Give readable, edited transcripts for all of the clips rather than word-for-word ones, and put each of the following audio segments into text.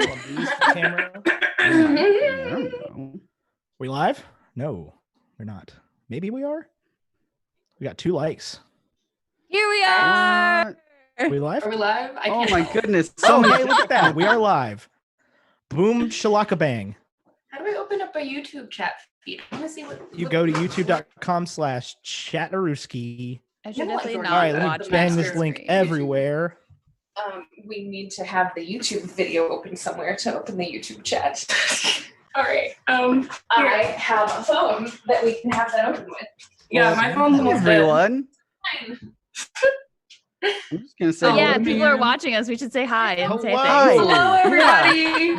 Use the camera. I don't know. We live? No, we're not. Maybe we are. We got 2 likes. Here we are. We live? Are we live? Oh my goodness. Oh, hey, look at that. We are live. Boom, shalaka bang. How do I open up a YouTube chat feed? I want to see what You go to youtube.com/chatteruski. I should definitely All not All right, let watch me bang my this link screen. everywhere. we need to have the YouTube video open somewhere to open the YouTube chat. All right. I have a phone that we can have that open with. Yeah, my phone's almost dead. Everyone. I'm just gonna say, Yeah, Oh, people are man. watching us. We should say hi and say Hello. thanks. Hello, everybody.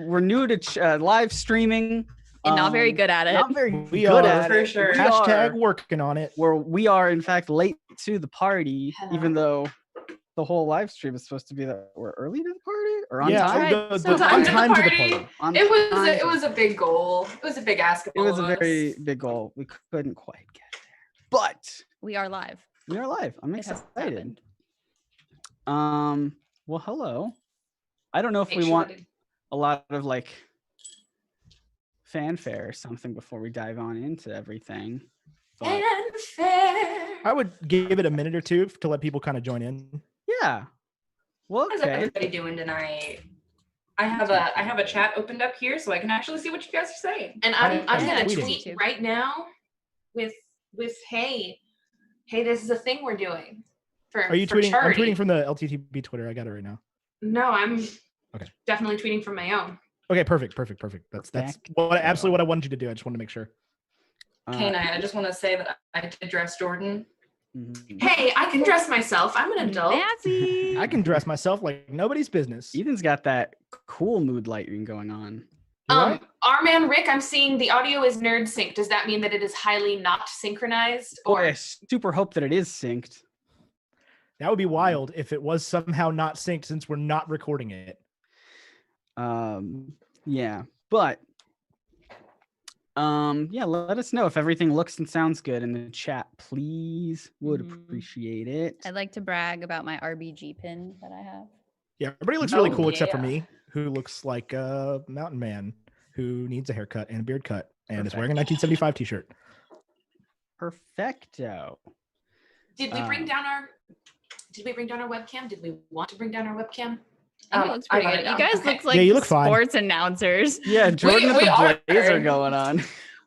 we're new to live streaming. And not very good at it. Not very We good are, at for it. sure. We Hashtag are- working on it. we are in fact late to the party, Hello. even though the whole live stream is supposed to be that we're early to the party or on Yeah, time. Right. the- So on time to the time to the party. party. On It time. was a big goal. It was a big ask of It all was a of us. very big goal. We couldn't quite get there, but We are live. we are live. I'm It has excited. happened. Well, hello. I don't know if Make we sure want to- a lot of like fanfare or something before we dive on into everything. But Fanfare. I would give it a minute or two to let people kind of join in. yeah. Well, How's okay. everybody doing tonight? I have a chat opened up here so I can actually see what you guys are saying. And I'm Yeah, gonna tweeting. tweet right now with hey, this is a thing we're doing. Are you for tweeting? I'm charity. tweeting from the LTTP Twitter. I got it right now. No, I'm Okay. definitely tweeting from my own. Okay, perfect. That's absolutely what I wanted you to do. I just wanted to make sure. K9, I just want to say that I did dress Jordan. Mhm. Hey, I can dress myself. I'm an adult. Nancy. I can dress myself like nobody's business. Ethan's got that cool mood lighting going on. Right? Our man Rick, I'm seeing the audio is nerd synced. Does that mean that it is highly not synchronized? Boy, I super hope that it is synced. That would be wild if it was somehow not synced since we're not recording it. Yeah, but yeah, let us know if everything looks and sounds good in the chat, please. Would Mhm. appreciate it. I'd like to brag about my RBG pin that I have. Yeah, everybody looks really Oh, cool except for yeah. me, who looks like a mountain man who needs a haircut and a beard cut and is wearing a 1975 t-shirt. Perfecto. Did we bring down our webcam? Did we want to bring down our webcam? I think it looks pretty got good. it You down. guys Okay. look like you look fine. sports announcers. Yeah, Jordan we with are. the blazer going on.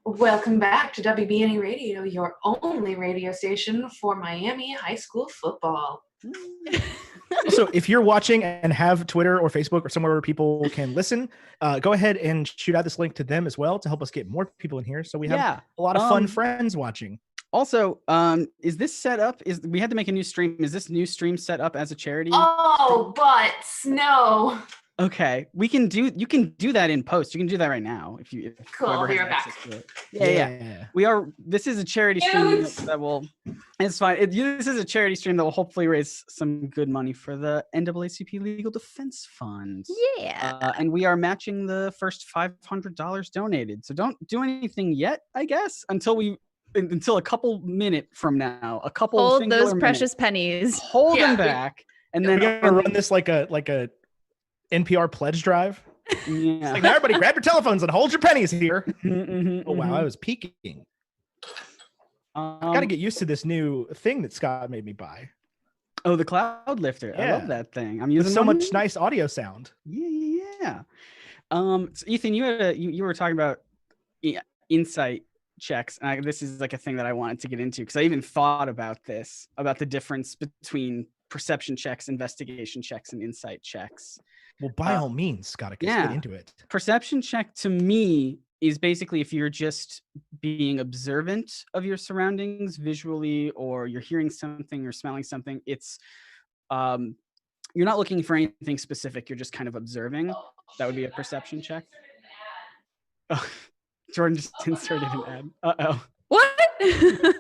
Welcome back to WBNE Radio, your only radio station for Miami high school football. So if you're watching and have Twitter or Facebook or somewhere where people can listen, go ahead and shoot out this link to them as well to help us get more people in here. So we have Yeah. a lot of fun friends watching. Also, is this set up? We had to make a new stream. Is this new stream set up as a charity? Oh, butts, no. Okay, you can do that in post. You can do that right now if Cool, whoever I'll be has right back. access to it. Yeah. We are. This is a charity stream Cute. that will. It's fine. This is a charity stream that will hopefully raise some good money for the NAACP Legal Defense Fund. Yeah. And we are matching the first $500 donated. So don't do anything yet, I guess, until a couple minute from now. A couple. Hold singular those minutes. precious pennies. Hold Yeah, them back, and We're then gonna run this like a NPR pledge drive. Yeah. Like, now everybody grab your telephones and hold your pennies here. Mhm, Oh wow, mhm. I was peeking. Got to get used to this new thing that Scott made me buy. Oh, the cloud lifter. I Yeah. love that thing. I'm With using so one. much nice audio sound. Yeah. So Ethan, you were talking about insight checks. And this is like a thing that I wanted to get into because I even thought about this, about the difference between perception checks, investigation checks, and insight checks. Well, by all means, Scott, let's yeah. get into it. Perception check to me is basically if you're just being observant of your surroundings visually, or you're hearing something or smelling something. It's you're not looking for anything specific. You're just kind of observing. That would be a perception check. Oh, Jordan just inserted an ad. Uh-oh. What?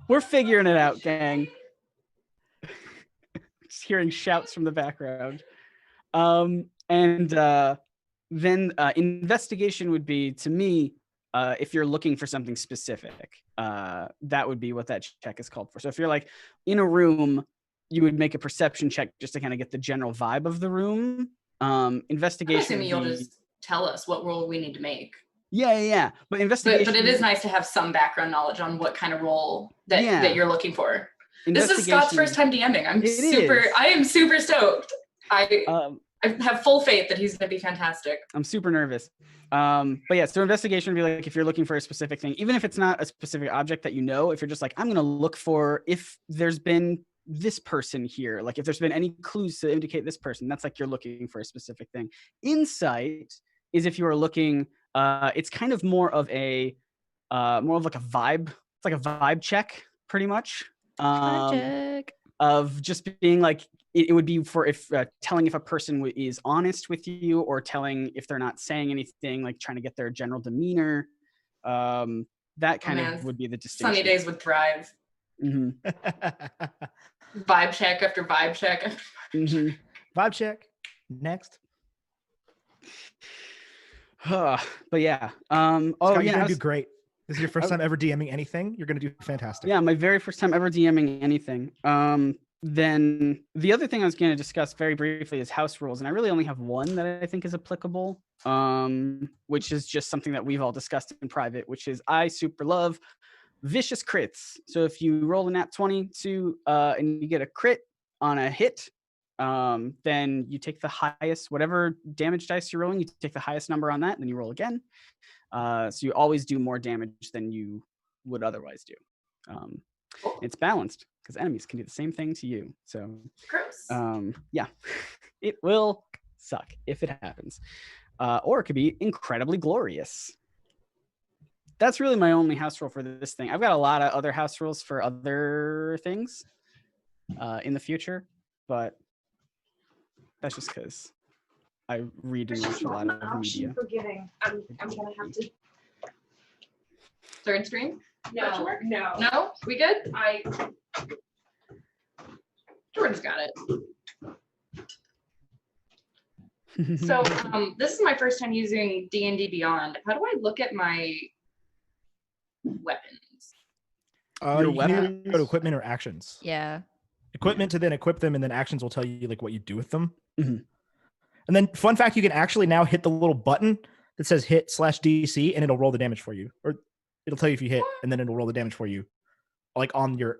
We're figuring it out, gang. Just hearing shouts from the background. Then investigation would be, to me, if you're looking for something specific, that would be what that check is called for. So if you're like in a room, you would make a perception check just to kind of get the general vibe of the room. I'm Investigation. assuming you'll would be- just tell us what role we need to make. Yeah. But investigation. But it is nice to have some background knowledge on what kind of role that you're looking for. This is Scott's first time DMing. I am super stoked. I have full faith that he's going to be fantastic. I'm super nervous. But yeah, so investigation would be like if you're looking for a specific thing, even if it's not a specific object that you know, if you're just like, I'm going to look for if there's been this person here, like if there's been any clues to indicate this person, that's like you're looking for a specific thing. Insight is if you are looking, it's kind of more of like a vibe. It's like a vibe check, pretty much. Of just being like, it would be for if telling if a person is honest with you, or telling if they're not saying anything, like trying to get their general demeanor. That kind of would be the distinction. Sunny days would thrive. Mm-hmm. Vibe check after vibe check. Mm-hmm. Vibe check. Next. But yeah. Scott, you're gonna do great. This is your first time ever DMing anything. You're gonna do fantastic. Yeah, my very first time ever DMing anything. Then the other thing I was going to discuss very briefly is house rules, and I really only have one that I think is applicable, which is just something that we've all discussed in private, which is I super love vicious crits. So if you roll a nat 20 and you get a crit on a hit, then you take the highest, whatever damage dice you're rolling, you take the highest number on that, and then you roll again. So you always do more damage than you would otherwise do. It's balanced because enemies can do the same thing to you. So gross. Yeah, it will suck if it happens, or it could be incredibly glorious. That's really my only house rule for this thing. I've got a lot of other house rules for other things in the future, but that's just because I read and watch a lot of media. Forgiving. I'm gonna have to. Third screen? No. No? We good? Jordan's got it. So this is my first time using DND Beyond. How do I look at my weapons? You can either go to equipment or actions. Yeah. Equipment to then equip them, and then actions will tell you like what you do with them. Mm-hmm. And then fun fact, you can actually now hit the little button that says hit/DC, and it'll roll the damage for you, or it'll tell you if you hit, and then it'll roll the damage for you, like on your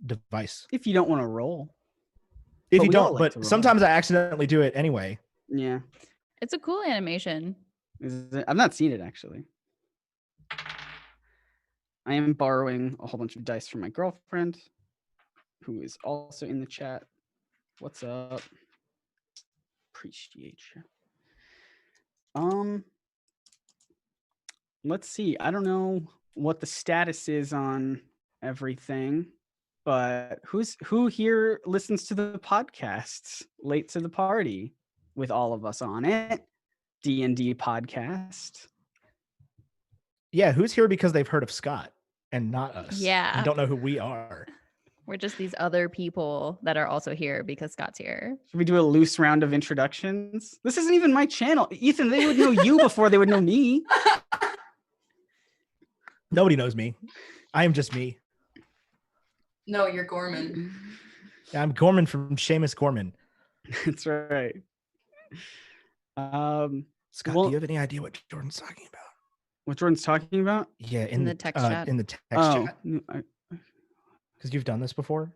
device. If you don't want to roll. If But you we all don't, like to but roll. sometimes I accidentally do it anyway. Yeah. It's a cool animation. I've not seen it actually. I am borrowing a whole bunch of dice from my girlfriend, who is also in the chat. What's up? Appreciate you. Let's see. I don't know what the status is on everything, but who here listens to the podcasts late to the party with all of us on it? D&D podcast. Yeah, who's here because they've heard of Scott and not us? Yeah. And don't know who we are. We're just these other people that are also here because Scott's here. Should we do a loose round of introductions? This isn't even my channel. Ethan, they would know you before they would know me. Nobody knows me. I am just me. No, you're Gorman. Yeah, I'm Gorman from Seamus Gorman. That's right. Scott, well- do you have any idea what Jordan's talking about? What Jordan's talking about? Yeah, In the text chat. In the text Oh, chat. Because you've done this before.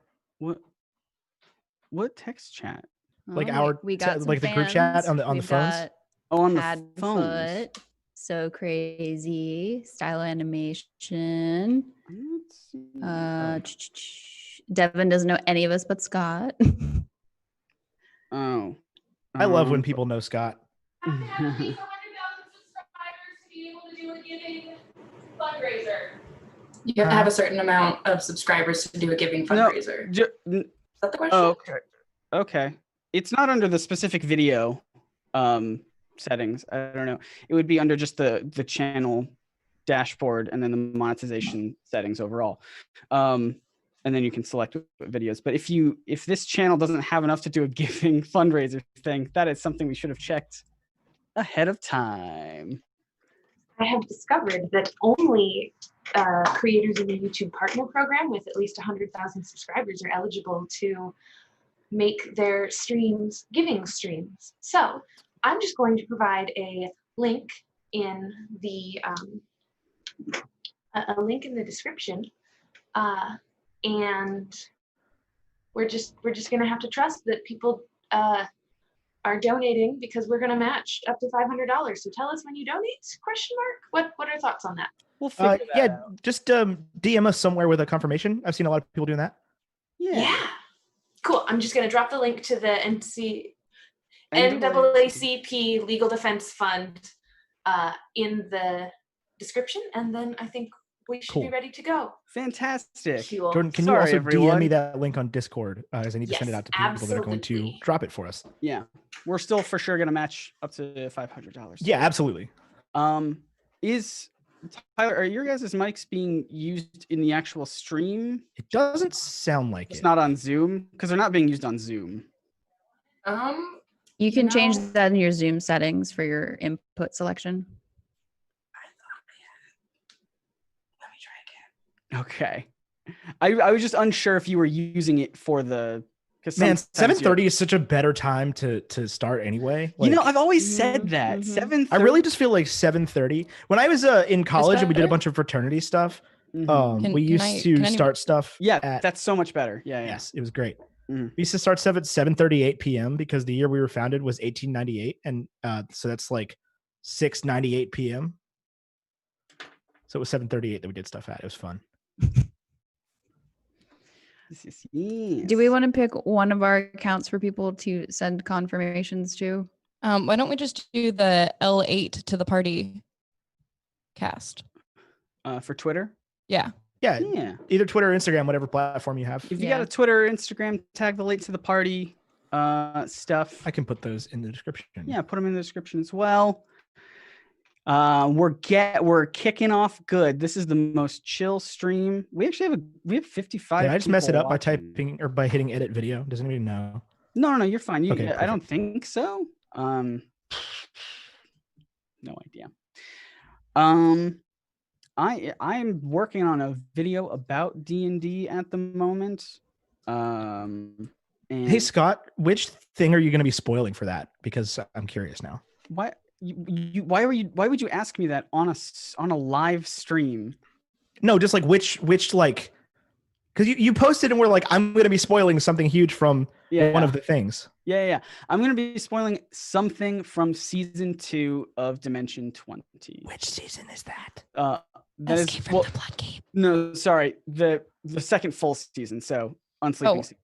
what text chat? Like Oh, our we got te- some like the group chat fans. on the We've phones? got Oh, on the Hadfoot, phones. So Crazy, Style Animation. Let's see. Devin doesn't know any of us but Scott. Oh. I love when people know Scott. Have to have at least 100,000 subscribers to be able to do a giving fundraiser. You have to have a certain amount of subscribers to do a giving fundraiser. Is that the question? Oh, okay. Okay. It's not under the specific video settings. I don't know. It would be under just the channel dashboard and then the monetization settings overall. And then you can select videos. But if this channel doesn't have enough to do a giving fundraiser thing, that is something we should have checked ahead of time. I have discovered that only creators of the YouTube Partner Program with at least 100,000 subscribers are eligible to make their streams giving streams. So I'm just going to provide a link in the a link in the description, and we're just gonna have to trust that people are donating, because we're gonna match up to $500. So tell us when you donate? Question mark. What are thoughts on that? We'll figure that Yeah, out. just DM us somewhere with a confirmation. I've seen a lot of people doing that. Yeah. Cool. I'm just gonna drop the link to the NAACP Legal Defense Fund in the description, and then I think we should be Cool. ready to go. Fantastic. Cool. Jordan, can you Sorry, also everyone. DM me that link on Discord, as I need to send it Yes, out to people that are going to absolutely. drop it for us. Yeah. We're still for sure going to match up to $500. Yeah, absolutely. Is Tyler, are your guys' mics being used in the actual stream? It doesn't sound like It's it. not on Zoom, because they're not being used on Zoom. You can change know- that in your Zoom settings for your input selection. Let me try again. Okay. I was just unsure if you were using it for the, because Man, 7:30 is such a better time to start anyway. You know, Like, I've always said Mhm, that. mhm. 7:30. I really just feel like 7:30. When I was in college and we did a better? bunch of fraternity stuff, Mhm. Can- we can used I- to can anyone- start stuff. Yeah, at, that's so much better. Yeah, yeah. yes, it was great. Mhm. We used to start stuff at 7:38 p.m. because the year we were founded was 1898, and so that's like 6:98 p.m. So it was 7:38 that we did stuff at. It was fun. Do we want to pick one of our accounts for people to send confirmations to? Why don't we just do the L8 to the party cast? For Twitter? Yeah. Yeah, Yeah. either Twitter or Instagram, whatever platform you have. If you got a Twitter or Instagram, tag the late to the party stuff. I can put those in the description. Yeah, put them in the description as well. We're kicking off good. This is the most chill stream. We actually have 55. Did I just mess it people up by watching. typing or by hitting edit video? Does anybody know? No, you're fine. Okay, I don't think so. No idea. I'm working on a video about D&D at the moment. And Hey Scott, which thing are you going to be spoiling for that? Because I'm curious now. why why would you ask me that on a live stream? No, just like which like, because you posted and we're like, I'm going to be spoiling something huge from one of the things. Yeah. I'm going to be spoiling something from season 2 of Dimension 20. Which season is that? That Escape is from the Blood Game. no, sorry, the second full season. So Unsleeping. Oh. Season.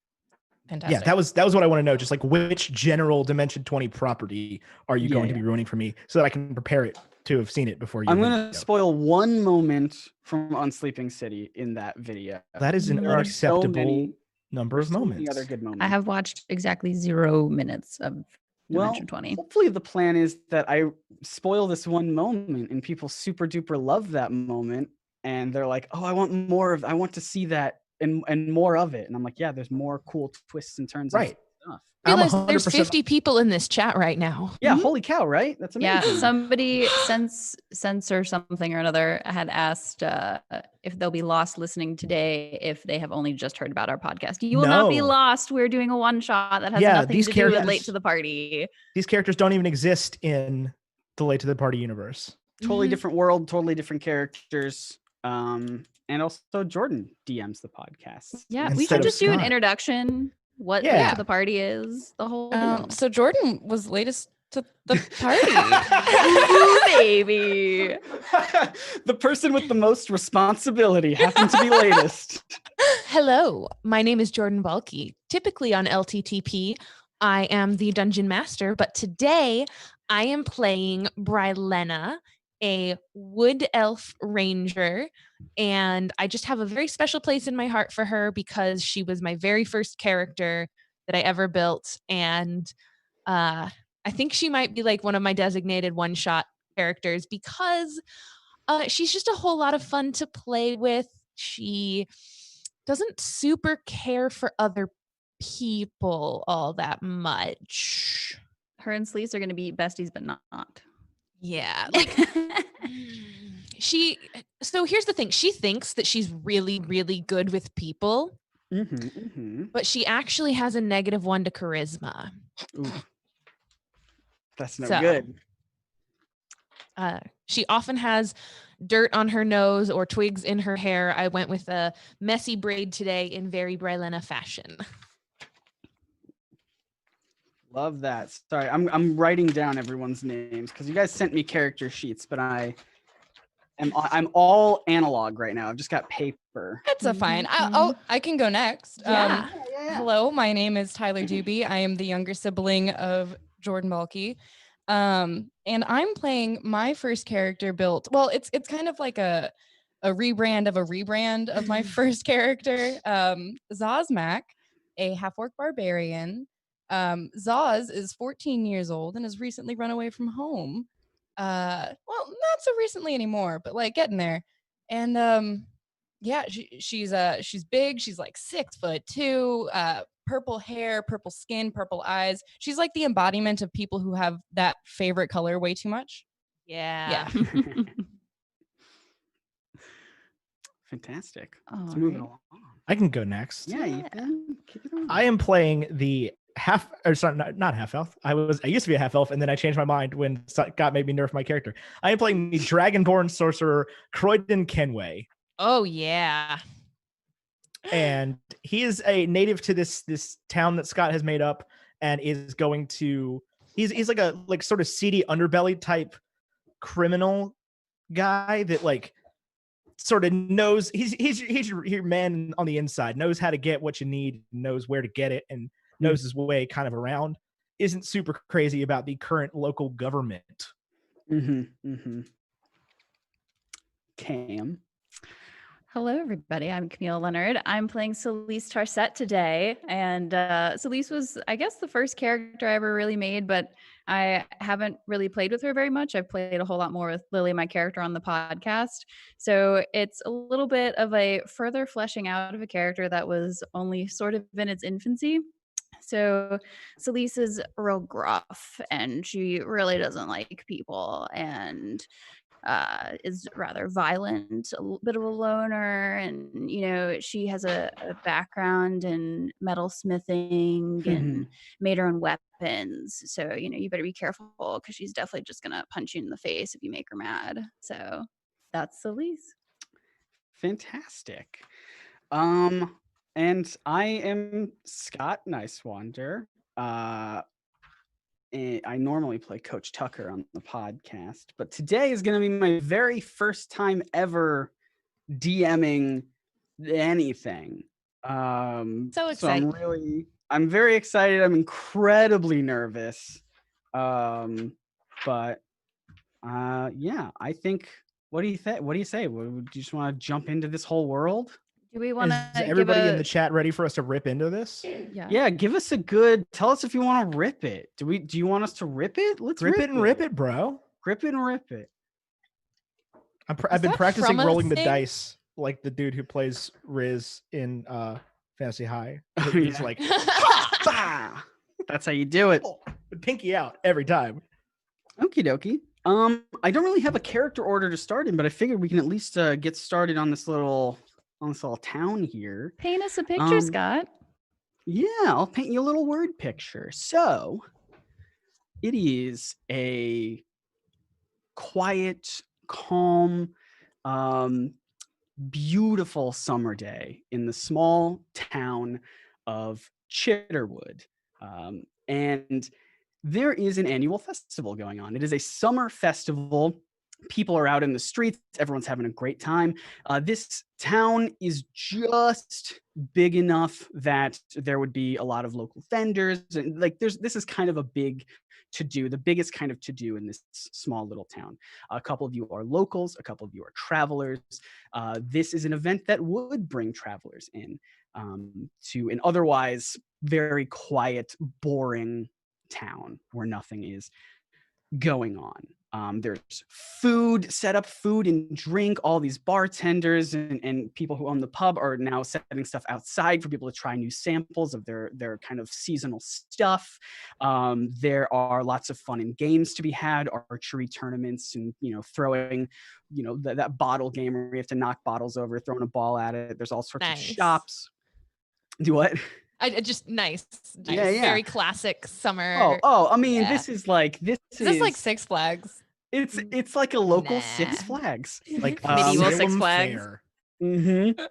Fantastic. Yeah, that was what I want to know. Just like which general Dimension 20 property are you going to be ruining for me so that I can prepare it to have seen it before you. I'm going to spoil one moment from Unsleeping City in that video. That is an There are so unacceptable many- number There's of so many moments. other good moments. I have watched exactly 0 minutes of Dimension 20. Hopefully the plan is that I spoil this one moment and people super duper love that moment and they're like, oh, I want to see that and more of it. And I'm like, yeah, there's more cool twists and turns. Right. And stuff. I'm Realize there's 100% 50 people in this chat right now. Yeah. Mhm. Holy cow. Right. That's amazing. Yeah, somebody censor something or another had asked if they'll be lost listening today if they have only just heard about our podcast. You will not be No. lost. We're doing a one shot that has Yeah, nothing these to do with characters- late to the party. These characters don't even exist in the Late to the Party universe. Totally Mhm. different world, totally different characters. And also Jordan DMs the podcast. Yeah, we Instead should of just do an Scott. introduction. What late Yeah. to the party is the whole deal. So Jordan was latest to the party. Ooh, baby. The person with the most responsibility happened to be latest. Hello, my name is Jordan Balky. Typically on LTTP, I am the dungeon master, but today I am playing Brylena, a wood elf ranger, and I just have a very special place in my heart for her because she was my very first character that I ever built, and I think she might be like one of my designated one-shot characters because she's just a whole lot of fun to play with. She doesn't super care for other people all that much. Her and Sleaze are going to be besties, but not. Yeah, like so here's the thing. She thinks that she's really, really good with people, but she actually has a -1 to charisma. Oof. That's no So, good. She often has dirt on her nose or twigs in her hair. I went with a messy braid today in very Brylena fashion. Love that. Sorry, I'm writing down everyone's names because you guys sent me character sheets, but I'm all analog right now. I've just got paper. That's a fine. I can go next. Yeah. Hello, my name is Tyler Doobie. I am the younger sibling of Jordan Balke. And I'm playing my first character built. Well, it's kind of like a rebrand of my first character. Zazmac, a half-orc barbarian. Zaz is 14 years old and has recently run away from home. Well, not so recently anymore, but like getting there. And yeah, she's big. She's like 6'2", purple hair, purple skin, purple eyes. She's like the embodiment of people who have that favorite color way too much. Yeah. Fantastic. All Let's move it right. along. I can go next. Yeah, Ethan, keep it on. I am playing the not half elf. I used to be a half elf, and then I changed my mind when Scott made me nerf my character. I am playing the Dragonborn sorcerer Croydon Kenway, Oh yeah. and he is a native to this town that Scott has made up, and is going to. He's like a sort of seedy underbelly type criminal guy that like sort of knows he's your man on the inside, knows how to get what you need, knows where to get it, and knows his way kind of around. Isn't super crazy about the current local government. Cam. Hello, everybody. I'm Camille Leonard. I'm playing Celise Tarset today. And Celise was, I guess, the first character I ever really made, but I haven't really played with her very much. I've played a whole lot more with Lily, my character, on the podcast. So it's a little bit of a further fleshing out of a character that was only sort of in its infancy. So Celise is real gruff, and she really doesn't like people, and is rather violent, a bit of a loner, and she has a background in metalsmithing and made her own weapons. So you better be careful, because she's definitely just gonna punch you in the face if you make her mad. So that's Celise. Fantastic. And I am Scott Nicewander. I normally play Coach Tucker on the podcast, but today is going to be my very first time ever DMing anything. So excited. So I'm very excited. I'm incredibly nervous. But yeah, I think, what do you think? What do you say? Do you just want to jump into this whole world? Do we want Is to everybody in the chat ready for us to rip into this? Yeah, give us tell us if you want to rip it. Do you want us to rip it? Let's Rip it and rip it, bro. Rip it and rip it. I've been that practicing from a rolling the thing? dice like the dude who plays Riz in Fantasy High. Oh, He's yeah. like, Bah! That's how you do it. pinky out every time. Okie dokie. I don't really have a character order to start in, but I figured we can at least get started on this little town here. paint us a picture, Scott? Yeah, I'll paint you a little word picture. So it is a quiet, calm, beautiful summer day in the small town of Chitterwood. And there is an annual festival going on. It is a summer festival. People are out in the streets. Everyone's having a great time. This town is just big enough that there would be a lot of local vendors. And like this is kind of a big to-do, the biggest kind of to-do in this small little town. A couple of you are locals. A couple of you are travelers. This is an event that would bring travelers in to an otherwise very quiet, boring town where nothing is going on. There's food set up, food and drink. All these bartenders and people who own the pub are now setting stuff outside for people to try new samples of their kind of seasonal stuff. There are lots of fun and games to be had, archery tournaments, and throwing, that bottle game where you have to knock bottles over, throwing a ball at it. There's all sorts of shops. Do what? I just nice. Yeah, yeah. Very classic summer. Oh, I mean, Yeah. this is like Is this like Six Flags? It's like a local Nah. Six Flags. Like Medieval Six Salem Flags. Fair. Mm-hmm.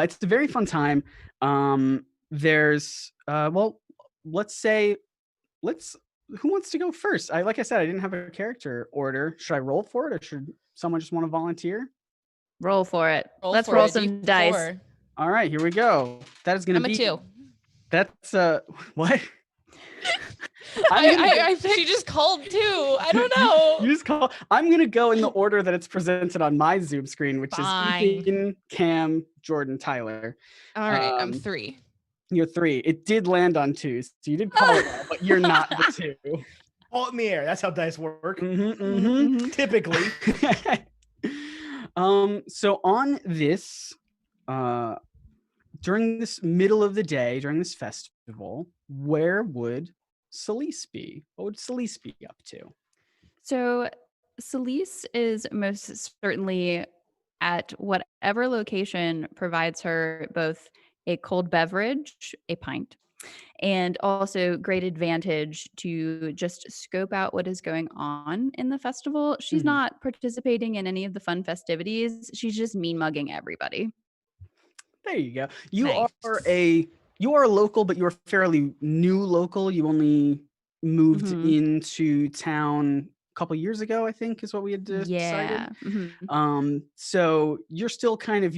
It's a very fun time. There's well, who wants to go first? Like I said, I didn't have a character order. Should I roll for it, or should someone just want to volunteer? Roll for it. Let's for roll it. some D4. dice. All right, here we go. That is gonna I'm a be 2. That's what? She just called 2. I don't know. You just call. I'm gonna go in the order that it's presented on my Zoom screen, which Fine. is Ethan, Cam, Jordan, Tyler. All right, I'm Um, 3. You're 3. It did land on 2s, so you did call it well, but you're not the 2. All in the air. That's how dice work. Mm-hmm. Typically. So on this, during this middle of the day, during this festival, where would Celise be? What would Celise be up to? So Celise is most certainly at whatever location provides her both a cold beverage, a pint, and also great advantage to just scope out what is going on in the festival. She's Mhm. not participating in any of the fun festivities. She's just mean mugging everybody. There you go. You Nice. are a local, but you're fairly new local. You only moved Mhm. into town a couple years ago, I think, is what we had decided. Yeah. Mhm. So you're still kind of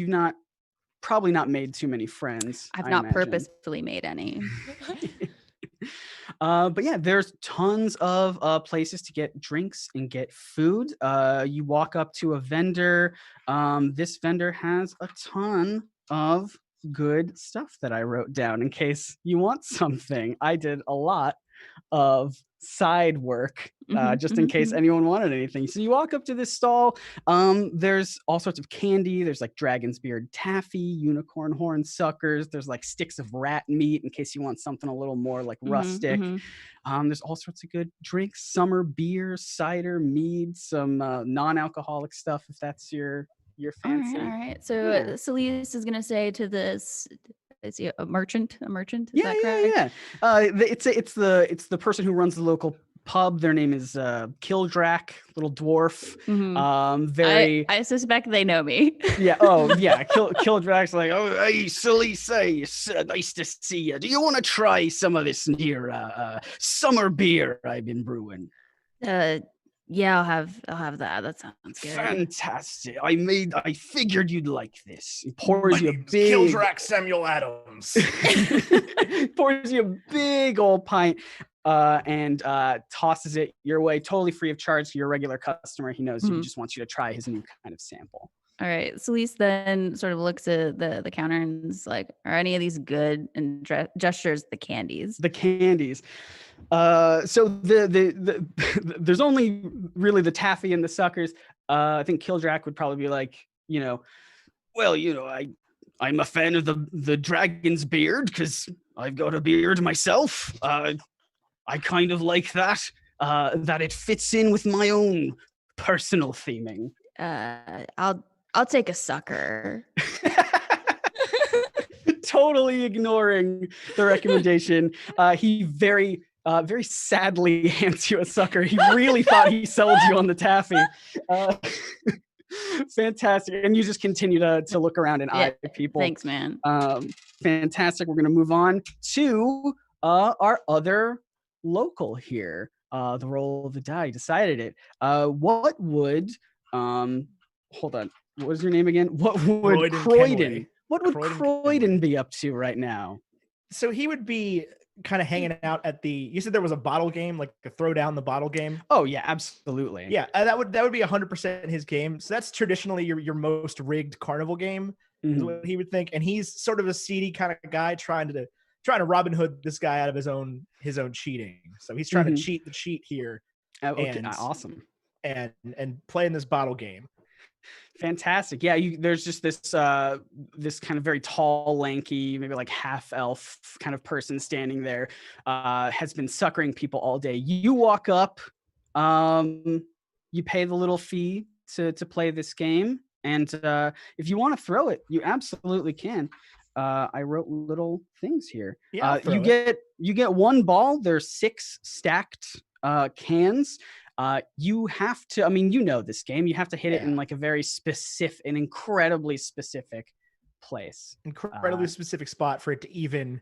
probably not made too many friends. I've I not imagine. purposefully made any. But yeah, there's tons of places to get drinks and get food. You walk up to a vendor. This vendor has a ton of good stuff that I wrote down in case you want something. I did a lot of side work just in case anyone wanted anything. So you walk up to this stall. There's all sorts of candy. There's like dragon's beard taffy, unicorn horn suckers. There's like sticks of rat meat in case you want something a little more like rustic. There's all sorts of good drinks, summer beer, cider, mead, some non-alcoholic stuff if that's your fancy. All right. So Yeah. Celise is going to say to this, is he a merchant? A merchant? Is Yeah, that correct? yeah. It's the person who runs the local pub. Their name is Kildrak, little dwarf. Mhm. I suspect they know me. Yeah. Oh, yeah. Kildrak's like, oh, hey, Celise, it's nice to see you. Do you want to try some of this near summer beer I've been brewing? Yeah, I'll have that. That sounds good. Fantastic. I figured you'd like this. He pours My you a name's big Kildrak Samuel Adams. pours you a big old pint and tosses it your way totally free of charge to your regular customer. He knows he just wants you to try his new kind of sample. All right. Celise then sort of looks at the counter and is like, are any of these good? And gestures the candies. The candies. So the there's only really the taffy and the suckers. I think Kildrak would probably be like, I'm a fan of the dragon's beard because I've got a beard myself. I kind of like that it fits in with my own personal theming. I'll take a sucker. Totally ignoring the recommendation. He very sadly hands you a sucker. He really thought he sold you on the taffy. Fantastic. And you just continue to look around and eye people. Thanks, man. Fantastic. We're going to move on to our other local here. The roll of the die decided it. What would hold on. What was your name again? What would Croydon? What would Croydon be up to right now? So he would be kind of hanging out at you said there was a bottle game, like a throw down the bottle game. Oh yeah, absolutely. Yeah, that would be 100% his game. So that's traditionally your most rigged carnival game, is what he would think. And he's sort of a seedy kind of guy trying to Robin Hood this guy out of his own cheating. So he's trying to cheat the cheat here. Okay, awesome. And play in this bottle game. Fantastic. Yeah, there's just this this kind of very tall, lanky, maybe like half elf kind of person standing there, has been suckering people all day. You walk up, you pay the little fee to play this game, and if you want to throw it, you absolutely can. I wrote little things here. Yeah, I'll throw you get one ball. There's 6 stacked cans. You have to, I mean, you know this game. You have to hit it in like a very specific, an incredibly specific place. Incredibly specific spot for it to even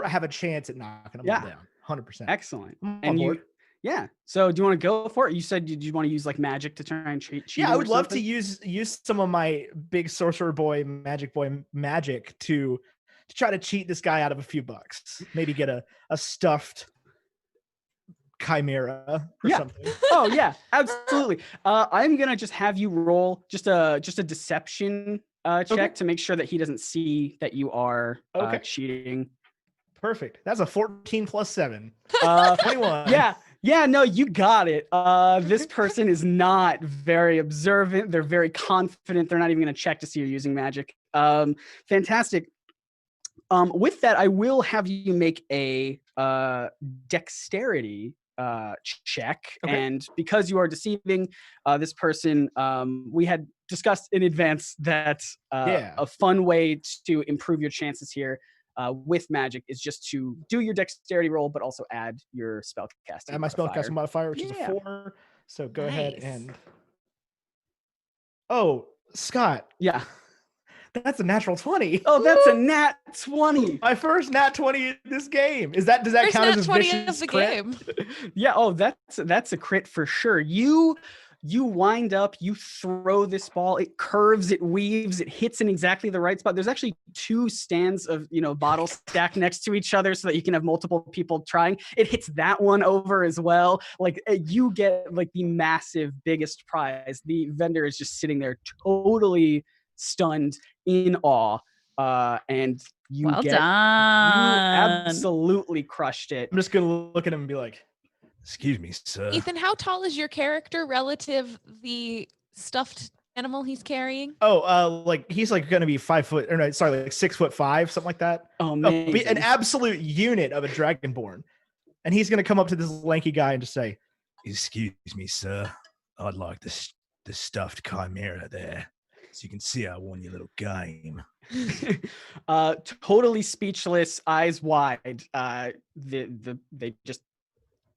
have a chance at knocking them all down. 100%. Excellent. I'm on And board. So do you want to go for it? You said you want to use like magic to try and cheat. Yeah, I would love to use some of my big sorcerer boy magic to try to cheat this guy out of a few bucks. Maybe get a stuffed chimera or something. Oh yeah, absolutely. I'm gonna just have you roll just a deception check to make sure that he doesn't see that you are cheating. Perfect. That's a 14 plus 7. 21. Yeah, no, you got it. This person is not very observant. They're very confident. They're not even going to check to see you're using magic. Fantastic. With that, I will have you make a dexterity check. And because you are deceiving this person, we had discussed in advance that a fun way to improve your chances here with magic is just to do your dexterity roll, but also add your spellcasting. Add my spellcasting modifier, which is a 4. So go ahead and. Oh, Scott. Yeah. That's a natural 20. Oh, that's a nat 20. My first nat 20 in this game. Does that First count nat as a 20 vicious of the crit? game. Yeah. Oh, that's a crit for sure. You wind up, you throw this ball, it curves, it weaves, it hits in exactly the right spot. There's actually 2 stands of, bottles stacked next to each other so that you can have multiple people trying. It hits that one over as well. Like you get like the massive biggest prize. The vendor is just sitting there totally stunned in awe. And you Well you done. absolutely crushed it. I'm just going to look at him and be like, excuse me, sir. Ethan, how tall is your character relative the stuffed animal he's carrying? Oh, like he's like going to be 5 foot, or no, sorry, like 6'5", something like that. Oh, man. An absolute unit of a dragonborn. And he's going to come up to this lanky guy and just say, excuse me, sir. I'd like the stuffed chimera there. So you can see I won your little game. Totally speechless, eyes wide. They just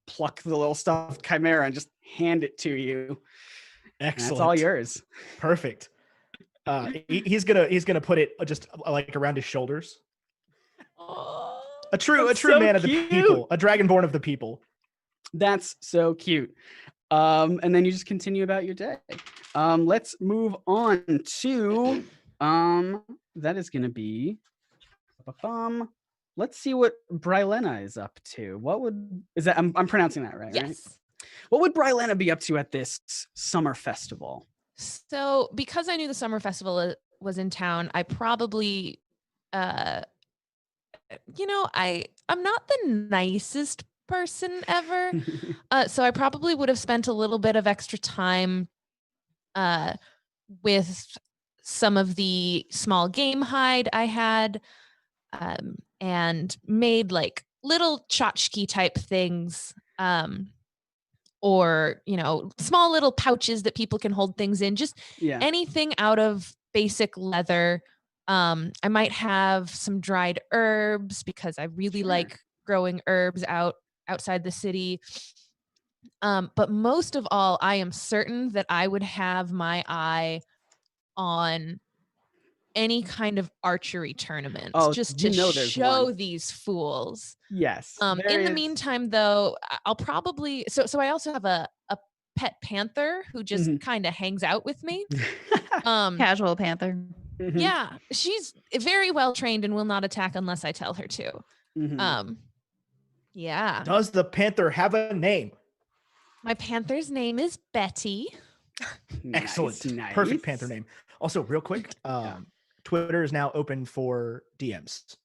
pluck the little stuffed chimera and just hand it to you. Excellent. That's all yours. Perfect. He's gonna put it just like around his shoulders. Oh, A true so man of the cute. people, a dragonborn of the people. That's so cute. And then you just continue about your day. Let's move on to that is gonna be let's see what Brylena is up to. I'm pronouncing that right? yes. Right? What would Brylena be up to at this summer festival? So because I knew the summer festival was in town, I probably, I'm not the nicest person ever. So I probably would have spent a little bit of extra time with some of the small game hide I had, and made like little tchotchke type things, or small little pouches that people can hold things in, just anything out of basic leather. I might have some dried herbs because I really like growing herbs outside the city. But most of all, I am certain that I would have my eye on any kind of archery tournament, just to show these fools. Yes. In the meantime, though, I'll probably so I also have a pet panther who just kind of hangs out with me. Casual panther. Yeah, she's very well trained and will not attack unless I tell her to. Yeah. Does the panther have a name? My panther's name is Betty. Excellent. Nice. Perfect panther name. Also, real quick, Twitter is now open for DMs.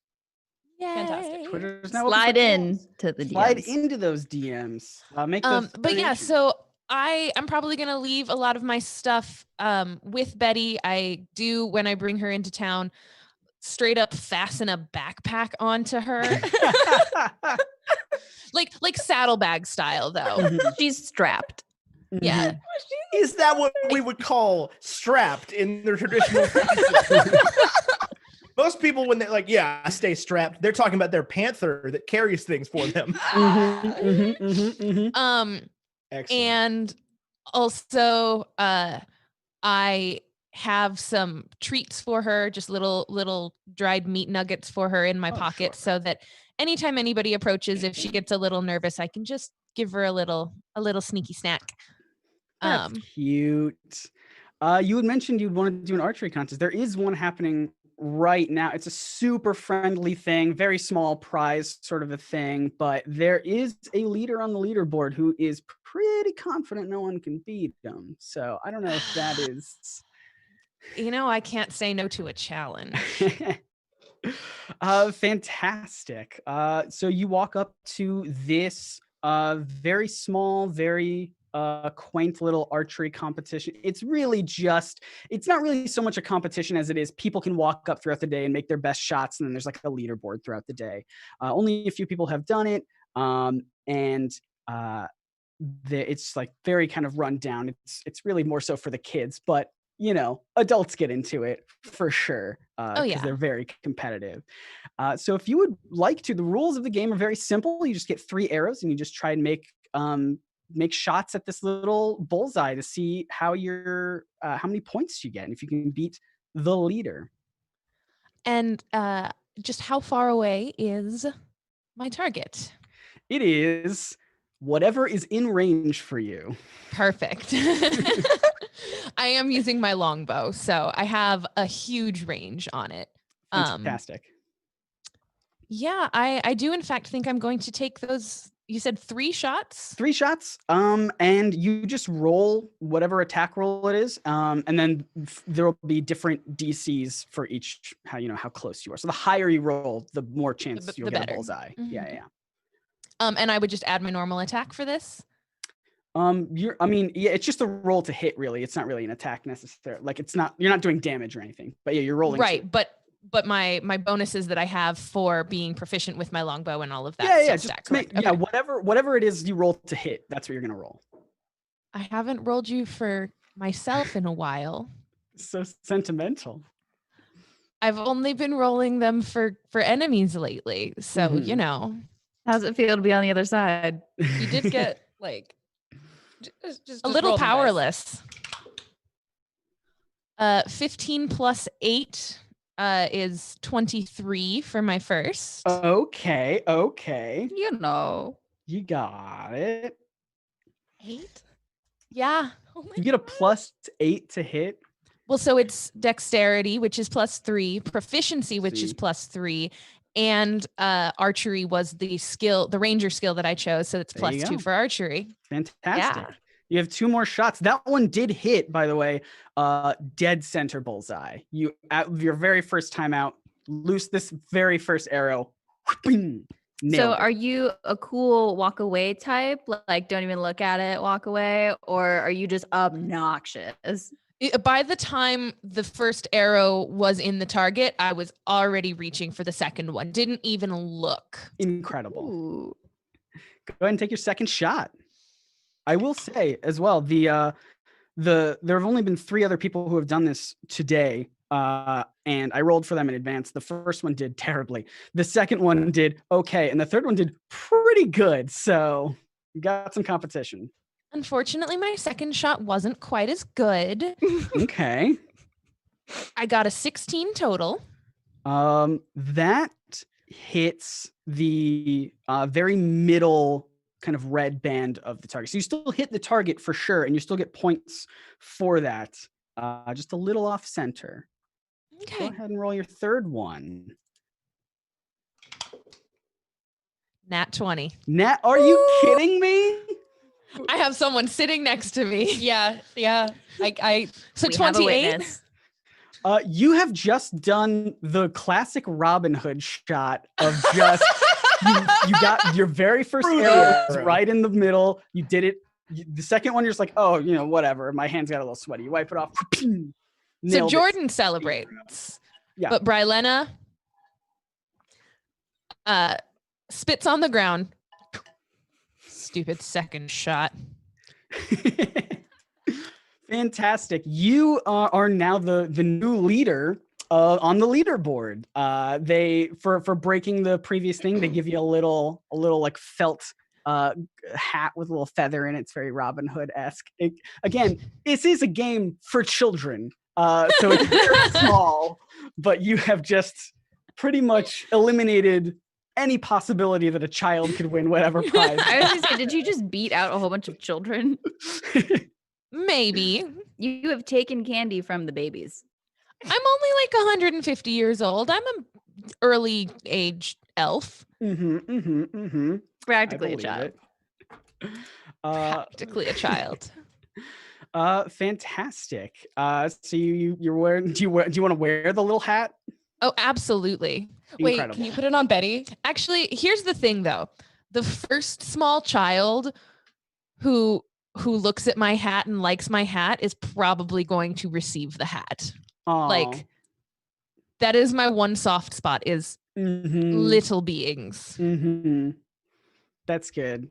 Yay. Fantastic. Twitter's now Slide open for in DMs. to the Slide DMs. into those DMs. Make those but yeah, so I'm probably gonna leave a lot of my stuff with Betty. I do, when I bring her into town, straight up fasten a backpack onto her. like saddlebag style though. She's strapped. Yeah. Is that what we would call strapped in the traditional fashion? Most people, when they're like, yeah, I stay strapped, they're talking about their panther that carries things for them. Excellent. And also I have some treats for her, just little dried meat nuggets for her in my pocket, so that anytime anybody approaches, if she gets a little nervous, I can just give her a little sneaky snack. That's cute. You had mentioned you'd want to do an archery contest. There is one happening right now. It's a super friendly thing, very small prize sort of a thing, but there is a leader on the leaderboard who is pretty confident no one can beat him. So I don't know if that is... I can't say no to a challenge. Fantastic. So you walk up to this very small, very quaint little archery competition. It's not really so much a competition as it is people can walk up throughout the day and make their best shots, and then there's like a leaderboard throughout the day. Only a few people have done it, and it's like very kind of run down. It's really more so for the kids, but adults get into it for sure, because they're very competitive. So if you would like to, the rules of the game are very simple. You just get 3 arrows and you just try and make shots at this little bullseye to see how many points you get and if you can beat the leader. And just how far away is my target? It is whatever is in range for you. Perfect. I am using my longbow, so I have a huge range on it. Fantastic. Yeah, I do in fact think I'm going to take those. You said 3 shots? 3 shots. And you just roll whatever attack roll it is. And then there will be different DCs for each, how close you are. So the higher you roll, the more chance you'll get a bullseye. Mm-hmm. Yeah. And I would just add my normal attack for this. It's just a roll to hit, really. It's not really an attack necessarily. Like you're not doing damage or anything, but yeah, you're rolling. Right. But my bonuses that I have for being proficient with my longbow and all of that. Yeah. Whatever it is you roll to hit, that's what you're going to roll. I haven't rolled you for myself in a while. So sentimental. I've only been rolling them for enemies lately. So, How's it feel to be on the other side? You did get just a little powerless. 15 plus 8 is 23 for my first. Okay. You got it. 8? Yeah. You get a +8 to hit. Well, so it's dexterity, which is +3, proficiency, which is +3, and archery was the ranger skill that I chose, so it's +2 for archery. Fantastic. Yeah. You have 2 more shots. That one did hit, by the way, dead center bullseye. You, at your very first time out, loose this very first arrow. So are you a cool walk away type? Like, don't even look at it, walk away? Or are you just obnoxious? By the time the first arrow was in the target, I was already reaching for the second one. Didn't even look. Incredible. Ooh. Go ahead and take your second shot. I will say as well, there have only been 3 other people who have done this today. And I rolled for them in advance. The first one did terribly. The second one did okay. And the third one did pretty good. So you got some competition. Unfortunately, my second shot wasn't quite as good. Okay. I got a 16 total. That hits the very middle kind of red band of the target. So you still hit the target for sure, and you still get points for that. Just a little off center. Okay. Go ahead and roll your third one. Nat 20. Nat, are you kidding me? I have someone sitting next to me. Yeah. So We have a 28. witness. You have just done the classic Robin Hood shot of just you got your very first arrow right in the middle. You did it. The second one, you're just like, oh, whatever. My hands got a little sweaty. You wipe it off. So Jordan celebrates. Yeah. But Brylena spits on the ground. Stupid second shot. Fantastic. You are now the new leader on the leaderboard. They for breaking the previous thing, they give you a little like felt hat with a little feather in it. It's very Robin Hood-esque. Again, this is a game for children, so it's very small, but you have just pretty much eliminated any possibility that a child could win whatever prize. I was gonna say, did you just beat out a whole bunch of children? Maybe. You have taken candy from the babies. I'm only like 150 years old. I'm an early age elf. Practically a child. Practically a child. Fantastic. So you're wearing. Do you want to wear the little hat? Oh, absolutely. Wait, can you put it on Betty? Actually, here's the thing though. The first small child who looks at my hat and likes my hat is probably going to receive the hat. Aww. Like, that is my one soft spot is little beings. That's good.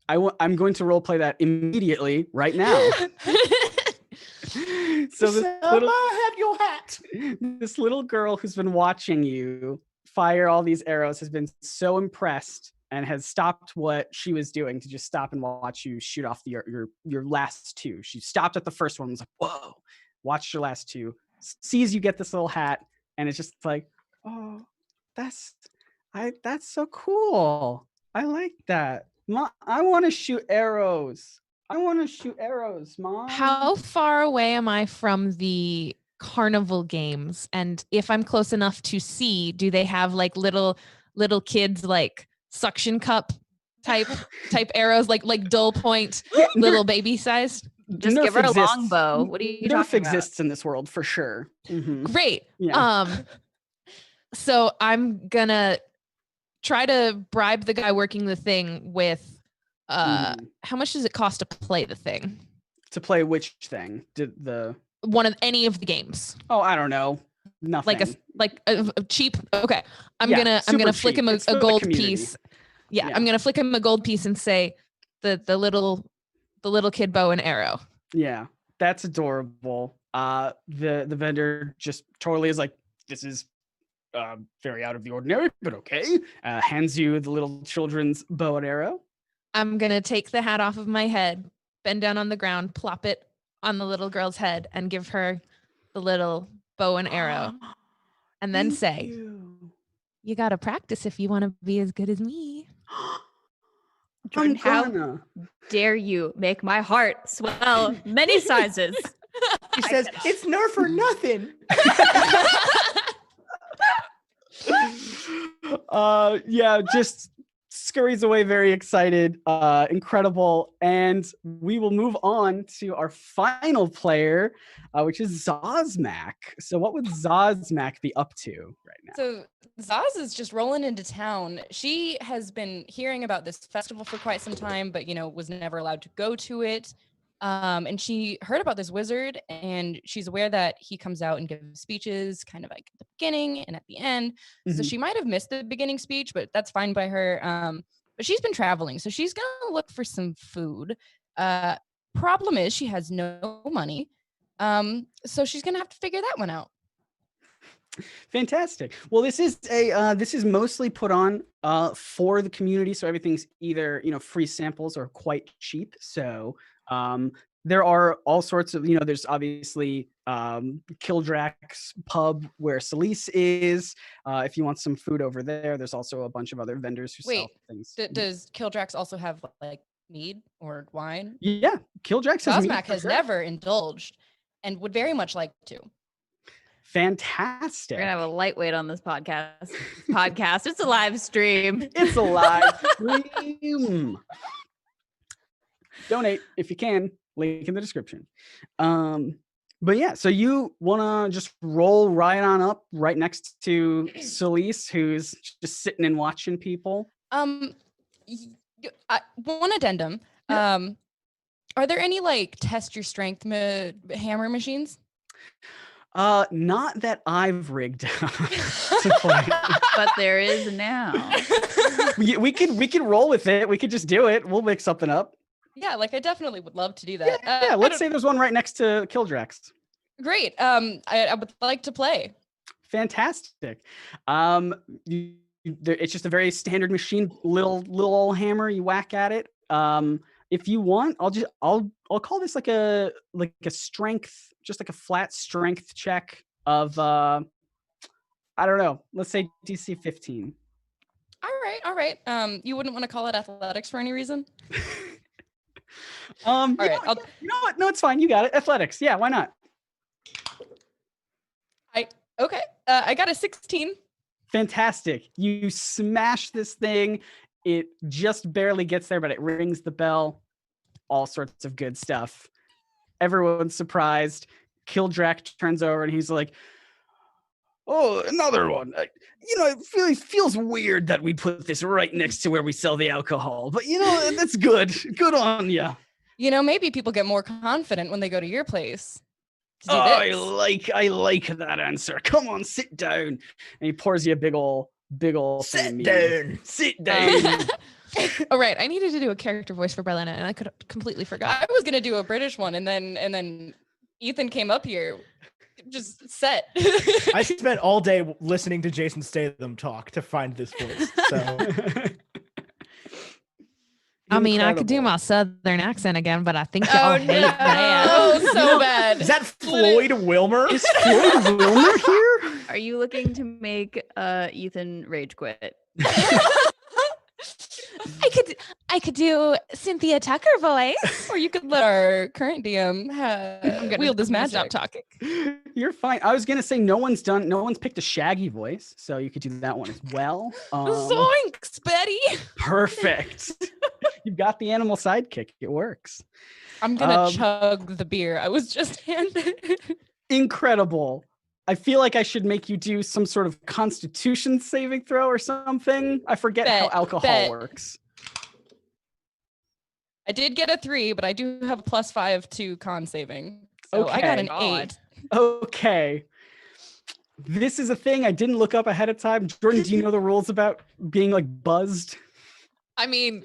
I'm going to role play that immediately right now. So have your hat. This little girl who's been watching you fire all these arrows has been so impressed and has stopped what she was doing to just stop and watch you shoot off your last two. She stopped at the first one and was like, whoa, watched your last two, sees you get this little hat, and it's just like, oh, that's so cool. I like that. Mom, I want to shoot arrows. Mom. How far away am I from the carnival games? And if I'm close enough to see, do they have like little kids like suction cup type arrows, like dull point, little baby sized? Just Nerf give her a exists. longbow. What are you Nerf talking about? exists in this world for sure. Great. Yeah. So I'm gonna try to bribe the guy working the thing with how much does it cost to play the thing? To play which thing? One of any of the games. Oh, I don't know. Nothing. Like a cheap. Okay. I'm Yeah, gonna super flick him cheap. a It's for the gold community. piece. Yeah, Yeah. I'm gonna flick him a gold piece and say the little kid bow and arrow. Yeah, that's adorable. The vendor just totally is like, this is very out of the ordinary, but okay. Hands you the little children's bow and arrow. I'm gonna take the hat off of my head, bend down on the ground, plop it on the little girl's head, and give her the little bow and arrow, and then say, "You gotta practice if you want to be as good as me." Jordan, how dare you make my heart swell many sizes? She says, it's Nerf or nothing. Yeah, just scurries away very excited. Incredible. And we will move on to our final player, which is Zozmak. So what would Zozmak be up to right now? So Zaz is just rolling into town. She has been hearing about this festival for quite some time, but was never allowed to go to it. And she heard about this wizard, and she's aware that he comes out and gives speeches kind of like at the beginning and at the end. So she might have missed the beginning speech, but that's fine by her. But she's been traveling, so she's going to look for some food. Problem is she has no money. So she's going to have to figure that one out. Fantastic. Well, this is mostly put on for the community, so everything's either free samples or quite cheap. So there are all sorts of there's obviously Kildrak's pub where Celise is. If you want some food over there, there's also a bunch of other vendors who sell things. Does Kildrax also have like mead or wine? Yeah, Kildrax has mead. Zozmak has never indulged and would very much like to. Fantastic. We're gonna have a lightweight on this podcast. It's a live stream. It's a live stream. Donate if you can. Link in the description. But yeah, so you wanna just roll right on up right next to Celise, who's just sitting and watching people. One addendum. Are there any like test your strength hammer machines? Not that I've rigged to play. But there is now. we could roll with it. We could just do it. We'll make something up. Yeah, like I definitely would love to do that. Yeah, let's say there's one right next to Kildrax. Great. I would like to play. Fantastic. It's just a very standard machine, little old hammer. You whack at it. If you want, I'll call this like a strength, just like a flat strength check of I don't know. Let's say DC 15. All right. You wouldn't want to call it athletics for any reason? All right. You know what? No, it's fine. You got it. Athletics. Yeah, why not? Okay. I got a 16. Fantastic. You smash this thing. It just barely gets there, but it rings the bell. All sorts of good stuff. Everyone's surprised. Kildrak turns over and he's like, "Oh, another one. It feels weird that we put this right next to where we sell the alcohol, but that's good. Good on ya." Maybe people get more confident when they go to your place. I like that answer. Come on, sit down. And he pours you a big ol' Sit down. Sit down. All right, I needed to do a character voice for Brylenna, and I could completely forgot. I was gonna do a British one, and then Ethan came up here, just set. I spent all day listening to Jason Statham talk to find this voice. So, I mean, I could do my southern accent again, but I think y'all hate no. that. Oh, so bad. is that Floyd Wilmer? Is Floyd Wilmer here? Are you looking to make Ethan rage quit? I could do Cynthia Tucker voice. Or you could let our current DM wield his magic. Stop talking. You're fine. I was gonna say no one's picked a Shaggy voice, so you could do that one as well. Zoinks, Betty. Perfect. You've got the animal sidekick. It works. I'm gonna chug the beer I was just handed. Incredible. I feel like I should make you do some sort of constitution saving throw or something. I forget how alcohol works. I did get a 3, but I do have a +5 to con saving. So I got an 8. Okay. This is a thing I didn't look up ahead of time. Jordan, do you know the rules about being like buzzed? I mean,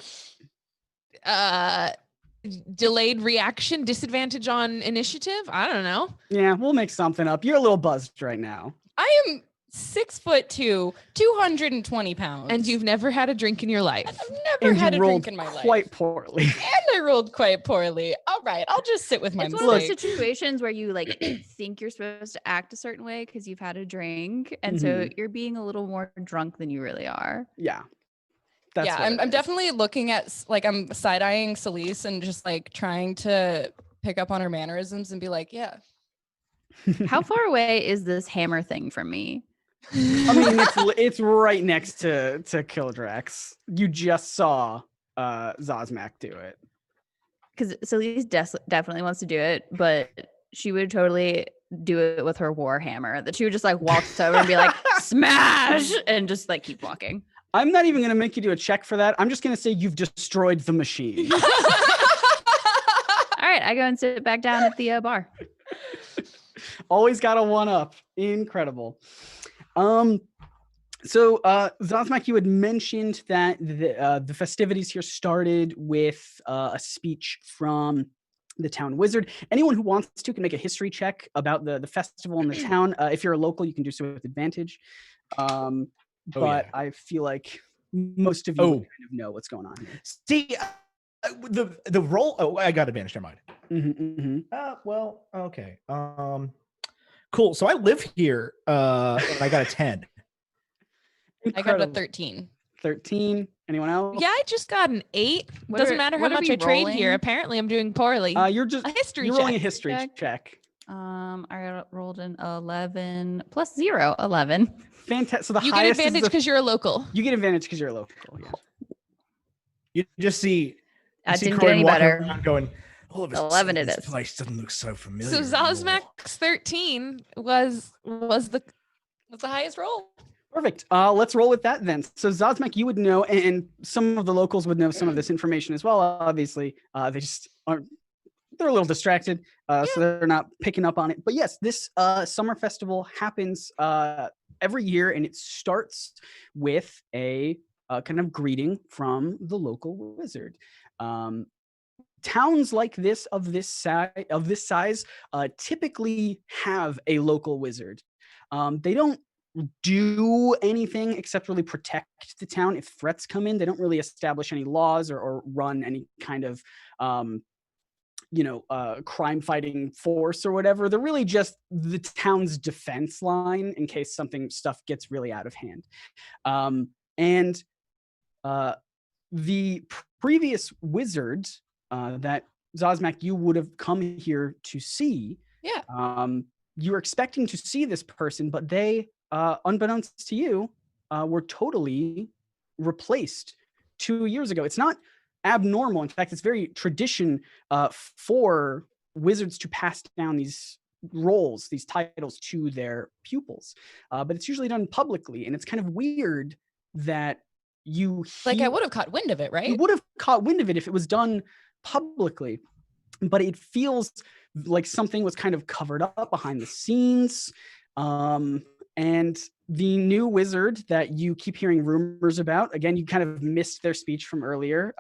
delayed reaction, disadvantage on initiative. I don't know. Yeah, we'll make something up. You're a little buzzed right now. I am 6'2", 220 pounds. And you've never had a drink in your life. I've never had a drink in my life. Quite poorly. And I rolled quite poorly. All right, I'll just sit with my It's mistake. one of those situations where you like think you're supposed to act a certain way because you've had a drink, and so you're being a little more drunk than you really are. Yeah. I'm definitely looking at, like, I'm side-eyeing Celise and just like trying to pick up on her mannerisms and be like, yeah. How far away is this hammer thing from me? I mean, it's right next to Kildrax. You just saw Zosmak do it. Because Celise definitely wants to do it, but she would totally do it with her war hammer. That she would just like walk over and be like, smash, and just like keep walking. I'm not even going to make you do a check for that. I'm just going to say you've destroyed the machine. All right, I go and sit back down at the bar. Always got a 1-up. Incredible. So Zosmak, you had mentioned that the festivities here started with a speech from the town wizard. Anyone who wants to can make a history check about the festival in the town. If you're a local, you can do so with advantage. But I feel like most of you would kind of know what's going on here. See, the roll. Oh, I got advantage. Never mind. Well, okay. Cool. So I live here. And I got a 10. I got a 13. 13. Anyone else? Yeah, I just got an 8. Doesn't matter how much I trade here. Apparently, I'm doing poorly. You're rolling a history check. I rolled an 11 plus 0, 11. Fantastic. So you get advantage because you're a local. You get advantage because you're a local. Yeah. You just see. That didn't get any better. Going. 11 it is. This place doesn't look so familiar. So Zosmak's 13 was the highest roll. Perfect. Let's roll with that then. So Zosmak, you would know, and some of the locals would know some of this information as well. Obviously, they just aren't. They're a little distracted, so they're not picking up on it. But yes, this summer festival happens every year, and it starts with a kind of greeting from the local wizard. Towns like this of this size typically have a local wizard. They don't do anything except really protect the town if threats come in. They don't really establish any laws or run any kind of crime fighting force or whatever. They're really just the town's defense line in case stuff gets really out of hand. And the previous wizard that Zosmak, you would have come here to see. Yeah. You were expecting to see this person, but they, unbeknownst to you, were totally replaced 2 years ago. It's not abnormal. In fact, it's very tradition for wizards to pass down these roles, these titles to their pupils. But it's usually done publicly, and it's kind of weird that I would have caught wind of it, right? You would have caught wind of it if it was done publicly, but it feels like something was kind of covered up behind the scenes. And the new wizard that you keep hearing rumors about, again, you kind of missed their speech from earlier,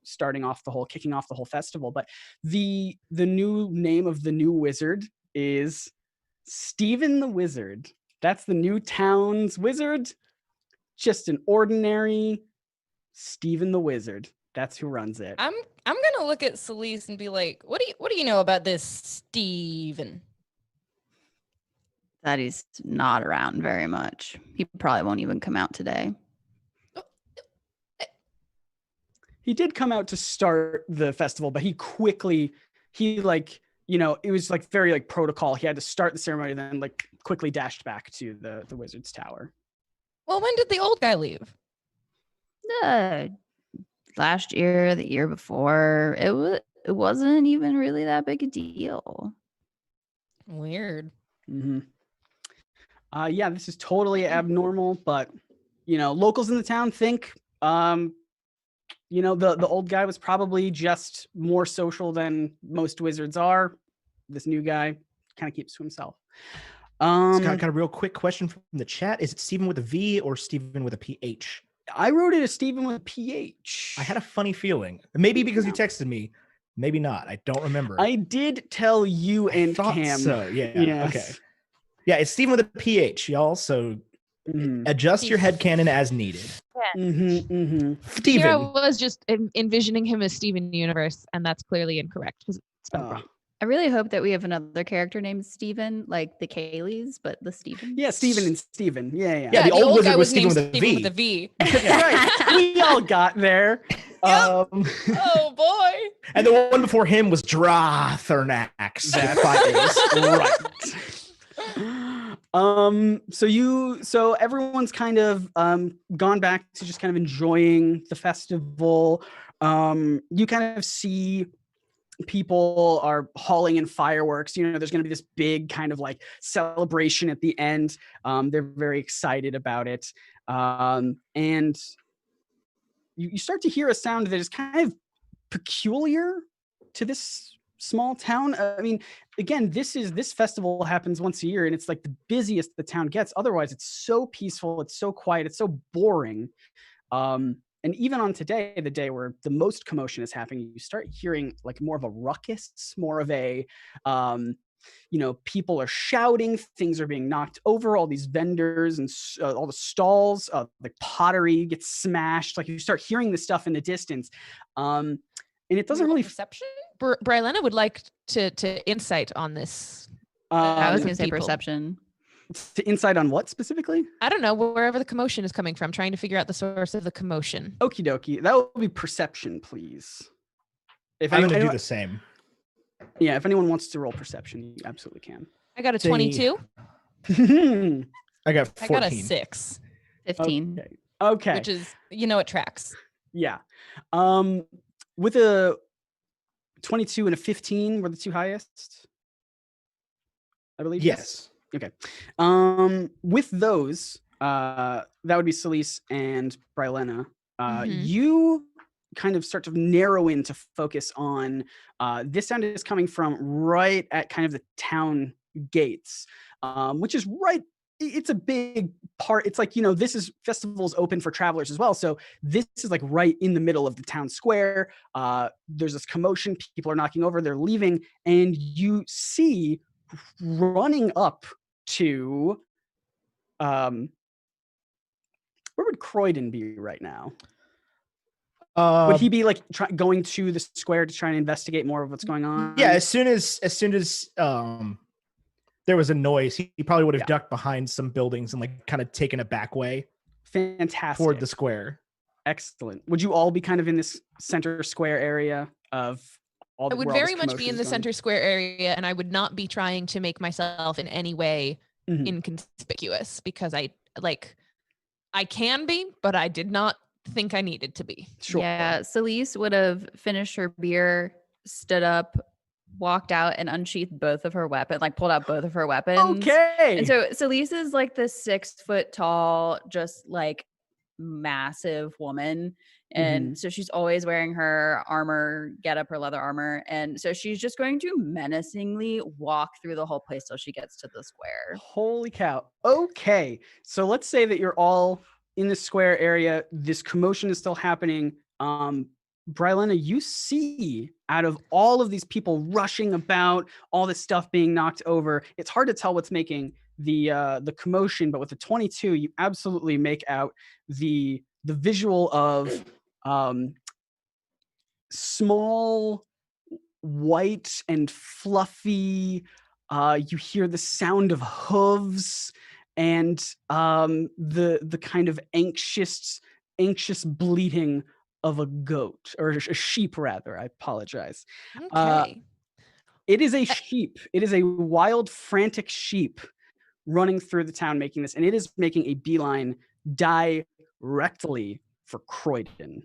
kicking off the whole festival. But the new name of the new wizard is Stephen the Wizard. That's the new town's wizard. Just an ordinary Stephen the Wizard. That's who runs it. I'm gonna look at Celeste and be like, what do you know about this Stephen? That he's not around very much. He probably won't even come out today. He did come out to start the festival, but it was like very like protocol. He had to start the ceremony, then like quickly dashed back to the wizard's tower. Well, when did the old guy leave? Last year, the year before. It wasn't even really that big a deal. Weird. Mm-hmm. Yeah, this is totally abnormal, but locals in the town think the old guy was probably just more social than most wizards are. This new guy kind of keeps to himself. Scott, got a real quick question from the chat. Is it Stephen with a V or Stephen with a PH? I wrote it as Stephen with a PH. I had a funny feeling. Maybe because you texted me. Maybe not. I don't remember. I did tell you and Cam. So, yeah. Yes. Okay. Yeah, it's Stephen with a PH, y'all. So adjust your headcanon as needed. Stephen. Here I was just envisioning him as Steven Universe, and that's clearly incorrect because it's spelled wrong. I really hope that we have another character named Steven, like the Kayleys, but the Steven. Yeah, Steven and Steven. Yeah. Yeah, the old wizard was Steven with a V. With a V. Right. We all got there. Yep. Oh boy. And the one before him was Drathernax. Right. So everyone's kind of gone back to just kind of enjoying the festival. You kind of see people are hauling in fireworks. There's going to be this big kind of like celebration at the end. They're very excited about it. And you start to hear a sound that is kind of peculiar to this small town. I mean, again, this festival happens once a year, and it's like the busiest the town gets. Otherwise, it's so peaceful, it's so quiet, it's so boring. And even on today, the day where the most commotion is happening, you start hearing like more of a ruckus, more of a, people are shouting, things are being knocked over, all these vendors and all the stalls, like pottery gets smashed. Like you start hearing this stuff in the distance. And it doesn't really perception. Brylena would like to insight on this. I was going to say people. Perception. To insight on what specifically? I don't know, wherever the commotion is coming from, trying to figure out the source of the commotion. Okie dokie. That will be perception, please. If I'm going to do the same. Yeah, if anyone wants to roll perception, you absolutely can. I got a 22. I got 14. I got a 6. 15. Okay. Which is, it tracks. Yeah. With a 22 and a 15 were the two highest, I believe. Yes. Okay. With those, that would be Celeste and Brylena. You kind of start to narrow in to focus on this sound is coming from right at kind of the town gates, which is right. It's a big part. It's like, this is festivals open for travelers as well. So this is like right in the middle of the town square. There's this commotion. People are knocking over, they're leaving. And you see running up to where would Croydon be right now? Would he be like going to the square to try and investigate more of what's going on? Yeah, as soon as there was a noise, he probably would have ducked behind some buildings and like kind of taken a back way. Fantastic. Toward the square. Excellent. Would you all be kind of in this center square area of all? I would very much be in the center square area, and I would not be trying to make myself in any way inconspicuous, because I can be, but I did not think I needed to be. Sure. Yeah, Celeste would have finished her beer, stood up, walked out, and unsheathed both of her weapons, like pulled out both of her weapons. Okay. And so Celeste is like this 6 foot tall, just like massive woman. And so she's always wearing her armor, her leather armor. And so she's just going to menacingly walk through the whole place till she gets to the square. Holy cow. Okay. So let's say that you're all in the square area. This commotion is still happening. Brylena, you see out of all of these people rushing about, all this stuff being knocked over, it's hard to tell what's making the commotion, but with the 22, you absolutely make out the visual of small, white and fluffy. You hear the sound of hooves and the kind of anxious bleating of a goat, or a sheep rather. I apologize. Okay. It is a sheep. It is a wild, frantic sheep running through the town making this, and it is making a beeline directly for Croydon.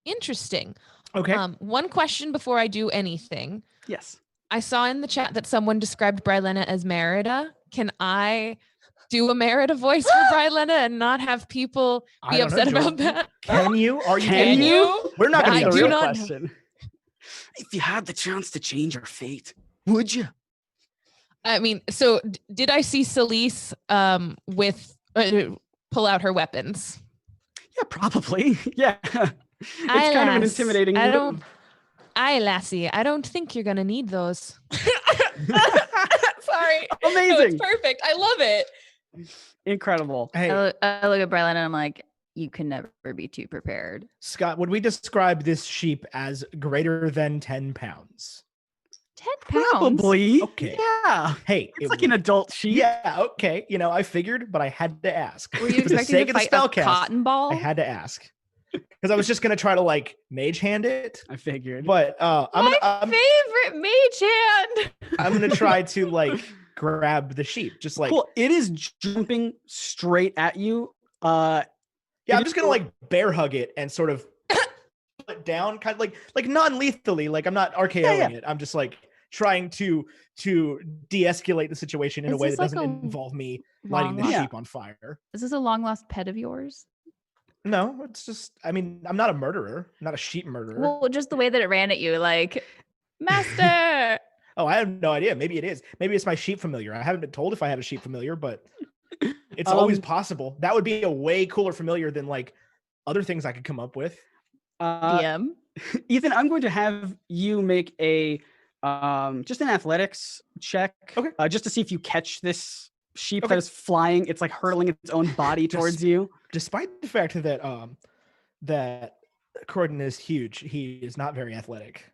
Interesting. Okay. One question before I do anything. Yes. I saw in the chat that someone described Brylena as Merida. Can I do a Merida voice for Brylena and not have people be upset about that? Can you? Are you? Can you? We're not going to That's be the upset. real question. If you had the chance to change your fate, would you? I mean, so did I see Celeste with pull out her weapons? Yeah, probably. Yeah. It's kind of an intimidating move. Lassie, I don't think you're gonna need those. Sorry. Amazing. No, it's perfect. I love it. Incredible. Hey, I look at Brylena and I'm like, you can never be too prepared. Scott, would we describe this sheep as greater than 10 pounds? 10 pounds? Probably. Okay. Yeah. Hey, It's like an adult sheep. Yeah, okay. You know, I figured, but I had to ask. Were you For the expecting sake to of the fight a spellcast, cotton ball? I had to ask. Because I was just going to try to like mage hand it. I figured. But My favorite mage hand. I'm going to try to like grab the sheep. Just like, cool. It is jumping straight at you. yeah, I'm just going to like bear hug it and sort of pull it down, kind of like non-lethally. Like I'm not RKOing it. I'm just like trying to de-escalate the situation in a way that doesn't involve me lighting the sheep on fire. Is this a long lost pet of yours? No, it's just, I mean, I'm not a murderer, I'm not a sheep murderer. Well, just the way that it ran at you, like, master. Oh, I have no idea. Maybe it is. Maybe it's my sheep familiar. I haven't been told if I have a sheep familiar, but it's always possible. That would be a way cooler familiar than like other things I could come up with. DM. Ethan, I'm going to have you make a just an athletics check. Okay. Just to see if you catch this sheep that is flying. It's like hurtling its own body towards you. Despite the fact that that Croydon is huge, he is not very athletic.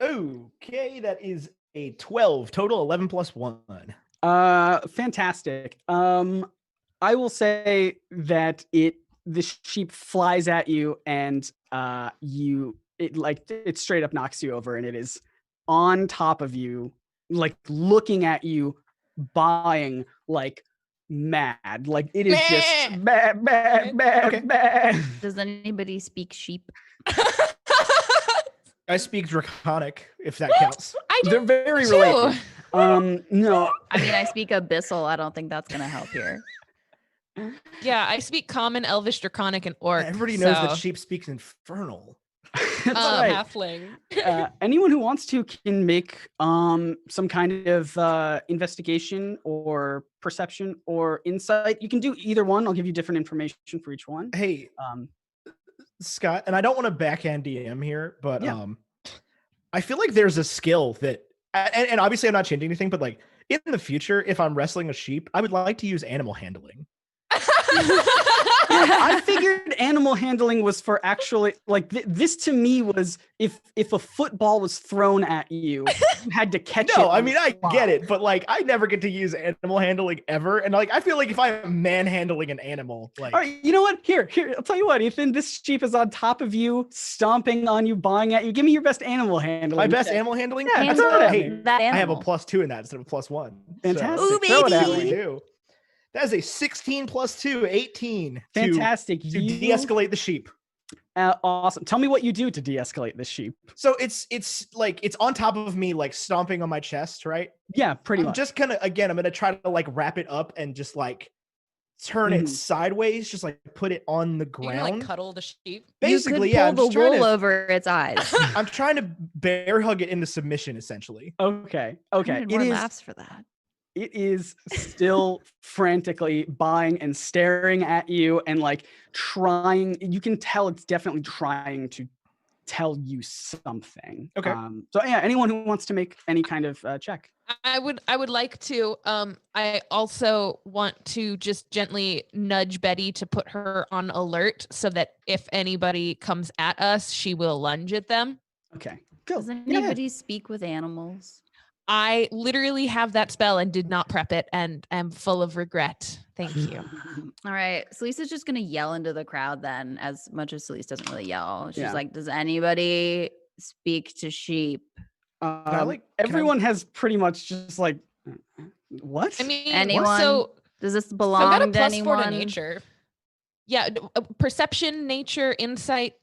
Okay, that is a 12 total, 11 plus 1. Fantastic. I will say that the sheep flies at you and it straight up knocks you over, and it is on top of you, like looking at you, buying like mad. Like it is just bad. Okay. Does anybody speak sheep? I speak Draconic, if that counts. They're very related. No. I mean, I speak Abyssal. I don't think that's gonna help here. Yeah, I speak Common, Elvish, Draconic, and Orc. Everybody knows that sheep speaks Infernal. That's right. Halfling. Anyone who wants to can make some kind of investigation or perception or insight. You can do either one. I'll give you different information for each one. Hey, Scott, and I don't want to backhand DM here, but I feel like there's a skill that, and obviously I'm not changing anything, but like in the future, if I'm wrestling a sheep, I would like to use animal handling. I figured animal handling was for actually like this to me was if a football was thrown at you, you had to catch it. No, I on mean the I spot. get it, but like I never get to use animal handling ever, and like I feel like if I'm manhandling an animal, like All right, you know what? Here, I'll tell you what, Ethan. This sheep is on top of you, stomping on you, bawing at you. Give me your best animal handling. my best check. animal handling. Yeah, Hands throw it up, at Hey, me. that I have a animal. +2 in that instead of a +1. Fantastic. Ooh, Throw it at So, baby. we me. do. That is a 16 + 2, 18. Fantastic. To de-escalate the sheep. Awesome. Tell me what you do to de-escalate this sheep. So it's like it's on top of me, like stomping on my chest, right? Yeah, pretty I'm much. just gonna I'm gonna try to like wrap it up and just like turn Mhm. it sideways, just like put it on the You're gonna like ground. cuddle the sheep. Basically, you yeah. could pull I'm just the trying wool to, over its eyes. I'm trying to bear hug it into submission, essentially. Okay. I Okay. needed It more is. laughs for that. It is still frantically buying and staring at you and like trying. You can tell it's definitely trying to tell you something. Okay. So yeah, anyone who wants to make any kind of check. I would like to. I also want to just gently nudge Betty to put her on alert so that if anybody comes at us, she will lunge at them. Okay. Go. Does Yeah. anybody speak with animals? I literally have that spell and did not prep it and am full of regret. Thank you. All right. Celisa's just going to yell into the crowd then, as much as Celise doesn't really yell. She's Yeah. like, does anybody speak to sheep? Everyone has pretty much just like what? I mean, Anyone? so Does this so I belong got a to +4 anyone? to nature. Yeah, perception, nature, insight.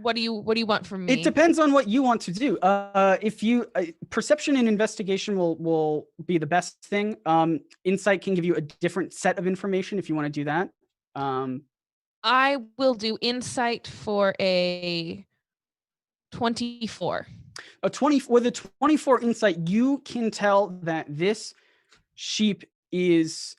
What do you want from me? It depends on what you want to do. If you perception and investigation will be the best thing. Insight can give you a different set of information if you want to do that. I will do insight for a 24. A 20 with a 24 insight, you can tell that this sheep is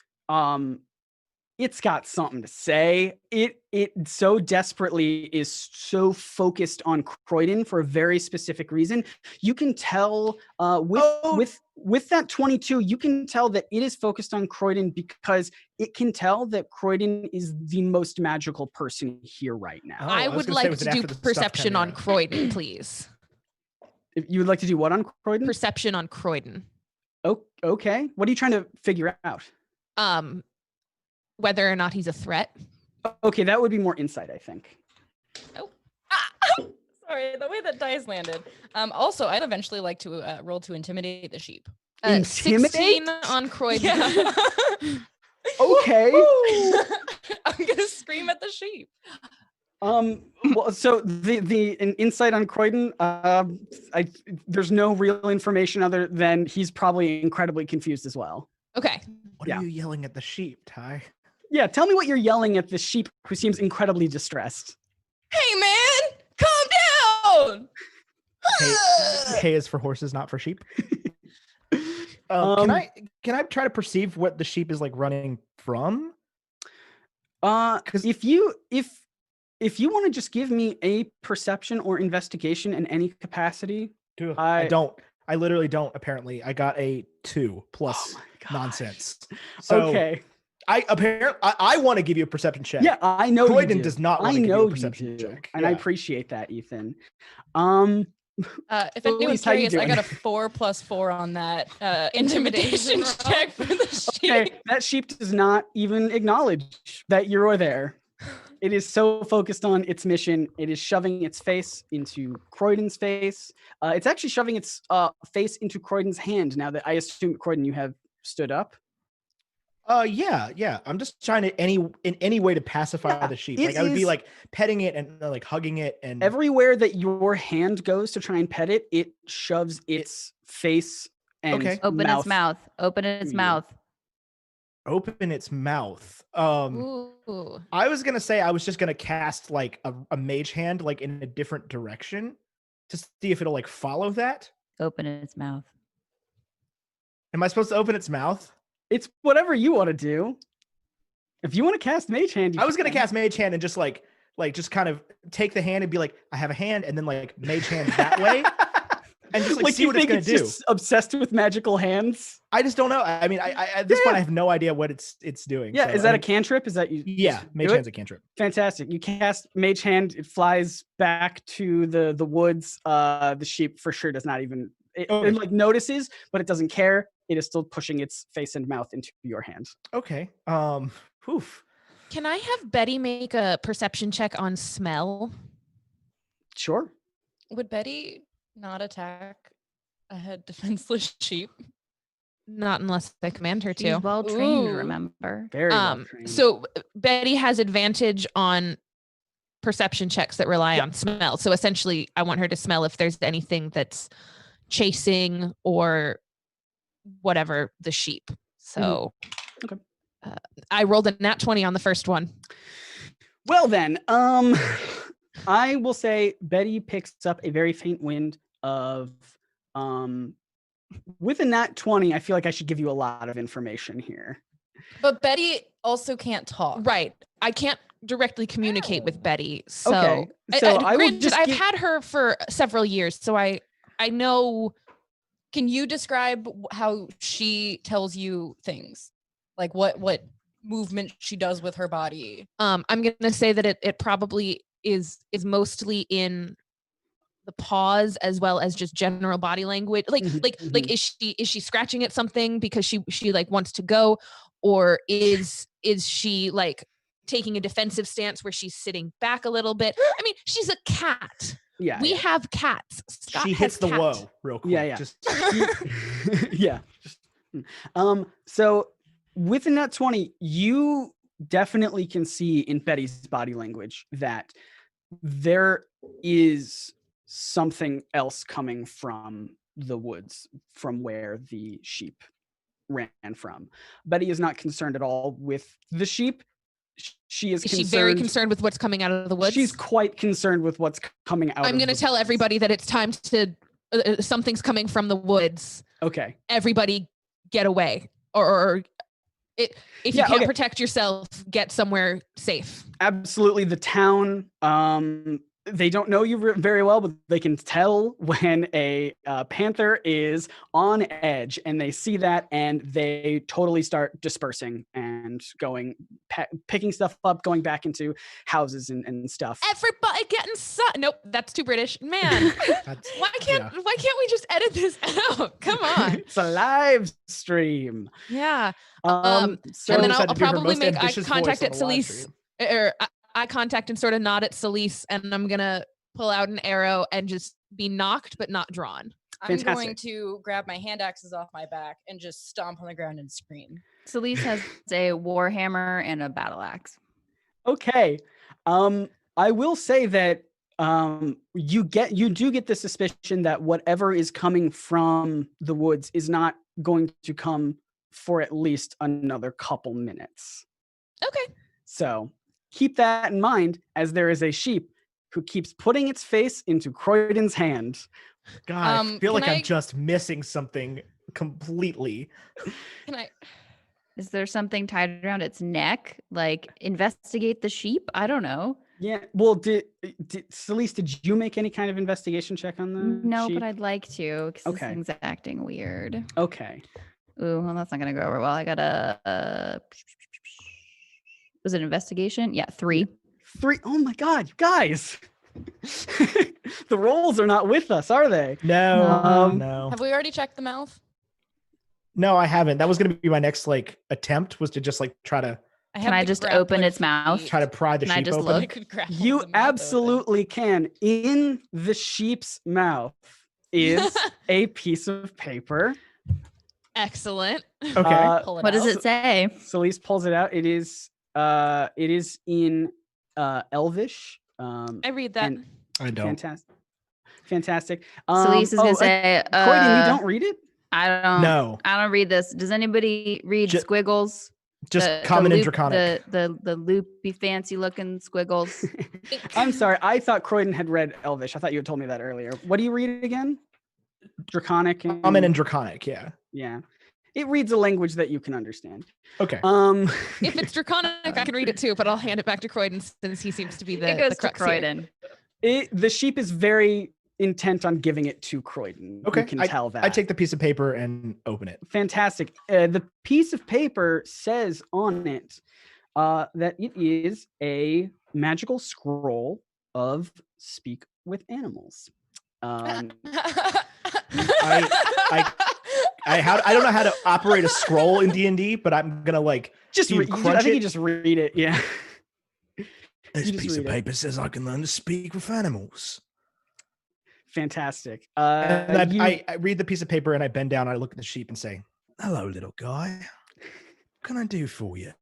it's got something to say. It so desperately is so focused on Croydon for a very specific reason. You can tell with that 22, you can tell that it is focused on Croydon because it can tell that Croydon is the most magical person here right now. I would like to do perception on Croydon, please. If you would like to do what on Croydon? Perception on Croydon. Oh, okay. What are you trying to figure out? Whether or not he's a threat. Okay, that would be more insight, I think. Oh, sorry, the way that dice landed. Also, I'd eventually like to roll to intimidate the sheep. 16 on Croydon. Yeah. Okay. I'm gonna scream at the sheep. Well, so the insight on Croydon, there's no real information other than he's probably incredibly confused as well. Okay. What are you yelling at the sheep, Ty? Yeah, tell me what you're yelling at the sheep who seems incredibly distressed. Hey man, calm down. K is for horses, not for sheep. Can I try to perceive what the sheep is like running from? If you want to just give me a perception or investigation in any capacity, I don't. I literally don't. Apparently, I got a 2 plus nonsense. So okay. I want to give you a perception check. Yeah, I know. Croydon you do. does not want I to give know you a perception check. and I Yeah. appreciate that, Ethan. If anyone's how you curious, I got a doing? 4 + 4 on that intimidation check for the sheep. Okay, that sheep does not even acknowledge that you're there. It is so focused on its mission. It is shoving its face into Croydon's face. It's actually shoving its face into Croydon's hand now that I assume, Croydon, you have stood up. Yeah. I'm just trying to in any way to pacify the sheep. Like I would be like petting it and like hugging it, and everywhere that your hand goes to try and pet it, it shoves its face and Open its mouth. Open its mouth. Open its mouth. Ooh. I was gonna say I was just gonna cast like a mage hand like in a different direction to see if it'll like follow that. Open its mouth. Am I supposed to open its mouth? It's whatever you want to do. If you want to cast mage hand, I was gonna cast mage hand and just like just kind of take the hand and be like, I have a hand, and then like mage hand that way. and just like, Like, see do you what it's think gonna it's do. just obsessed with magical hands? I just don't know. I mean, I at this point I have no idea what it's doing. Yeah, so, is I that a mean, cantrip? Is that you? Yeah, just Mage do it? Hand's a cantrip. Fantastic. You cast Mage Hand. It flies back to the woods. The sheep for sure does not even it like notices, but it doesn't care. It is still pushing its face and mouth into your hand. Okay. Poof. Can I have Betty make a perception check on smell? Sure. Would Betty not attack a head defenseless sheep? Not unless I command her She's to. well trained, Ooh. remember? Very well trained. So Betty has advantage on perception checks that rely on smell. So essentially, I want her to smell if there's anything that's chasing or whatever the sheep. So Okay. I rolled a nat 20 on the first one. Well then, I will say Betty picks up a very faint wind of with a nat 20, I feel like I should give you a lot of information here. But Betty also can't talk. Right. I can't directly communicate with Betty. So, Okay, so I will granted, just I've give- had her for several years, so I know. Can you describe how she tells you things? Like what movement she does with her body? I'm gonna say that it probably is mostly in the pause as well as just general body language. Like is she scratching at something because she like wants to go, or is she like taking a defensive stance where she's sitting back a little bit? I mean, she's a cat. Yeah, We have cats. Scott She has hits the cat. whoa real quick. Yeah. Just Yeah. So with a nat 20, you definitely can see in Betty's body language that there is something else coming from the woods, from where the sheep ran from. Betty is not concerned at all with the sheep. She is she very concerned with what's coming out of the woods? She's quite concerned with what's coming out. I'm going to tell everybody that it's time to something's coming from the woods. Okay. Everybody get away, or if you can't protect yourself, get somewhere safe. Absolutely. The town, they don't know you very well, but they can tell when a panther is on edge, and they see that, and they totally start dispersing and going, picking stuff up, going back into houses and stuff. Everybody get inside. Nope, that's too British, man. Why can't we just edit this out? Come on. It's a live stream. Yeah. So and then decided I'll to do her probably most make eye ambitious contact voice at on the live Celise, stream. or eye contact and sort of nod at Celise, and I'm gonna pull out an arrow and just be knocked but not drawn. I'm Fantastic. going to grab my hand axes off my back and just stomp on the ground and scream. Celise has a war hammer and a battle axe. Okay. I will say that you do get the suspicion that whatever is coming from the woods is not going to come for at least another couple minutes. Okay. So keep that in mind, as there is a sheep who keeps putting its face into Croydon's hand. God, I feel like can I'm I- just missing something completely. Can I? Is there something tied around its neck? Like investigate the sheep? I don't know. Yeah. Well, Celise, did you make any kind of investigation check on the No, sheep? but I'd like to because Okay. this thing's acting weird. Okay. Ooh, well, that's not gonna go over well. I got a was it investigation? Yeah, 3. 3. Oh my God, you guys. The rolls are not with us, are they? No, No. no, Have we already checked the mouth? no. I haven't. That was going to be my next attempt, was to just try to Can I the just grappling open its mouth? feet. try to pry the Can I sheep just open. I look? could grapple You the mouth open. absolutely can. In the sheep's mouth is a piece of paper. Excellent. Okay. Pull it What does out. it say? Celise pulls it out. It is in Elvish. I read that. and I don't. Fantastic. Celise is gonna say, Croydon, you don't read it? I don't. No, I don't read this. Does anybody read Ju- squiggles? just The common and loop- draconic. The loopy, fancy looking squiggles. I'm sorry. I thought Croydon had read Elvish. I thought you had told me that earlier. What do you read again? Draconic. Common and draconic. Yeah. Yeah. It reads a language that you can understand. Okay. If it's draconic, I can read it too, but I'll hand it back to Croydon since he seems to be the it goes the to crux here. Croydon. The sheep is very intent on giving it to Croydon. Okay, You can tell that. I take the piece of paper and open it. Fantastic. The piece of paper says on it that it is a magical scroll of speak with animals. I don't know how to operate a scroll in D&D, but I'm gonna like just I think you just read it. Yeah. This piece of paper says I can learn to speak with animals. Fantastic. And I read the piece of paper and I bend down and I look at the sheep and say, "Hello, little guy. What can I do for you?"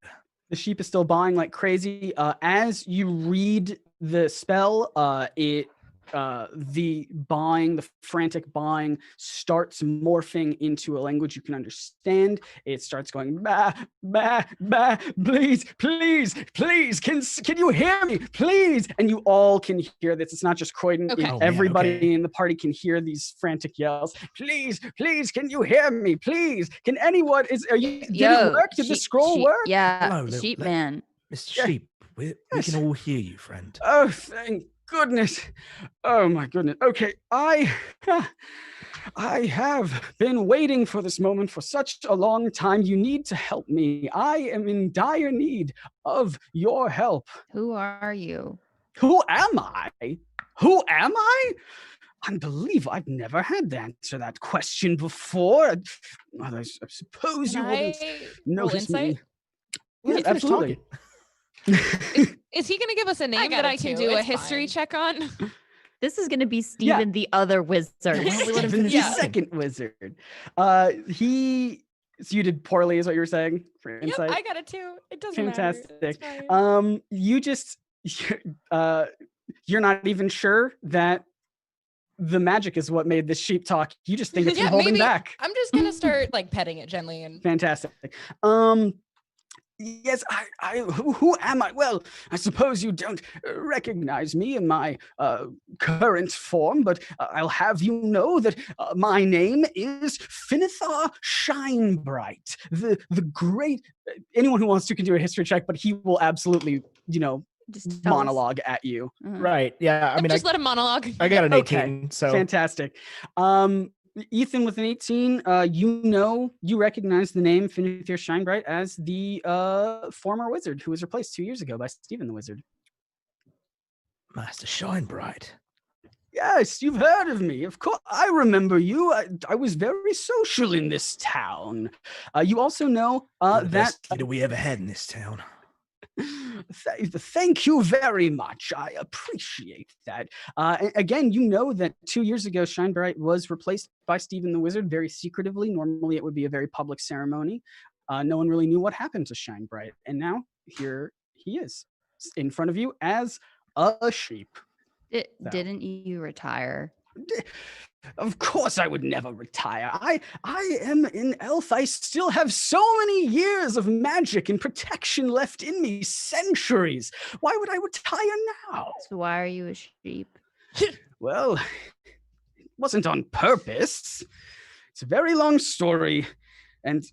The sheep is still baaing like crazy. As you read the spell, the baaing, the frantic baaing starts morphing into a language you can understand. It starts going, bah, bah, bah, please, please, please, can you hear me, please? And you all can hear this. It's not just Croydon. Okay. Everybody in the party can hear these frantic yells. Please, please, can you hear me, please? Can anyone, did it work? Did the scroll work? Yeah, Hello, sheep man. Mr. Sheep, we can all hear you, friend. Oh, thank goodness. Oh my goodness. Okay, I have been waiting for this moment for such a long time. You need to help me. I am in dire need of your help. Who are you? Who am I? Who am I? Unbelievable. I've never had to answer that question before. I suppose you wouldn't notice me. Yeah, absolutely. Is he going to give us a name that I can do a history check on? This is going to be Steven the other wizard. Steven the second wizard. So you did poorly is what you were saying for insight? Yep, I got it too. It doesn't Fantastic. matter. You're not even sure that the magic is what made this sheep talk. You just think it's been holding back. I'm just going to start like petting it gently and fantastic. Yes, who am I? Well, I suppose you don't recognize me in my current form, but I'll have you know that my name is Finithar Shinebright, the great. Anyone who wants to can do a history check, but he will absolutely, just monologue at you. Right? Yeah. I mean, just let him monologue. I got an 18. Okay. So fantastic. Ethan with an 18, you recognize the name Finithar Shinebright as the former wizard who was replaced 2 years ago by Steven the Wizard. Master Shinebright. Yes, you've heard of me. Of course, I remember you. I was very social in this town. You also know the best kid we ever had in this town. Thank you very much. I appreciate that. Again, you know that 2 years ago, Shinebright was replaced by Steven the Wizard very secretively. Normally, it would be a very public ceremony. No one really knew what happened to Shinebright. And now here he is in front of you as a sheep. Didn't you retire? Of course I would never retire. I am an elf. I still have so many years of magic and protection left in me. Centuries. Why would I retire now? So why are you a sheep? Well, it wasn't on purpose. It's a very long story. And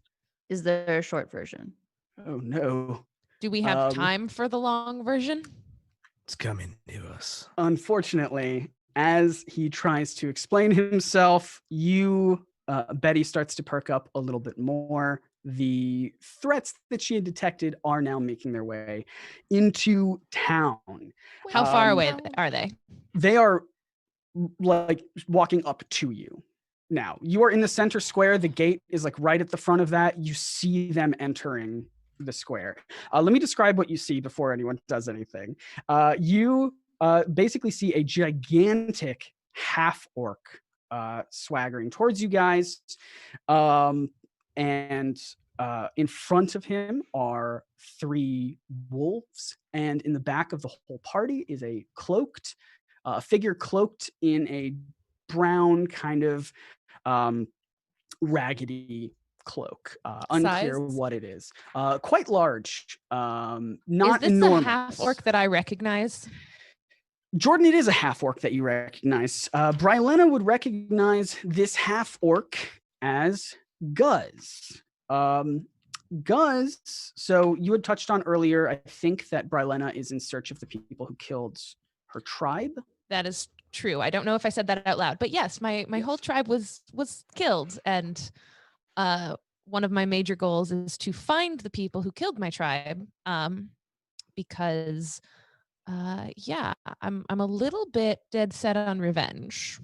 is there a short version? Oh no. Do we have time for the long version? It's coming to us. Unfortunately, as he tries to explain himself, Betty starts to perk up a little bit more. The threats that she had detected are now making their way into town. How far away are they? They are like walking up to you. Now, you are in the center square. The gate is like right at the front of that. You see them entering the square. Let me describe what you see before anyone does anything. You basically see a gigantic half-orc swaggering towards you guys. And in front of him are 3 wolves. And in the back of the whole party is a figure cloaked in a brown kind of raggedy cloak. Unclear what it is. Quite large. Not is this enormous. A half-orc that I recognize? Jordan, it is a half-orc that you recognize. Brylena would recognize this half-orc as Guz. Guz, so you had touched on earlier, I think that Brylena is in search of the people who killed her tribe. That is true. I don't know if I said that out loud, but yes, my whole tribe was killed, and one of my major goals is to find the people who killed my tribe, because yeah, I'm a little bit dead set on revenge.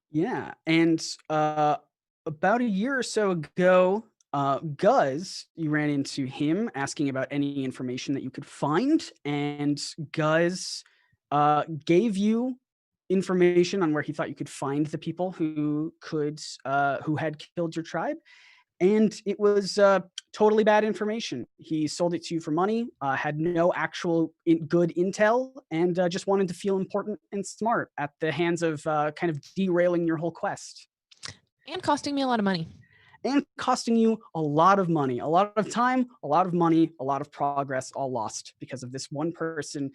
Yeah, and about a year or so ago, Guz, you ran into him asking about any information that you could find, and Guz gave you information on where he thought you could find the people who had killed your tribe, and it was totally bad information. He sold it to you for money, had no actual good intel, and just wanted to feel important and smart at the hands of kind of derailing your whole quest. And costing me a lot of money. And costing you a lot of money, a lot of time, a lot of money, a lot of progress, all lost because of this one person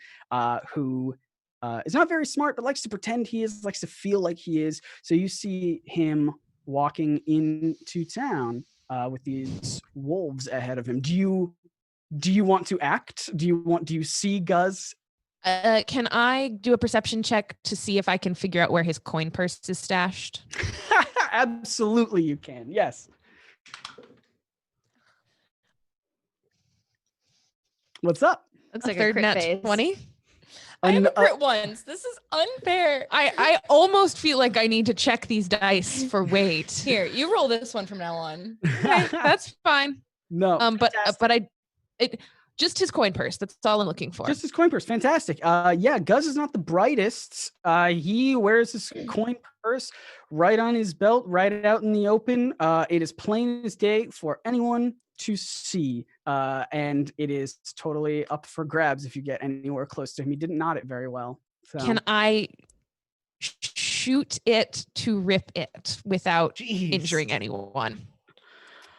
who is not very smart, but likes to pretend he is, likes to feel like he is. So you see him walking into town with these wolves ahead of him. Do you want to act? Do you see Guz? Can I do a perception check to see if I can figure out where his coin purse is stashed? Absolutely, you can. Yes. What's up? Looks A like a third crit nat phase. 20. I have a crit once. This is unfair. I almost feel like I need to check these dice for weight. Here, you roll this one from now on. Okay, that's fine. No. But just his coin purse. That's all I'm looking for. Just his coin purse. Fantastic. Yeah, Guz is not the brightest. He wears his coin purse right on his belt, right out in the open. It is plain as day for anyone to see. And it is totally up for grabs if you get anywhere close to him. He didn't knot it very well. So. Can I shoot it to rip it without injuring anyone?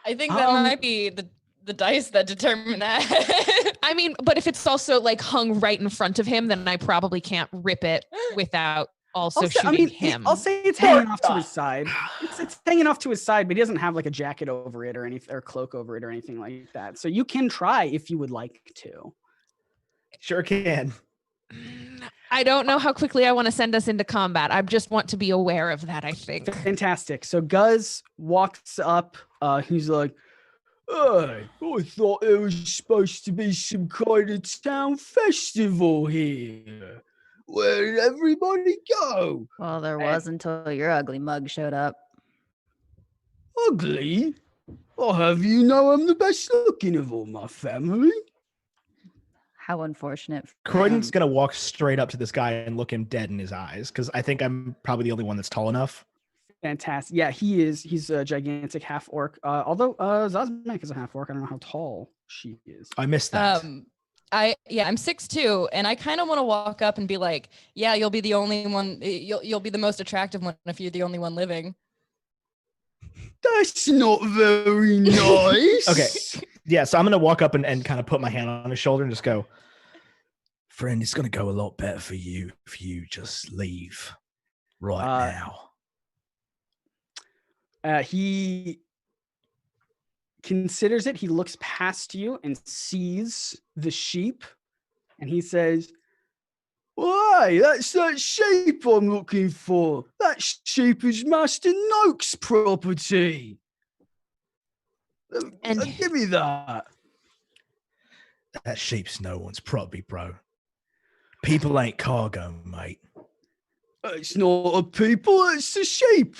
I think that might be the dice that determine that. I mean, but if it's also like hung right in front of him, then I probably can't rip it without also shooting him. I'll say it's hanging off to his side. It's hanging off to his side, but he doesn't have like a jacket over it or anything, or cloak over it or anything like that. So you can try if you would like to. Sure can. I don't know how quickly I want to send us into combat. I just want to be aware of that, I think. Fantastic. So Guz walks up. He's like, "Hey, I thought there was supposed to be some kind of town festival here. Where did everybody go?" Well, there was until your ugly mug showed up. Ugly? I'll have you know I'm the best looking of all my family. How unfortunate. Croydon's gonna walk straight up to this guy and look him dead in his eyes, because I think I'm probably the only one that's tall enough. Fantastic. Yeah, he is. He's a gigantic half orc. Although Zazmek is a half orc. I don't know how tall she is. I missed that. I'm 6'2", and I kind of want to walk up and be like, "Yeah, you'll be the only one. You'll be the most attractive one if you're the only one living." That's not very nice. Okay. Yeah, so I'm gonna walk up and kind of put my hand on his shoulder and just go, "Friend, it's gonna go a lot better for you if you just leave right now." He considers it. He looks past you and sees the sheep, and he says, "Why, that's that sheep I'm looking for. That sheep is Master Noak's property. And give me that." That sheep's no one's property, bro. People ain't cargo, mate. It's not a people, it's a sheep.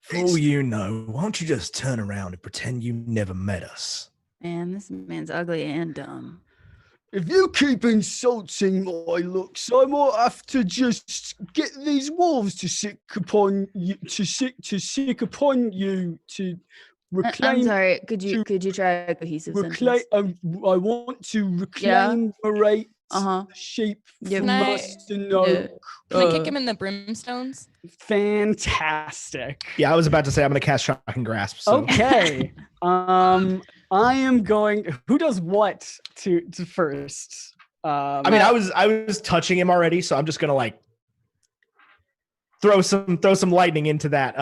For all you know, why don't you just turn around and pretend you never met us? Man, this man's ugly and dumb. If you keep insulting my looks, I might have to just get these wolves to sick upon you, to reclaim. I'm sorry. Could you try a cohesive sentence? I want to reclaim the sheep from Master Noak. Can I kick him in the brimstones? Fantastic. Yeah, I was about to say I'm going to cast Shock and Grasp. So. Okay. I am going. Who does what to first? I mean, I was touching him already, so I'm just going to like throw some lightning into that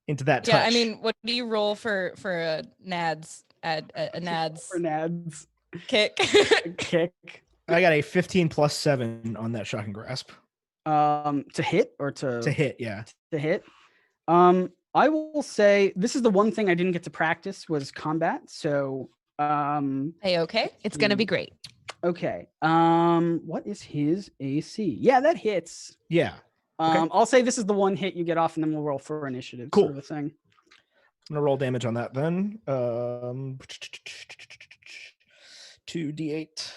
touch. Yeah, I mean, what do you roll for a nads a nads for nads kick? kick? I got a 15 plus 7 on that shocking grasp. To hit or to hit, yeah. To hit. I will say this is the one thing I didn't get to practice was combat. So Hey, okay. It's gonna be great. okay. What is his AC? Yeah, that hits. Yeah. Okay. I'll say this is the one hit you get off, and then we'll roll for initiative. Cool. Sort of a thing. I'm gonna roll damage on that then. 2d8.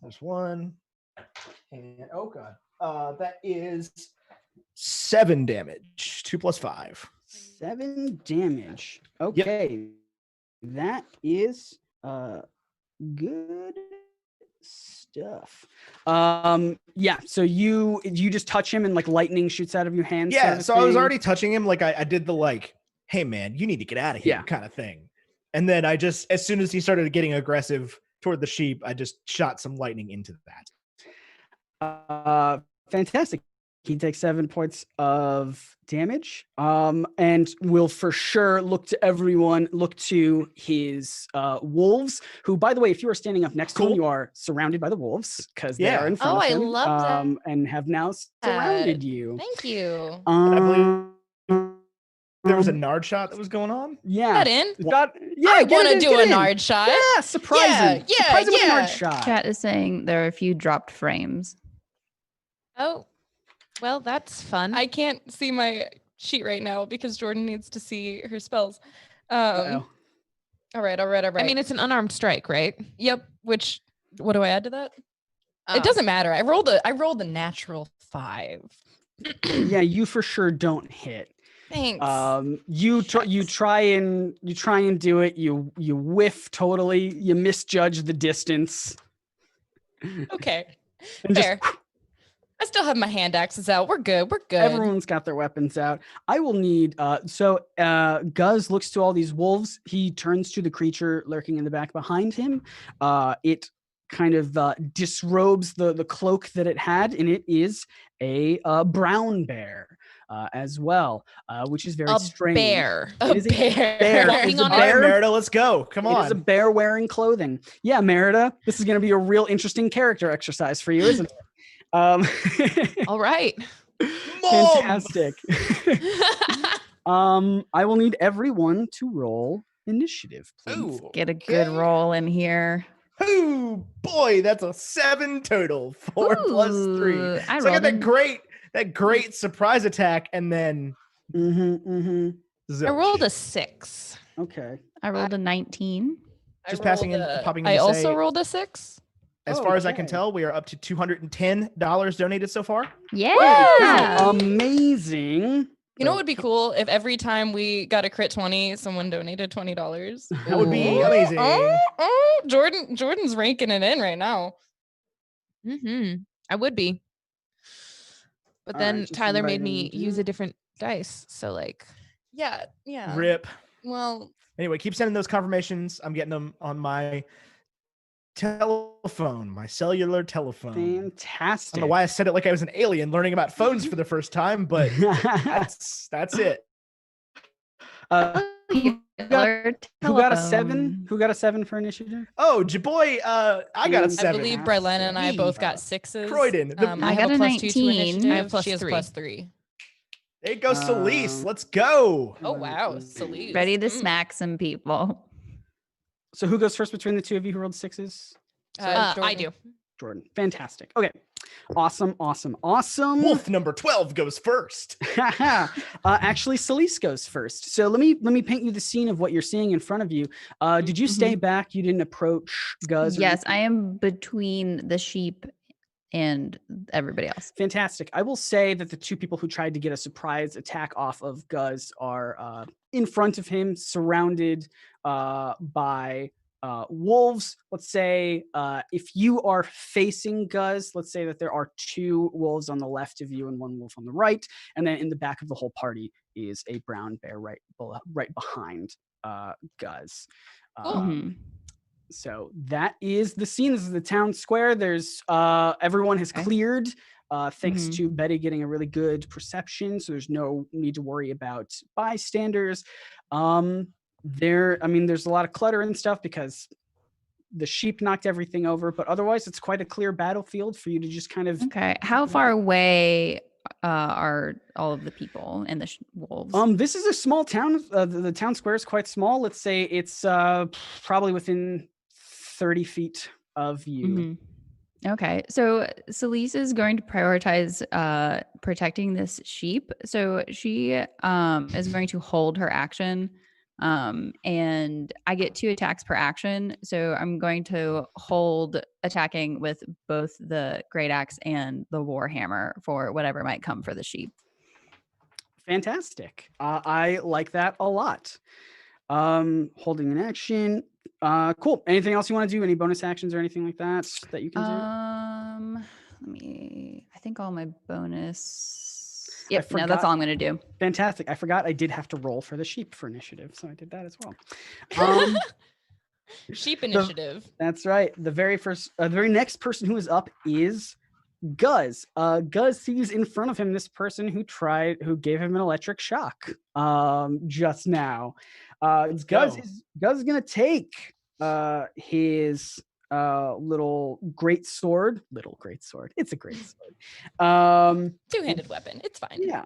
There's 1. And oh god. That is 7 damage. 2 plus 5. 7 damage. Okay. That is good stuff. Yeah, so you just touch him and like lightning shoots out of your hands. Yeah, so I was already touching him, like I did the like, hey man, you need to get out of here Yeah. kind of thing. And then I just, as soon as he started getting aggressive toward the sheep, I just shot some lightning into that. Fantastic. He takes 7 points of damage. And will for sure look to his wolves, who, by the way, if you are standing up next to him, you are surrounded by the wolves because they are in front of I him. love that. And have now surrounded you. Thank you. I believe there was a nard shot that was going on. Yeah. Get in. I want to do a nard shot. Yeah, surprising. Yeah, Surprising with a yeah. nard shot. Chat is saying there are a few dropped frames. Oh, well, that's fun. I can't see my sheet right now because Jordan needs to see her spells. Uh-oh. All right. I mean, it's an unarmed strike, right? Yep. Which, what do I add to that? Oh. It doesn't matter. I rolled a natural 5. Yeah, you for sure don't hit. Thanks. You try and do it. You whiff totally. You misjudge the distance. Okay. And just Fair. I still have my hand axes out. We're good. everyone's got their weapons out. I will need Guz looks to all these wolves. He turns to the creature lurking in the back behind him. It kind of disrobes the cloak that it had, and it is a brown bear as well, which is very strange. Bear. It is a bear. Walking It's a on All right, bear. Merida, let's go. Come It on. is a bear wearing clothing. Yeah, Merida, this is going to be a real interesting character exercise for you, isn't it? All right. Fantastic. I will need everyone to roll initiative, please. Ooh, Get a good roll in here. ooh, boy, that's a 7 total. 4 plus 3. Ooh, I So I got rolled that great surprise attack, and then Mm-hmm. I rolled a 6. Okay. I rolled a 19. Just passing in, popping in. I to also say, rolled a 6. as far as I can Okay. tell, we are up to $210 donated so far. Yeah. Amazing. You know what would be cool if every time we got a crit 20, someone donated $20. That would be Ooh. amazing. Oh, Jordan's ranking it in right now. I would be. But All then right, just Tyler made writing me use down. a different dice. So like, Yeah. Rip. Well, Anyway, keep sending those confirmations. I'm getting them on my telephone, my cellular telephone. I Fantastic. don't know why I said it like I was an alien learning about phones for the first time, but that's it. Who got a 7? Who got a 7 for initiative? Oh, Jaboy, I got a I 7. I believe Brylena and I Me. both got 6s. Croydon, the- I have got a plus 2 to 19. initiative. I have plus she has 3. plus 3. There goes Celise. Um, Let's go. Oh, wow. Celise. Ready to Mm. smack some people. So who goes first between the two of you who rolled 6s? I Jordan. do. Jordan. Fantastic. Okay. Awesome. Wolf number 12 goes first. Actually, Celise goes first. So let me paint you the scene of what you're seeing in front of you. Did you stay back? You didn't approach Guz? or Yes, I am between the sheep and everybody else. Fantastic. I will say that the two people who tried to get a surprise attack off of Guz are in front of him, surrounded by wolves. Let's say if you are facing Guz, let's say that there are 2 wolves on the left of you and 1 wolf on the right, and then in the back of the whole party is a brown bear right behind Guz. Mhm. So that is the scene. This is the town square. There's everyone has Okay. cleared thanks Mhm. to Betty getting a really good perception. So there's no need to worry about bystanders. There's a lot of clutter and stuff because the sheep knocked everything over, but otherwise it's quite a clear battlefield for you to just kind of. Okay. How far away are all of the people and the wolves? This is a small town. The town square is quite small. Let's say it's probably within 30 feet of you. Okay, so Celise is going to prioritize protecting this sheep. So she is going to hold her action, and I get 2 attacks per action. So I'm going to hold attacking with both the great axe and the warhammer for whatever might come for the sheep. Fantastic. I like that a lot. Holding an action. Cool. Anything else you want to do? Any bonus actions or anything like that you can do? I think all my bonus. Yep. No, that's all I'm going to do. Fantastic. I forgot I did have to roll for the sheep for initiative, so I did that as well. Sheep initiative. That's right. The very next person who is up is Guz. Guz sees in front of him this person who gave him an electric shock just now. Guz is gonna take his little great sword. It's a great sword. Two-handed weapon. It's fine. Yeah.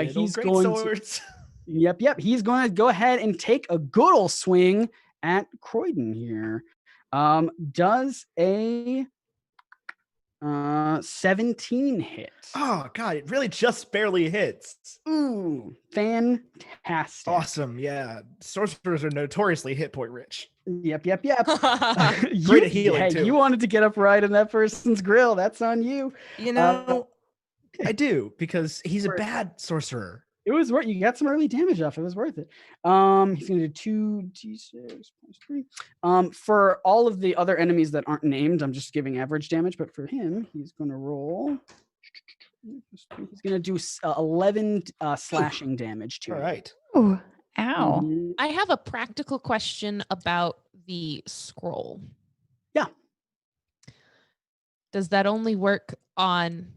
He's great going swords. Yep. He's going to go ahead and take a good old swing at Croydon here. Does a 17 hit. Oh god, it really just barely hits. Ooh, fantastic. Awesome. Yeah. Sorcerers are notoriously hit point rich. Yep. Great at healing too. You wanted to get up right in that person's grill. That's on you. You know, I do, because he's a bad sorcerer. It was worth. You got some early damage off. It was worth it. He's gonna do 2d6 plus 3. For all of the other enemies that aren't named, I'm just giving average damage. But for him, he's gonna roll. He's gonna do 11 slashing damage to you. All right. Ooh, ow. I have a practical question about the scroll. Yeah. Does that only work on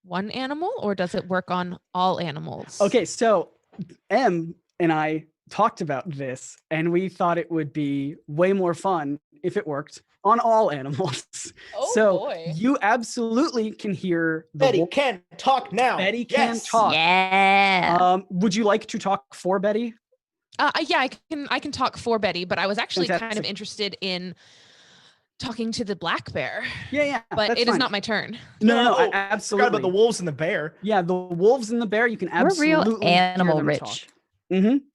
one animal, or does it work on all animals? Okay, so Em and I talked about this, and we thought it would be way more fun if it worked on all animals. Oh, so boy. you absolutely can hear the Betty can talk now. Betty can Yes. talk. Yeah. Would you like to talk for Betty? Yeah, I can talk for Betty, but I was actually kind of Fantastic. interested in talking to the black bear. Yeah. But that's it is fine. not my turn. No, I absolutely. forgot about the wolves and the bear. Yeah, the wolves and the bear. You can We're absolutely real animal hear them rich. talk.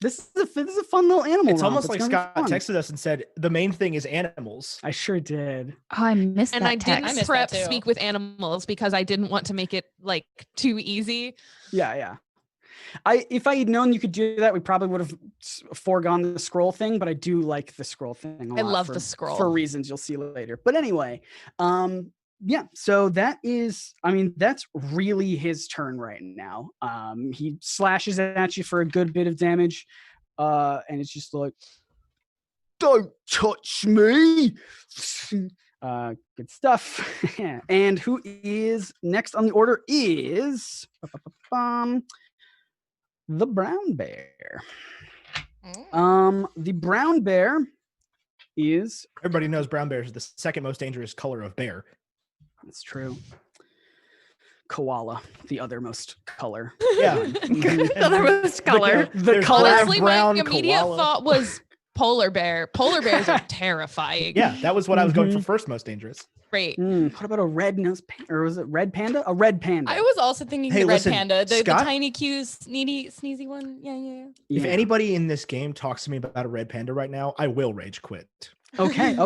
This is a fun little animal. It's romp. almost like gonna be Scott fun. texted us and said the main thing is animals. I sure did. Oh, I missed And that I text. didn't missed that prep too. speak with animals because I didn't want to make it like too easy. Yeah. If I had known you could do that, we probably would have foregone the scroll thing. But I do like the scroll thing a lot. I love for- the scroll. for reasons you'll see later. But anyway, yeah. So that's really his turn right now. He slashes at you for a good bit of damage, and it's just like, "Don't touch me." Good stuff. And who is next on the order is the brown bear. The brown bear is. Everybody knows brown bears are the second most dangerous color of bear. That's true. Koala, the othermost color. Yeah. The othermost color. The There's color. black, Honestly, brown, my immediate koala. thought was polar bear. Polar bears are terrifying. Yeah, that was what I was going for first most dangerous. Great. What about a red nose or was it red panda? A red panda. I was also thinking Hey, the red listen, panda, the Scott? tiny, cute, sneezy one. Yeah. If Yeah. anybody in this game talks to me about a red panda right now, I will rage quit. Okay.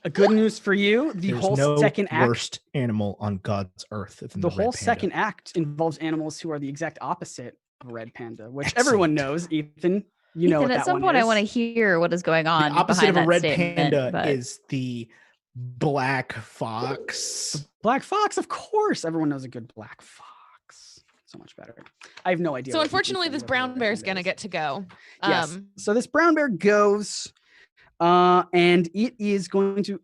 A good news for you. The There's whole no second act. worst animal on God's earth than The red whole panda. second act involves animals who are the exact opposite of red panda, which everyone knows. Ethan, you know Ethan, what at that some one point, I is. want to hear what is going The on. opposite of behind a that red statement, panda but- is the black fox. Black fox, of course. Everyone knows a good black fox. So much better. I have no idea. So what Ethan's unfortunately, thinking this of brown red bear's panda gonna is. get to go. Yes. So this brown bear goes, and it is going to.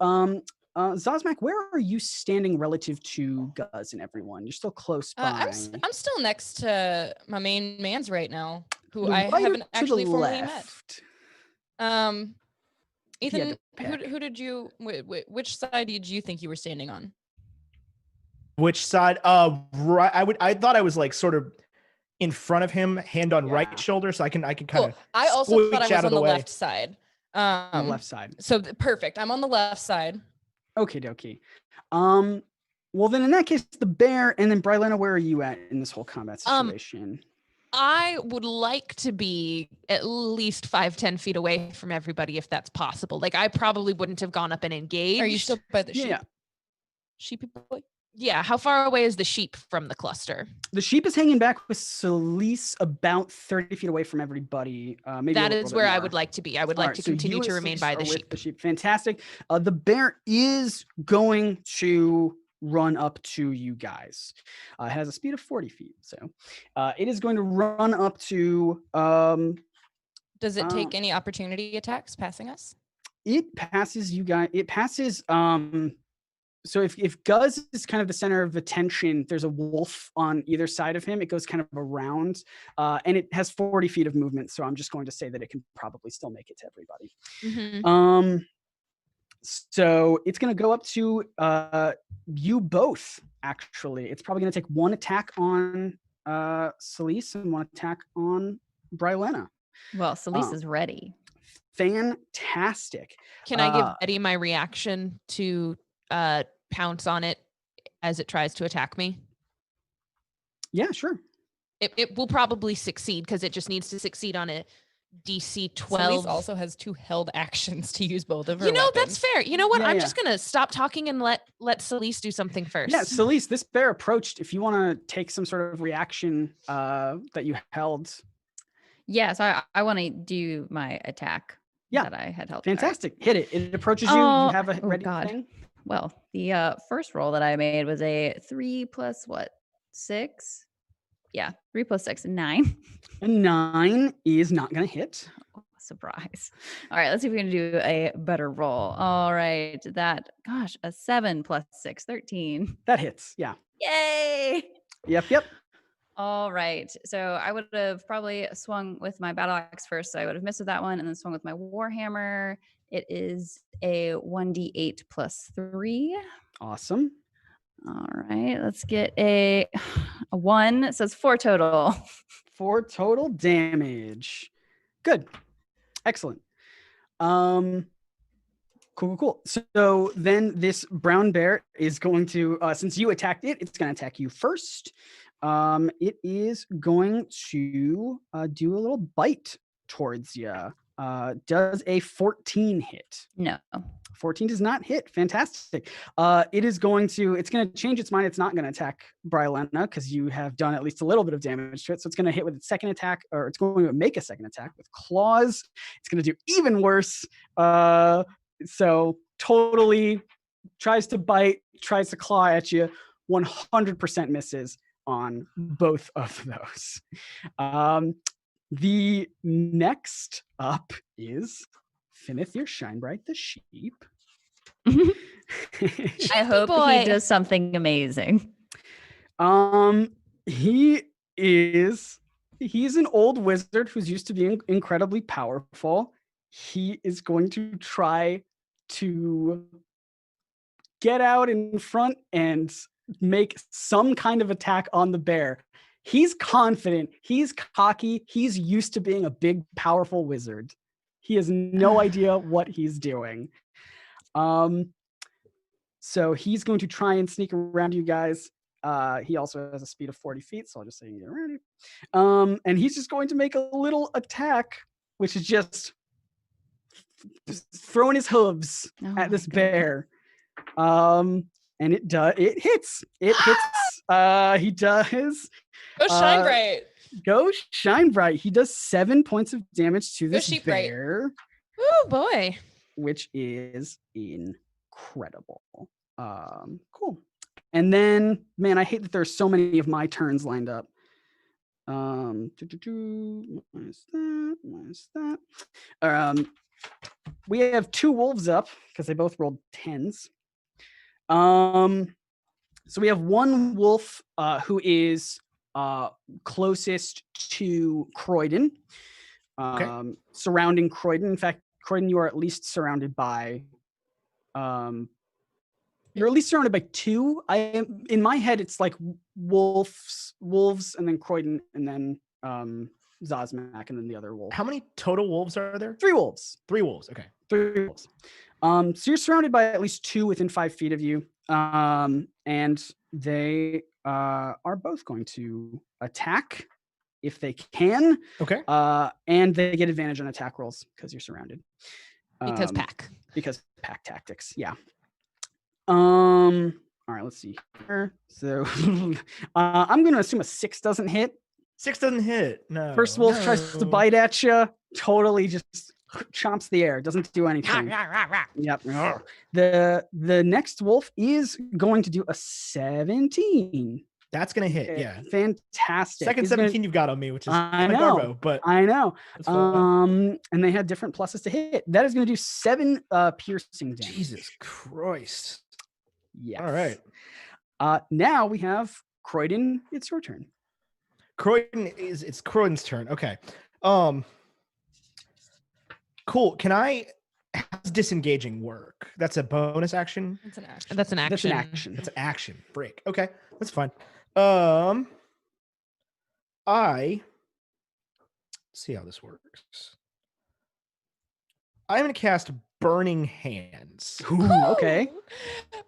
Zosmak, where are you standing relative to Guz and everyone? You're still close by. I'm still next to my main mans right now, who To the I right or haven't to the actually formally met. left? He had Ethan, to pick. who did you? Which side did you think you were standing on? Which side? Right. I thought I was like sort of in front of him, hand on Yeah. right shoulder, so I can kind Cool. of. I also thought I was out of on the the way. left side. On the left side. So perfect. I'm on the left side. Okay, dokie. Well, then in that case, the bear, and then Brylena, where are you at in this whole combat situation? I would like to be at least 5-10 feet away from everybody if that's possible. Like I probably wouldn't have gone up and engaged. Are you still by the sheep? Yeah. Sheepy boy? Yeah. How far away is the sheep from the cluster? The sheep is hanging back with Celise about 30 feet away from everybody. Maybe That a little is bit where I more. would like to be. I would All like right, to so continue you to and remain Celise by are the with sheep. The sheep. Fantastic. The bear is going to run up to you guys. It has a speed of 40 feet. So it is going to run up to... Does it take any opportunity attacks passing us? It passes you guys. It passes... So if Guz is kind of the center of attention, there's a wolf on either side of him. It goes kind of around, and it has 40 feet of movement. So I'm just going to say that it can probably still make it to everybody. Mm-hmm. So it's going to go up to you both, actually. It's probably going to take one attack on Celise and one attack on Brylena. Well, Celise is ready. Fantastic. Can I give Eddie my reaction to pounce on it as it tries to attack me? Yeah, sure. It will probably succeed because it just needs to succeed on a DC 12. Celise also has 2 held actions to use both of her You know, weapons. that's fair. You know what? Yeah, I'm yeah. just gonna stop talking and let Celise do something first. Yeah, Celise, this bear approached. If you want to take some sort of reaction that you held. Yeah, so I want to do my attack. Yeah. That I had held. Fantastic. Hit it. It approaches you. Oh, You have a oh ready God. thing. Well, the first roll that I made was a 3 plus what? 6? Yeah, 3 plus 6, 9. A 9 is not going to hit. Oh, surprise. All right, let's see if we can do a better roll. All right, a 7 plus 6, 13. That hits. Yeah. Yay! Yep. All right, so I would have probably swung with my battle axe first, so I would have missed with that one, and then swung with my warhammer. It is a 1d8 plus 3. Awesome. All right, let's get a 1. So it's 4 total. 4 total damage. Good. Excellent. Cool. So then this brown bear is going to, since you attacked it, it's going to attack you first. It is going to do a little bite towards you. Does a 14 hit? No. 14 does not hit. Fantastic. It's going to change its mind. It's not going to attack Brylena because you have done at least a little bit of damage to it. So it's going to hit with its second attack, or it's going to make a second attack with claws. It's going to do even worse. So totally tries to bite, tries to claw at you. 100% misses on both of those. The next up is Finith your Shinebright the sheep. I hope he does something amazing. He's an old wizard who's used to being incredibly powerful. He is going to try to get out in front and make some kind of attack on the bear. He's confident, he's cocky, he's used to being a big, powerful wizard. He has no idea what he's doing. So he's going to try and sneak around you guys. He also has a speed of 40 feet, so I'll just say you can get around it. And he's just going to make a little attack, which is just throwing his hooves at this bear. And it hits. It hits. He does. Go shine bright. Go shine bright. He does 7 points of damage to this bear. Oh boy. Which is incredible. Cool. And then, man, I hate that there's so many of my turns lined up. Minus that. We have 2 wolves up because they both rolled 10s. So we have 1 wolf who is closest to Croydon, surrounding Croydon. In fact, Croydon, you are at least surrounded by you're at least surrounded by 2. I am in my head it's like wolves, and then Croydon, and then Zazmak, and then the other wolf. How many total wolves are there? 3 wolves. 3 wolves. Okay. 3 wolves. So you're surrounded by at least 2 within 5 feet of you. And they are both going to attack if they can. Okay. And they get advantage on attack rolls because you're surrounded. Because pack. Because pack tactics. Yeah. All right, let's see here. So I'm going to assume a 6 doesn't hit. 6 doesn't hit. No. First wolf tries to bite at you, totally just chomps the air, doesn't do anything. Yep. The next wolf is going to do a 17. That's gonna hit. Yeah. Fantastic. Second 17 you've got on me, which is I kind of know. garbo, but I know. that's fine. And they had different pluses to hit. That is going to do 7 piercing damage. Jesus Christ. Yes. All right. Now we have Croydon. It's your turn. It's Croydon's turn. Okay. Cool. How does disengaging work? That's a bonus action. That's an action. That's an action. That's an action. That's an action. Break. Okay. That's fine. Let's see how this works. I'm gonna cast Burning Hands. Ooh, okay.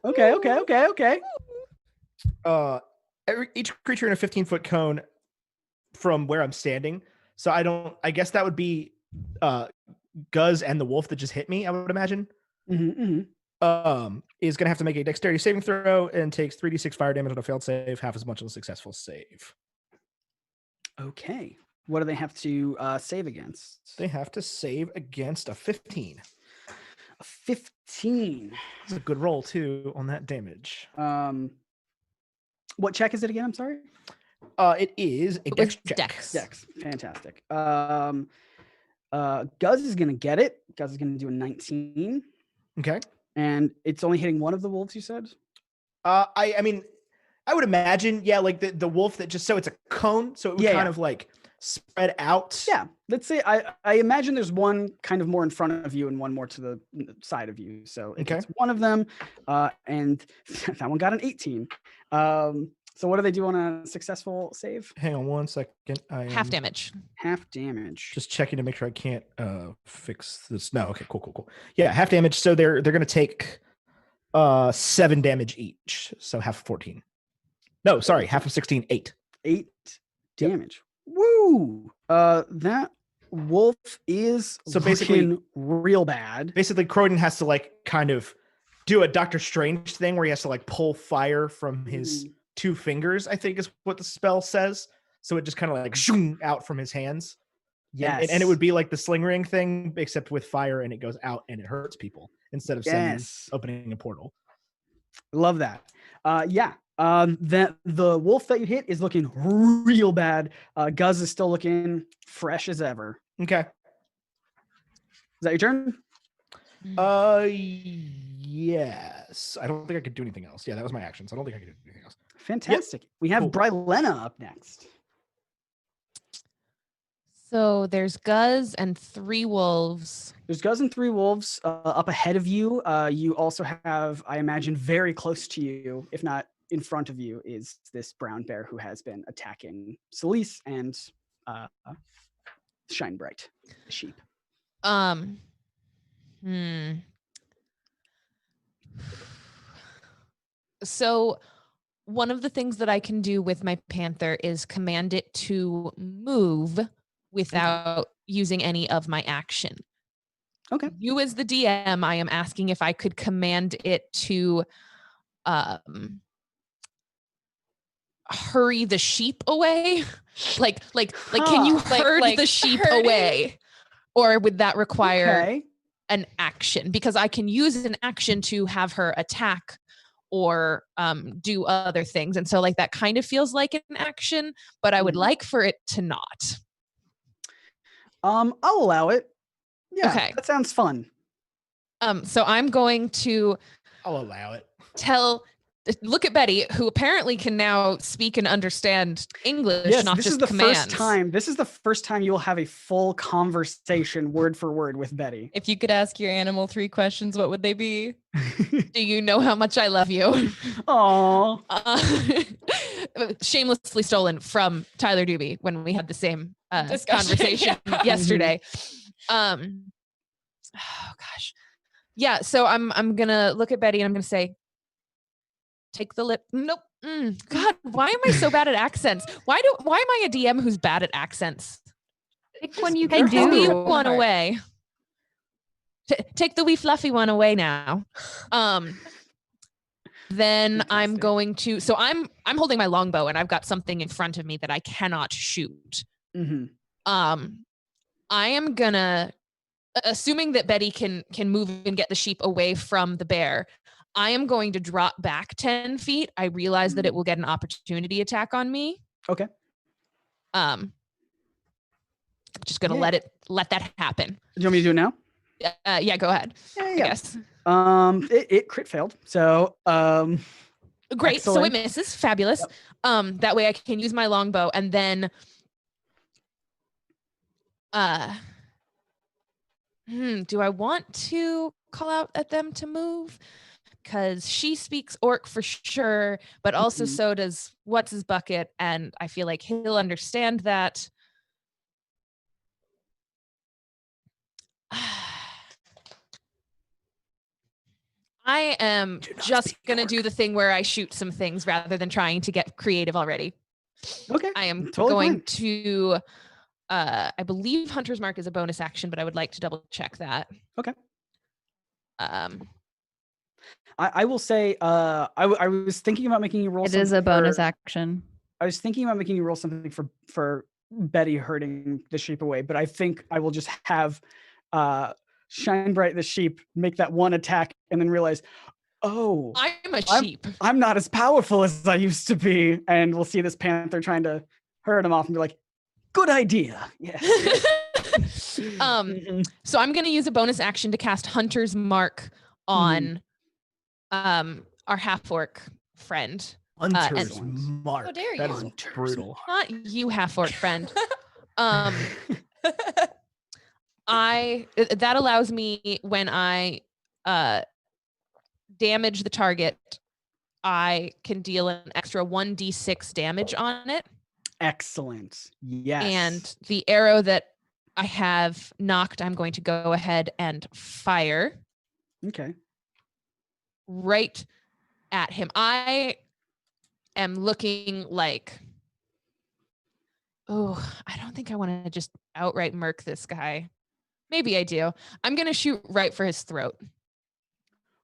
Okay. Each creature in a 15-foot cone from where I'm standing. So I guess that would be Guz and the wolf that just hit me, I would imagine. Is gonna have to make a dexterity saving throw and takes 3d6 fire damage on a failed save, half as much as a successful save. Okay. What do they have to save against? They have to save against a 15. A 15. It's a good roll too on that damage. What check is it again? I'm sorry. It is a dex check. Dex. Fantastic. Guz is gonna get it. Guz is gonna do a 19. Okay. And it's only hitting one of the wolves, you said? I mean, I would imagine, yeah, like the wolf that just, so it's a cone, so it would kind of like spread out. Yeah. Let's say I imagine there's one kind of more in front of you and one more to the side of you. So it's one of them. And that one got an 18. So what do they do on a successful save? Hang on 1 second. Half damage. Half damage. Just checking to make sure I can't fix this. No, okay, cool. Yeah, half damage. So they're gonna take 7 damage each. So half of 14. No, sorry, half of 16, 8. 8 damage. Woo! That wolf is so basically real bad. Basically, Croydon has to like kind of do a Doctor Strange thing where he has to like pull fire from his 2 fingers, I think is what the spell says. So it just kind of like zoom out from his hands. Yes. And it would be like the sling ring thing, except with fire, and it goes out and it hurts people instead of opening a portal. Love that. Yeah. That the wolf that you hit is looking real bad. Guz is still looking fresh as ever. Okay. Is that your turn? Yes. I don't think I could do anything else. Yeah, that was my action, so I don't think I could do anything else. Fantastic. Yep. We have Brylena up next. So there's Guz and 3 wolves. There's Guz and 3 wolves up ahead of you. You also have, I imagine, very close to you, if not in front of you, is this brown bear who has been attacking Celise and Shine Bright, the sheep. So one of the things that I can do with my panther is command it to move without using any of my action. Okay. You as the DM, I am asking if I could command it to hurry the sheep away. like can you herd the sheep away? Or would that require an action? Because I can use an action to have her attack or do other things. And so like that kind of feels like an action, but I would like for it to not. I'll allow it. Yeah, okay. That sounds fun. So I'm going to I'll allow it. Tell look at Betty, who apparently can now speak and understand English, Yes, not this just is the commands. first time. This is the first time you will have a full conversation, word for word, with Betty. If you could ask your animal 3 questions, what would they be? Do you know how much I love you? Aww. Shamelessly stolen from Tyler Doobie when we had the same Discussion, conversation yeah. yesterday. Oh gosh. Yeah, so I'm gonna look at Betty and I'm gonna say, take the lip. Nope. God, why am I so bad at accents? Why am I a DM who's bad at accents? Pick one you Take can the wee do. one away. Take the wee fluffy one away now. Then I'm Fantastic. going to. So I'm holding my longbow and I've got something in front of me that I cannot shoot. Mm-hmm. I am gonna, assuming that Betty can move and get the sheep away from the bear, I am going to drop back 10 feet. I realize that it will get an opportunity attack on me. Okay. Just gonna let that happen. Do you want me to do it now? Yeah, go ahead. Yeah. I guess. It crit failed. So Great. So excellent. it misses. Fabulous. That way I can use my longbow and then do I want to call out at them to move? Because she speaks orc for sure, but also so does what's his bucket, and I feel like he'll understand that. I am just gonna do the thing where I shoot some things rather than trying to get creative already. Okay. I am Totally going fine. to I believe Hunter's Mark is a bonus action, but I would like to double check that. Okay. I will say I was thinking about making you roll It something. is a bonus for- action. I was thinking about making you roll something for Betty herding the sheep away, but I think I will just have Shine Bright the sheep make that one attack and then realize, oh, I'm a sheep. I'm not as powerful as I used to be, and we'll see this panther trying to herd him off and be like, good idea. Yeah. So I'm going to use a bonus action to cast Hunter's Mark on our half orc friend. Hunter's Mark. How dare That you. is brutal. Not you, half orc friend. That allows me, when I damage the target, I can deal an extra 1d6 damage on it. Excellent. Yes. And the arrow that I have knocked, I'm going to go ahead and fire Okay. right at him. I am looking like, oh, I don't think I want to just outright murk this guy. Maybe I do. I'm going to shoot right for his throat.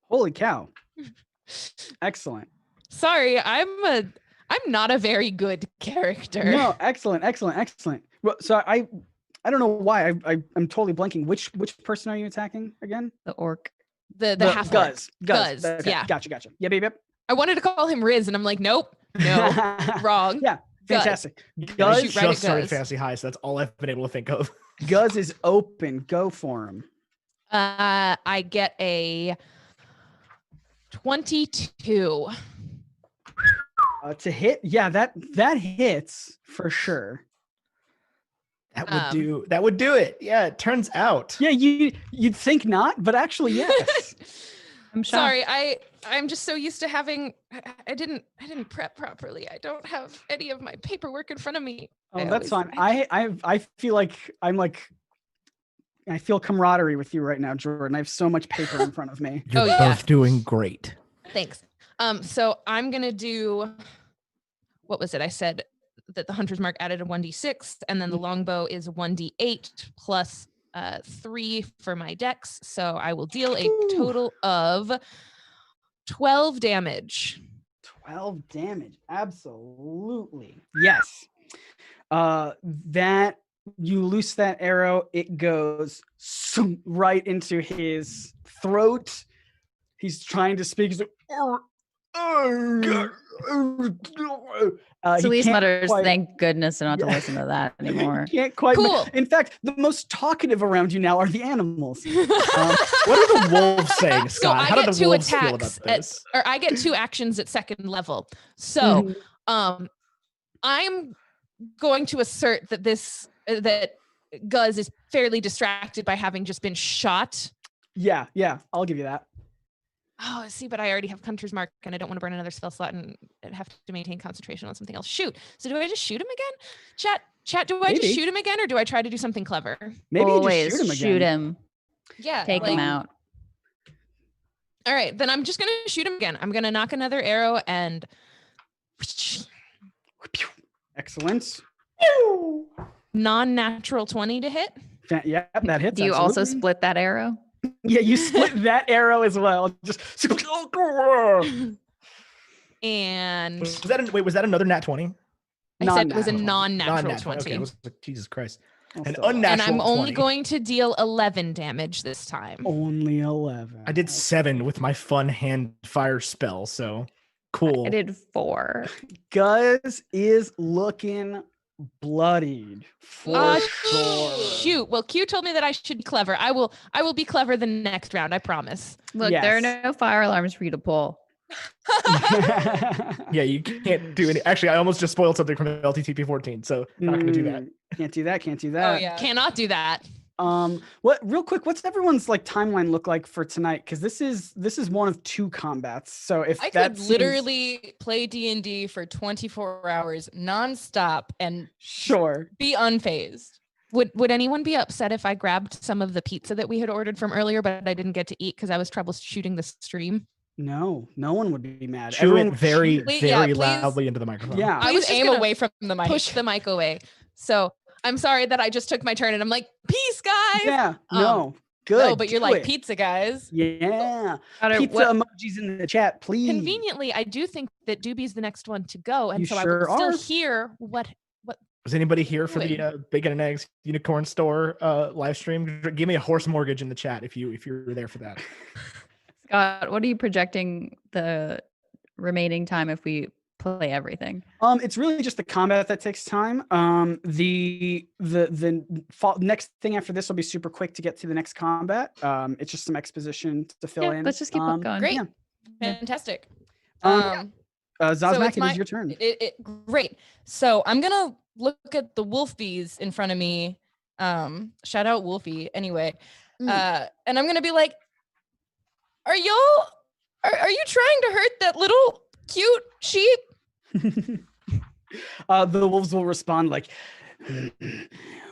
Holy cow. Excellent. Sorry, I'm not a very good character. No, excellent. Well, so I don't know why I'm totally blanking. Which person are you attacking again? The orc. The half Guz. Okay. Yeah. Gotcha. Yep. I wanted to call him Riz, and I'm like, nope, no, wrong. Yeah, fantastic. I Guz, shoot right at just started Guz. Fantasy High, so that's all I've been able to think of. Guz is open. Go for him. I get a 22. To hit, yeah, that hits for sure. That would do it. Yeah, it turns out. Yeah, you'd think not, but actually yes. I'm shocked. Sorry, I'm just so used to having. I didn't prep properly. I don't have any of my paperwork in front of me. Oh, that's fine. I feel like I feel camaraderie with you right now, Jordan. I have so much paper in front of me. You're both doing great. Thanks. So I'm gonna do. What was it? I said that the Hunter's Mark added a 1d6, and then the longbow is 1d8 plus 3 for my dex. So I will deal a total of 12 damage. 12 damage. Absolutely. Yes. That you loose that arrow, it goes right into his throat. He's trying to speak. He's like, Celeste can't mutters, quite- thank goodness not to Yeah. listen to that anymore. He can't quite. Cool. In fact, the most talkative around you now are the animals. What are the wolves saying, So Scott? I How do get the 2 wolves feel attacks about this? or I get 2 actions at 2nd level. So Mhm. I'm going to assert that that Guz is fairly distracted by having just been shot. Yeah, I'll give you that. Oh, see, but I already have Hunter's Mark and I don't want to burn another spell slot and have to maintain concentration on something else. Shoot. So do I just shoot him again? Chat, do I Maybe. just shoot him again or do I try to do something clever? Maybe you Always just shoot him again. shoot him. Yeah. Take him out. All right, then I'm just going to shoot him again. I'm going to knock another arrow and Excellent. non-natural 20 to hit. Yeah, that hits. Do you also absolutely. split that arrow? Yeah, you split that arrow as well. Just And Was that another nat 20? I said it was a Non-natural. non-natural Non-nat 20. 20. Okay, I was like, Jesus Christ. An Also, unnatural And I'm only 20. going to deal 11 damage this time. only 11. I did 7 with my fun hand fire spell, so cool. I did 4. Guz is looking bloodied for sure. Shoot. Well, Q told me that I should be clever. I will be clever the next round, I promise. Look, there are Yes. no fire alarms for you to pull. Yeah, you can't do any. Actually, I almost just spoiled something from LTTP 14, so not going to do that. Can't do that. Can't do Oh that. yeah. Cannot do that. What real quick, what's everyone's like timeline look like for tonight? Because this is one of 2 combats. So if I that could seems- literally play D&D for 24 hours nonstop and sure. be unfazed. Would anyone be upset if I grabbed some of the pizza that we had ordered from earlier, but I didn't get to eat because I was troubleshooting the stream? No one would be mad. Chew Everyone it would very, chew- Wait, yeah, very please. loudly into the microphone. Yeah. I was was just aim gonna away from the mic. Push the mic away. So I'm sorry that I just took my turn and I'm like, peace, guys. Yeah. No. Good. Oh, but you're do like it. pizza guys. Yeah. Got Pizza emojis in the chat, please. Conveniently, I do think that Doobie's the next one to go. And You so I sure will still are. hear what Was anybody here for Wait. the Bacon and Eggs Unicorn Store live stream? Give me a horse mortgage in the chat if you're there for that. Scott, what are you projecting the remaining time if we play everything? It's really just the combat that takes time. The next thing after this will be super quick to get to the next combat. It's just some exposition to fill Yeah, in. let's just keep on going. Great. Yeah. Fantastic. Zazmak, it's it my- is your turn. Great. So I'm gonna look at the wolfies in front of me. Shout out Wolfie anyway. And I'm gonna be like, are you trying to hurt that little cute sheep? The wolves will respond like,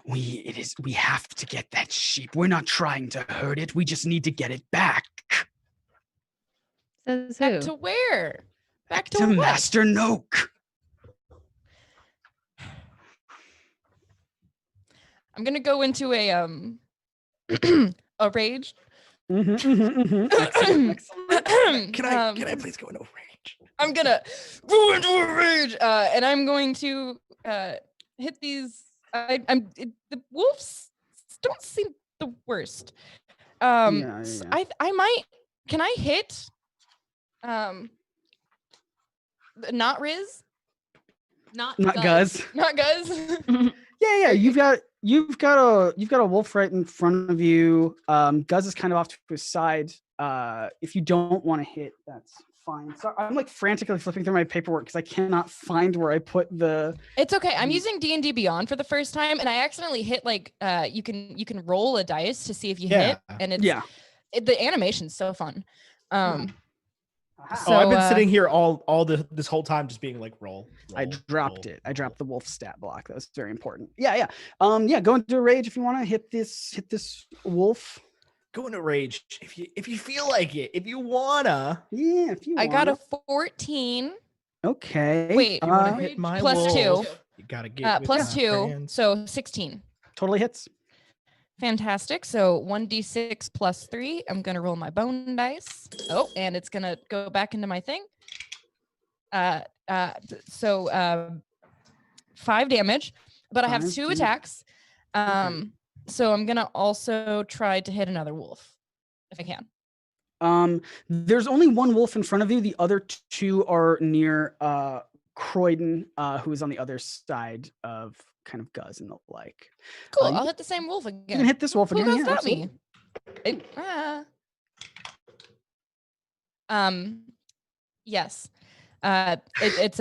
we have to get that sheep. We're not trying to hurt it. We just need to get it back. Says Back who? to where? Back to To what? Master Noak. I'm gonna go into a a rage. Excellent, excellent. Can I please go into rage? I'm gonna go into a rage, and I'm going to hit these. The wolves don't seem the worst. Yeah. I might. Can I hit? Not Riz, not Not Guz. not Guz. Yeah. You've got a wolf right in front of you. Guz is kind of off to his side. If you don't want to hit, that's fine. So I'm like frantically flipping through my paperwork because I cannot find where I put the. It's okay. I'm using D&D Beyond for the first time, and I accidentally hit like you can roll a dice to see if you hit, and it's the animation's so fun. So I've been So, sitting here this whole time just being like roll. I dropped it. I dropped the wolf stat block. That was very important. Yeah. Go into a rage if you want to hit this wolf. Go into rage if you feel like it. If you wanna. Yeah, if you I got a wanna. 14. Okay. Wait, You wanna hit my plus wolf, 2. You gotta get Plus with 2, my friends. so 16. Totally hits. Fantastic. So 1d6 plus 3. I'm gonna roll my bone dice. Oh, and it's gonna go back into my thing. 5 damage, but I have 5 2 damage. attacks. So I'm gonna also try to hit another wolf if I can. There's only one wolf in front of you. The other two are near Croydon, who is on the other side of kind of Guz and the like. Cool. You I'll hit the same wolf again. You can hit this wolf Who again. goes Yeah, stop absolutely. me? Yes. It's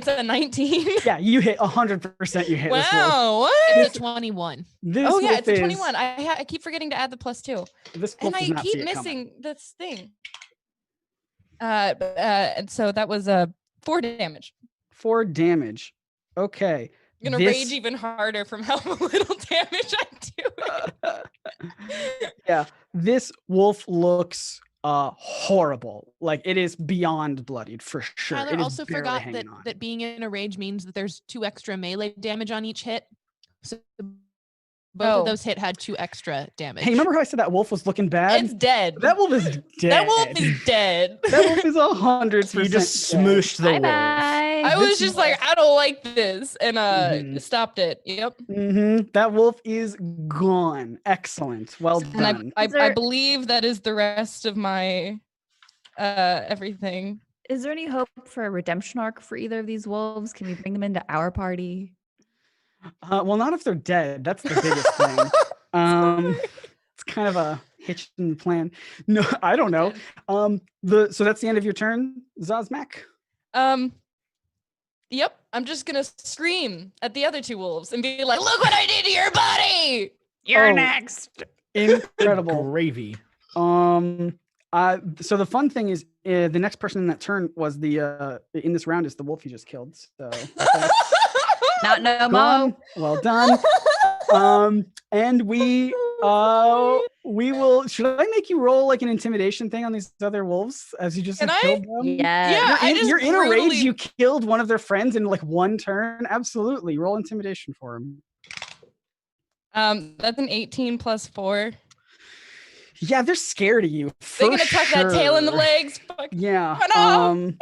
a 19. Yeah, you hit 100%. You hit this wolf. Wow. What? It's a 21. This Oh yeah, wolf it's a is- 21. I keep forgetting to add the +2, This and wolf does I not see keep it coming. missing this thing. And so that was 4 damage. 4 damage. Okay. I'm gonna rage even harder from how little damage I do. Yeah, this wolf looks horrible. Like it is beyond bloodied for sure. Tyler It is also barely forgot hanging on. that being in a rage means that there's 2 extra melee damage on each hit. So both Oh. of those hit had 2 extra damage. Hey, remember how I said that wolf was looking bad? It's dead. That wolf is dead. That wolf is dead. That wolf is 100%. You just dead. smooshed the Bye wolf. bye. I was This just is- like, I don't like this, and Mhm. stopped it. Yep. That wolf is gone. Excellent. Well And done. I Is there- believe that is the rest of my everything. Is there any hope for a redemption arc for either of these wolves? Can we bring them into our party? Well, not if they're dead. That's the biggest thing. It's kind of a hitch in the plan. No, I don't know. So that's the end of your turn, Zazmak. Yep. I'm just gonna scream at the other 2 wolves and be like, "Look what I did to your body!" You're Oh. next. Incredible. Gravy. So the fun thing is, the next person in that turn was the in this round is the wolf you just killed. So Not no gone. mo. Well done. And we will. Should I make you roll like an intimidation thing on these other wolves as you just Can have I? killed them? Yeah. I just You're in a rage. brutally- You killed one of their friends in like one turn. Absolutely, roll intimidation for him. That's an 18 + 4. Yeah, they're scared of you. They're gonna tuck that tail in the sure. legs. Fuck. Yeah. Oh, no.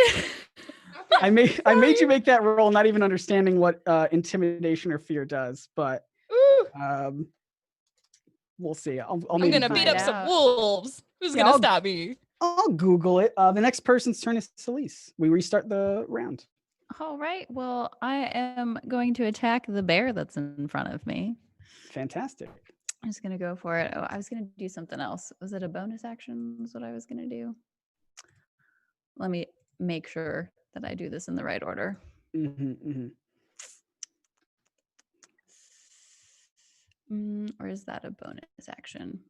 I made you make that roll, not even understanding what intimidation or fear does, but Ooh, we'll see. I'll I'm maybe gonna beat find up some out. wolves. Who's Yeah, gonna I'll- stop me? I'll Google it. The next person's turn is Celise. We restart the round. All right. Well, I am going to attack the bear that's in front of me. Fantastic. I'm just gonna go for it. Oh, I was gonna do something else. Was it a bonus action? Was what I was gonna do? Let me make sure that I do this in the right order. Or is that a bonus action?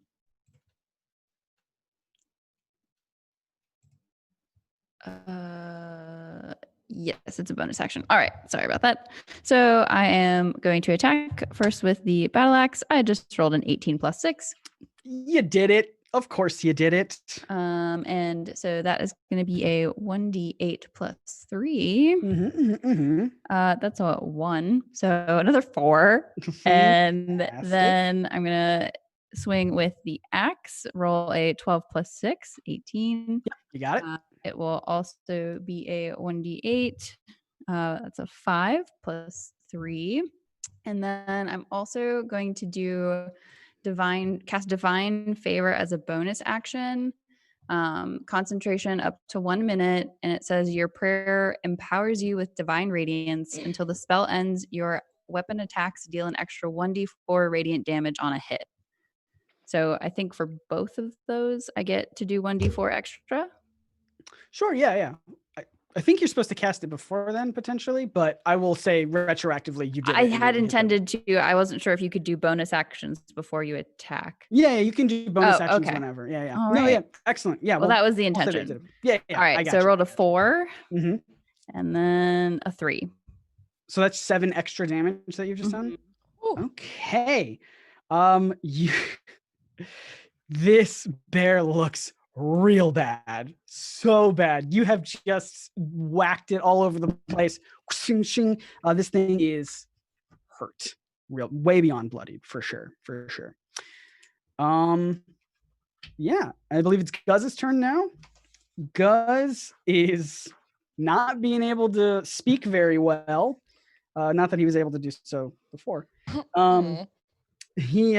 Yes, it's a bonus action. All right, sorry about that. So I am going to attack first with the battle axe. I just rolled an 18 + 6. You did it. Of course you did it. And so that is going to be a 1d8 + 3. That's a 1. So another 4. And Fantastic. then I'm going to swing with the axe, roll a 12 + 6, 18. You got it. It will also be a 1d8. That's a 5 + 3. And then I'm also going to do cast divine favor as a bonus action. Concentration up to 1 minute. And it says your prayer empowers you with divine radiance until the spell ends. Your weapon attacks deal an extra 1d4 radiant damage on a hit. So I think for both of those, I get to do 1d4 extra. Sure. Yeah. I think you're supposed to cast it before then, potentially, but I will say retroactively you did. I it and you had hit the- intended to. I wasn't sure if you could do bonus actions before you attack. Yeah, you can do bonus Oh, actions okay. whenever. Yeah. All No, yeah. right. Excellent. Yeah. Well, that was the we'll say that you intention. did it. Yeah. All right. So I rolled a 4 Mhm. and then a 3. So that's 7 extra damage that you've just done. Ooh. Okay. You. This bear looks real bad, so bad. You have just whacked it all over the place. Shing, shing. This thing is hurt, way beyond bloodied, for sure. Yeah, I believe it's Guz's turn now. Guz is not being able to speak very well. Not that he was able to do so before. Aw. He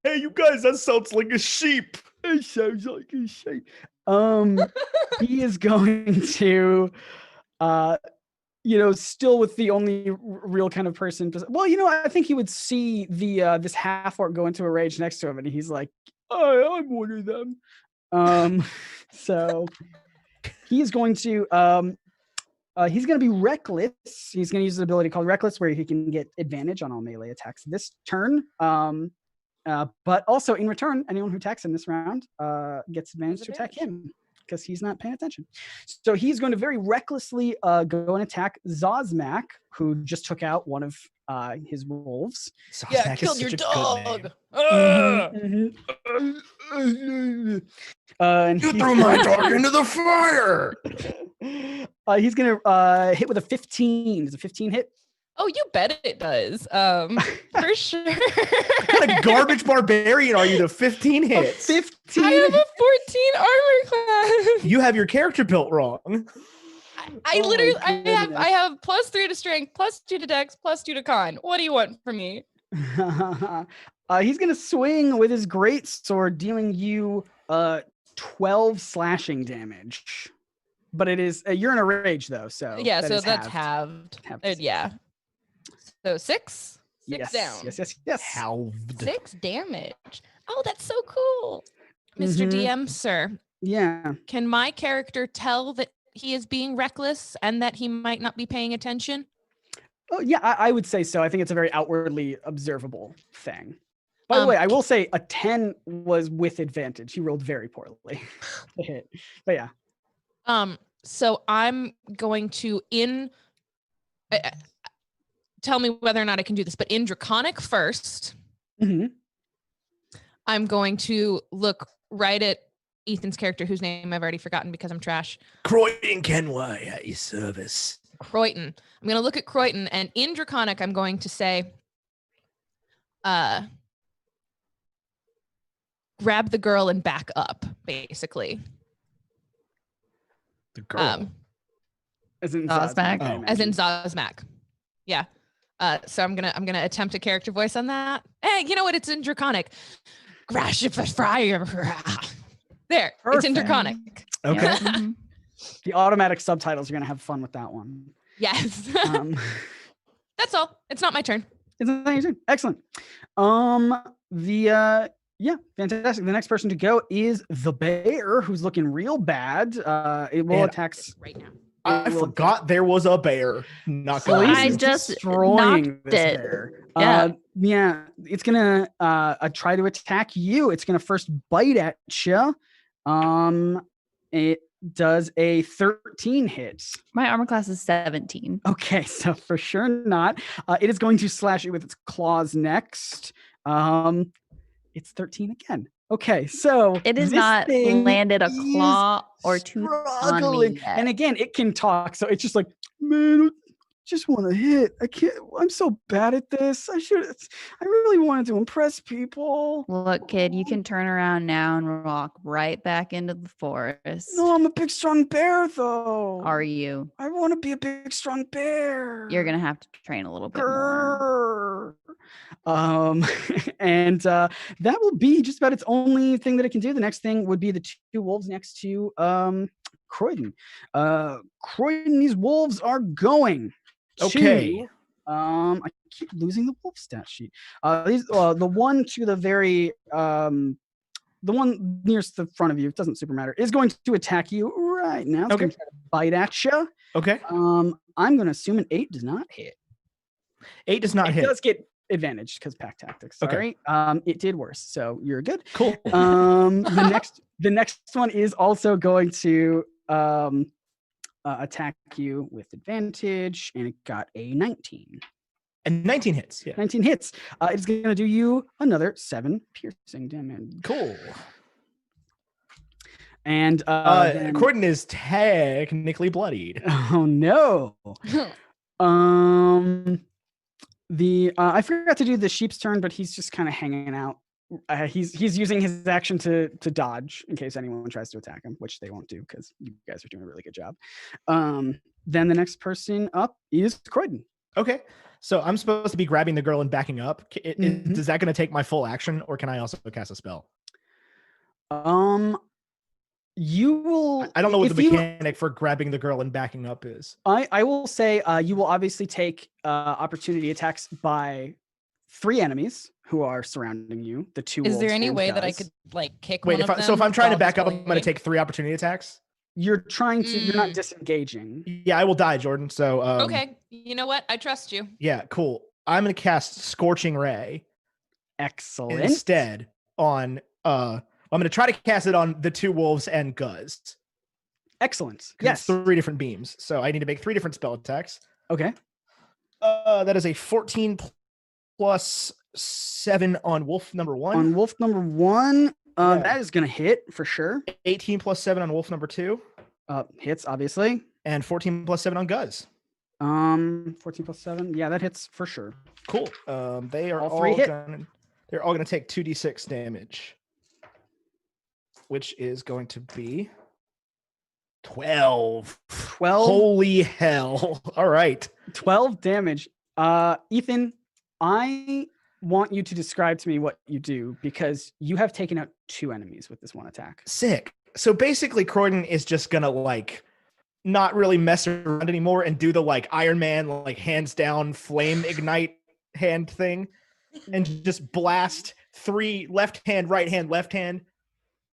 Hey, you guys, that sounds like a sheep. It sounds like a shame. He is going to, still with the only real kind of person. Well, I think he would see the this half orc go into a rage next to him, and he's like, "Oh, I'm one of them." So he's going to be reckless. He's going to use an ability called Reckless, where he can get advantage on all melee attacks this turn. But also in return, anyone who attacks him this round gets advantage to attack him because he's not paying attention. So he's going to very recklessly go and attack Zozmak, who just took out one of his wolves. Zozmak killed is your such a dog. good name. And You threw my dog into the fire. He's going to hit with a 15. Does a 15 hit? Oh, you bet it does. For sure. What kind of garbage barbarian are you to 15 hits? 15. I have a 14 armor class. You have your character built wrong. I Oh literally my goodness. I have +3 to strength, +2 to dex, +2 to con. What do you want from me? He's gonna swing with his great sword, dealing you 12 slashing damage. But it is you're in a rage though, so Yeah, that so is that's halved. halved. Yeah. So 6 Yes, down. yes. Halved. 6 damage. Oh, that's so cool. Mr. Mhm. DM, sir, Yeah. can my character tell that he is being reckless and that he might not be paying attention? Oh yeah, I would say so. I think it's a very outwardly observable thing. By the way, I will say a 10 was with advantage. He rolled very poorly to hit. But yeah. So I'm going to tell me whether or not I can do this, but in Draconic first, Mhm. I'm going to look right at Ethan's character, whose name I've already forgotten because I'm trash. Croydon Kenway at your service. Croydon. I'm going to look at Croydon, and in Draconic, I'm going to say, grab the girl and back up, basically. The girl. As in Zozmak. Zozmak, I Oh. As in imagine. Zozmak. Yeah. So I'm gonna attempt a character voice on that. Hey, you know what? It's in Draconic. Grash if fire. There. It's in Perfect. Draconic. Okay. Mhm. The automatic subtitles are gonna have fun with that one. Yes. That's That's all. It's not my turn. excellent. Yeah, fantastic. The next person to go is the bear, who's looking real bad. It will And- attack. Right now. I forgot there was a bear. Not So gonna I lie. he's just destroying knocked this it. bear. Yeah. Yeah. It's gonna try to attack you. It's gonna first bite at you. It does a 13 hit. My armor class is 17. Okay, so for sure not. It is going to slash you with its claws next. It's 13 again. Okay, so It has this not thing landed a is claw or tooth on struggling. me yet. And again, it can talk, so it's just like, man, I just want to hit. I can't. I'm so bad at this. I really wanted to impress people. Look, kid, you can turn around now and walk right back into the forest. No, I'm a big, strong bear, though. Are you? I want to be a big, strong bear. You're gonna have to train a little bit more. Grrr. And that will be just about its only thing that it can do. The next thing would be the 2 wolves next to Croydon. Croydon, these wolves are going. Okay. I keep losing the wolf stat sheet. The one to the very the one nearest the front of you, it doesn't super matter, is going to attack you right now. It's Okay. going to try to bite at you. Okay. I'm going to assume an 8 does not hit. 8 does not It hit. does get advantage because pack tactics. Okay. Sorry. It did worse, so you're good. Cool. The next one is also going to attack you with advantage, and it got a 19. And 19 hits. Yeah. 19 hits. It's going to do you another 7 piercing damage. Cool. And then- Croydon is technically bloodied. oh no. I forgot to do the sheep's turn, but he's just kind of hanging out. He's using his action to dodge in case anyone tries to attack him, which they won't do because you guys are doing a really good job. Then the next person up is Croydon. Okay. So I'm supposed to be grabbing the girl and backing up. Mhm. Is that going to take my full action, or can I also cast a spell? You will. I don't know what if the you- mechanic for grabbing the girl and backing up is. I will say you will obviously take opportunity attacks by 3 enemies who are surrounding you. The 2 Is there wolves any and way that I Guz. could like kick Wait, one of them? so if I'm trying to while back just up, I'm holding going to it? take 3 opportunity attacks. You're trying to. You're not Mm. disengaging. Yeah, I will die, Jordan. So Okay, you know what? I trust you. Yeah, cool. I'm going to cast Scorching Ray Excellent. instead on I'm going to try to cast it on the 2 wolves and Guz. Excellent. 'Cause Yes. it's 3 different beams. So I need to make 3 different spell attacks. Okay. That is a 14 plus 7 on wolf number 1. On wolf number 1, Yeah. that is gonna hit for sure. 18 plus 7 on wolf number 2. Hits obviously. And 14 plus 7 on Guz. 14 plus 7. Yeah, that hits for sure. Cool. They are All 3 hit. they're all gonna take 2d6 damage. Which is going to be 12. 12. Holy hell. All right. 12 damage. Ethan, I want you to describe to me what you do because you have taken out 2 enemies with this one attack. Sick. So basically, Croydon is just gonna like not really mess around anymore and do the like Iron Man like hands down flame ignite hand thing and just blast 3 left hand, right hand, left hand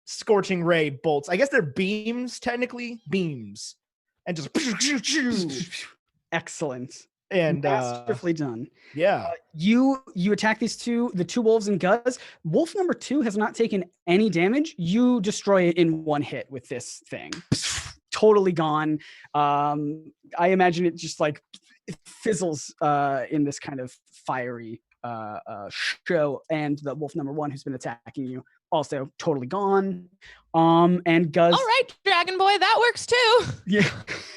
Scorching Ray bolts. I guess they're beams, technically beams, and just Excellent. and Masterfully done. yeah. You attack the 2 wolves and Guz. Wolf number 2 has not taken any damage. You destroy it in 1 hit with this thing. Totally gone. I imagine it just like it fizzles in this kind of fiery show. And the wolf number 1 who's been attacking you also totally gone. And Guz. All right, Dragon Boy, that works too. Yeah.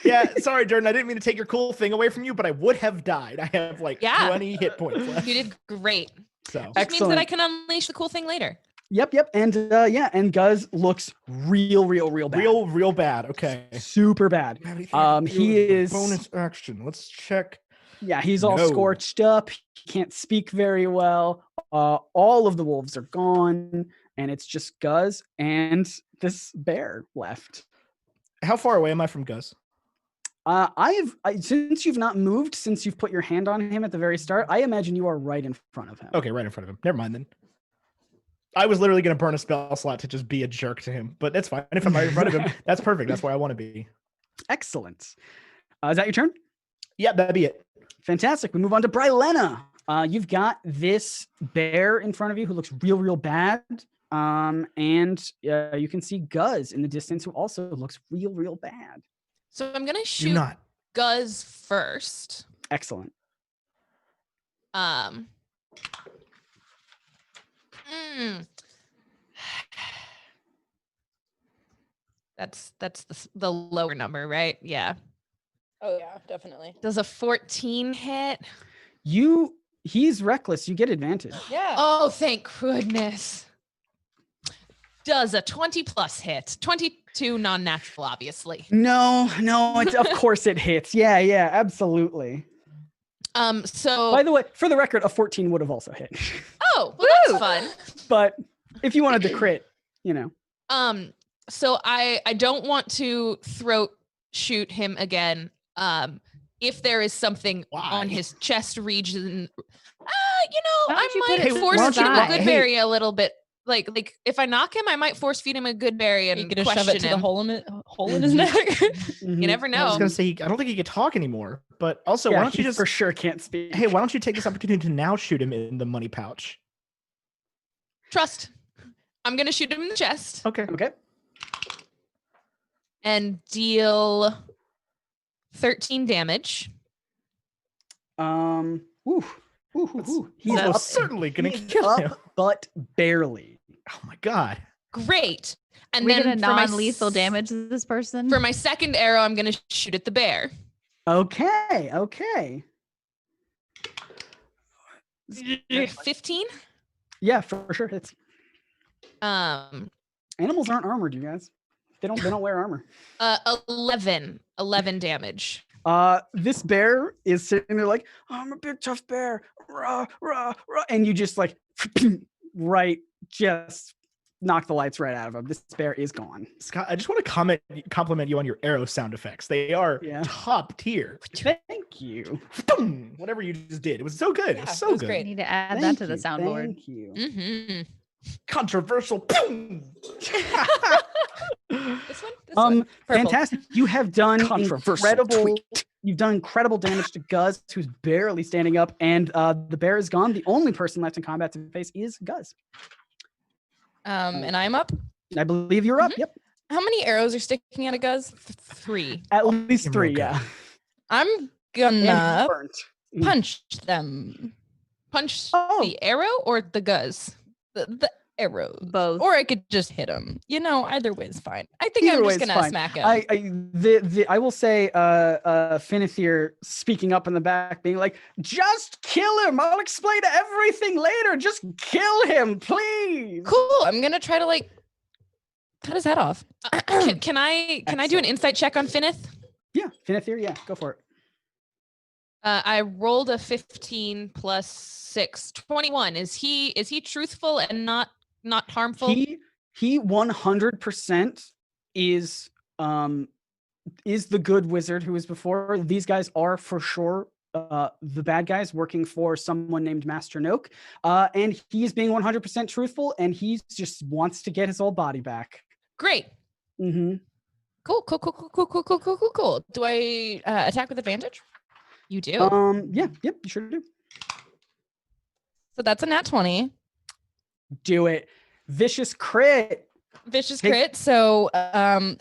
Yeah, sorry, Jordan. I didn't mean to take your cool thing away from you, but I would have died. I have like 20 hit points left. You did great. So Which means that I can unleash the cool thing later. Yep. And and Guz looks real bad. real bad. Okay. Super bad. He is bonus action. Let's check. Yeah, he's all No. scorched up. He can't speak very well. All of the wolves are gone, and it's just Guz and this bear left. How far away am I from Guz? Since you've not moved, since you've put your hand on him at the very start, I imagine you are right in front of him. Okay, right in front of him. Never mind then. I was literally going to burn a spell slot to just be a jerk to him, but that's fine. If I'm right in front of him, that's perfect. That's where I want to be. Excellent. Is that your turn? Yeah, that'd be it. Fantastic. We move on to Brylena. You've got this bear in front of you who looks real bad. And you can see Guz in the distance who also looks real bad. So I'm gonna Do shoot not. Guz first. Excellent. That's the lower number, right? Yeah. Oh yeah, definitely. Does a 14 hit? He's reckless. You get advantage. Yeah. Oh, thank goodness. Does a 20 plus hit? 22 non-natural, obviously. No, of course it hits. Yeah, absolutely. So By the way, for the record, a 14 would have also hit. oh, well, that's fun. But if you wanted to crit, So I don't want to throat shoot him again. If there is something on his chest region, Why don't you I put might it force to the feed him a side? good berry a little bit. Like if I knock him, I might force feed him a good berry and You gonna question shove it to the him. hole in his neck? You never I was know. going to say, I don't think he could talk anymore, but also, why don't you just for sure can't speak? Hey, why don't you take this opportunity to now shoot him in the money pouch? Trust. I'm gonna shoot him in the chest Okay. and deal 13 damage. He's Almost up, certainly going to he's kill up, him. but barely. Oh my god. Great. And We then gonna for my non-lethal damage this person. For my second arrow, I'm gonna shoot at the bear. Okay. 15. Yeah, for sure. It's Um, animals aren't armored, you guys. They don't wear armor. 11 damage. This bear is sitting there like, I'm a big tough bear, rah, rah, rah, and you just like right just knock the lights right out of him. This bear is gone. Scott, I just want to compliment you on your arrow sound effects. They are top tier. Thank you. Whatever you just did, it was so good. Yeah, it was so it was good. great. I need to add Thank that to the you, soundboard. Thank you. Mm-hmm. Controversial. This one? Purple. Fantastic. You have done Controversial incredible. tweet. You've done incredible damage to Guz, who's barely standing up, and the bear is gone. The only person left in combat to face is Guz. And I'm up. I believe you're up. Yep. How many arrows are sticking out of Guz? 3. At least you're 3. real Yeah. I'm And gonna he's burnt. punch them. Punch Oh. the arrow or the Guz? The arrow. Both. Or I could just hit him. Either way is fine. I think Either I'm way just is gonna fine. smack him. I will say Finithir speaking up in the back, being like, just kill him. I'll explain everything later. Just kill him, please. Cool. I'm gonna try to cut his head off. Can I do an insight check on Finith? Yeah, Finithir, yeah, go for it. I rolled a 15 plus 6, 21. Is he truthful and not harmful? He 100% is the good wizard who was before. These guys are for sure the bad guys working for someone named Master Noak. And he's being 100% truthful, and he just wants to get his old body back. Great. Mm-hmm. Cool. Do I attack with advantage? You do. Yep, you sure do. So that's a nat 20. Do it. Vicious crit. Vicious Hey. crit. So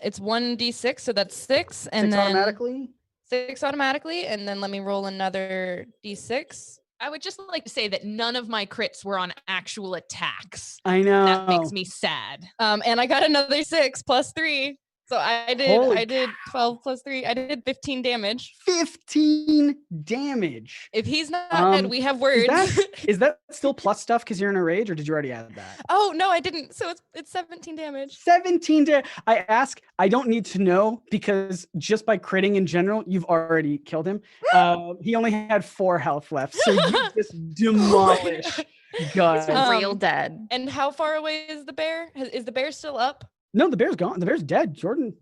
it's 1d6, so that's 6, and 6 then automatically. 6 automatically, and then let me roll another d6. I would just like to say that none of my crits were on actual attacks. I know. That makes me sad. And I got another 6 plus 3. So I did 12 plus 3. I did 15 damage. 15 damage. If he's not dead, we have words. Is that still plus stuff because you're in a rage, or did you already add that? Oh no, I didn't. So it's 17 damage. 17 damage. I don't need to know because just by critting in general, you've already killed him. He only had 4 health left, so you just demolish guys. Real dead. And how far away is the bear? Is the bear still up? No, the bear's gone. The bear's dead. Jordan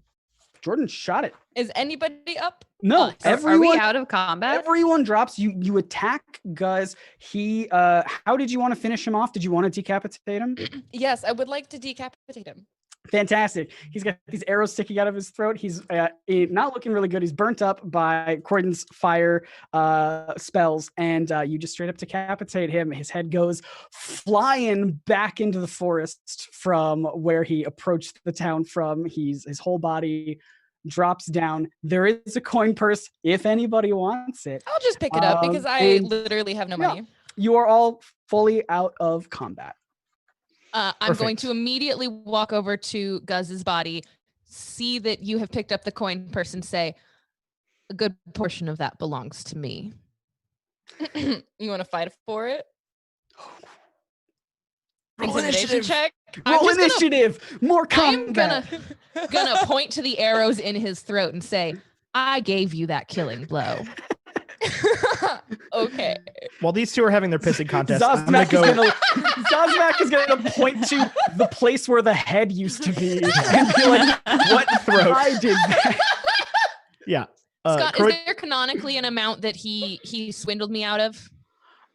shot it. Is anybody up? No, Are we out of combat? Everyone drops. You attack Guz. He how did you want to finish him off? Did you want to decapitate him? Yes, I would like to decapitate him. Fantastic. He's got these arrows sticking out of his throat. He's not looking really good. He's burnt up by Croydon's fire spells, and you just straight up decapitate him. His head goes flying back into the forest from where he approached the town from. His whole body drops down. There is a coin purse if anybody wants it. I'll just pick it up because I and- literally have no money. You are all fully out of combat. I'm going Perfect. to immediately walk over to Guz's body, see that you have picked up the coin purse, and say, a good portion of that belongs to me. You want to fight for it? Roll Intimidation initiative. check. I'm Roll just gonna- initiative. More I'm combat. gonna point to the arrows in his throat and say, I gave you that killing blow. Okay. While these two are having their pissing contest, I'm gonna go. Zazmak is gonna point to the place where the head used to be and be like, What throat? I did that. Yeah. Scott, Croyd- is there canonically an amount that he swindled me out of?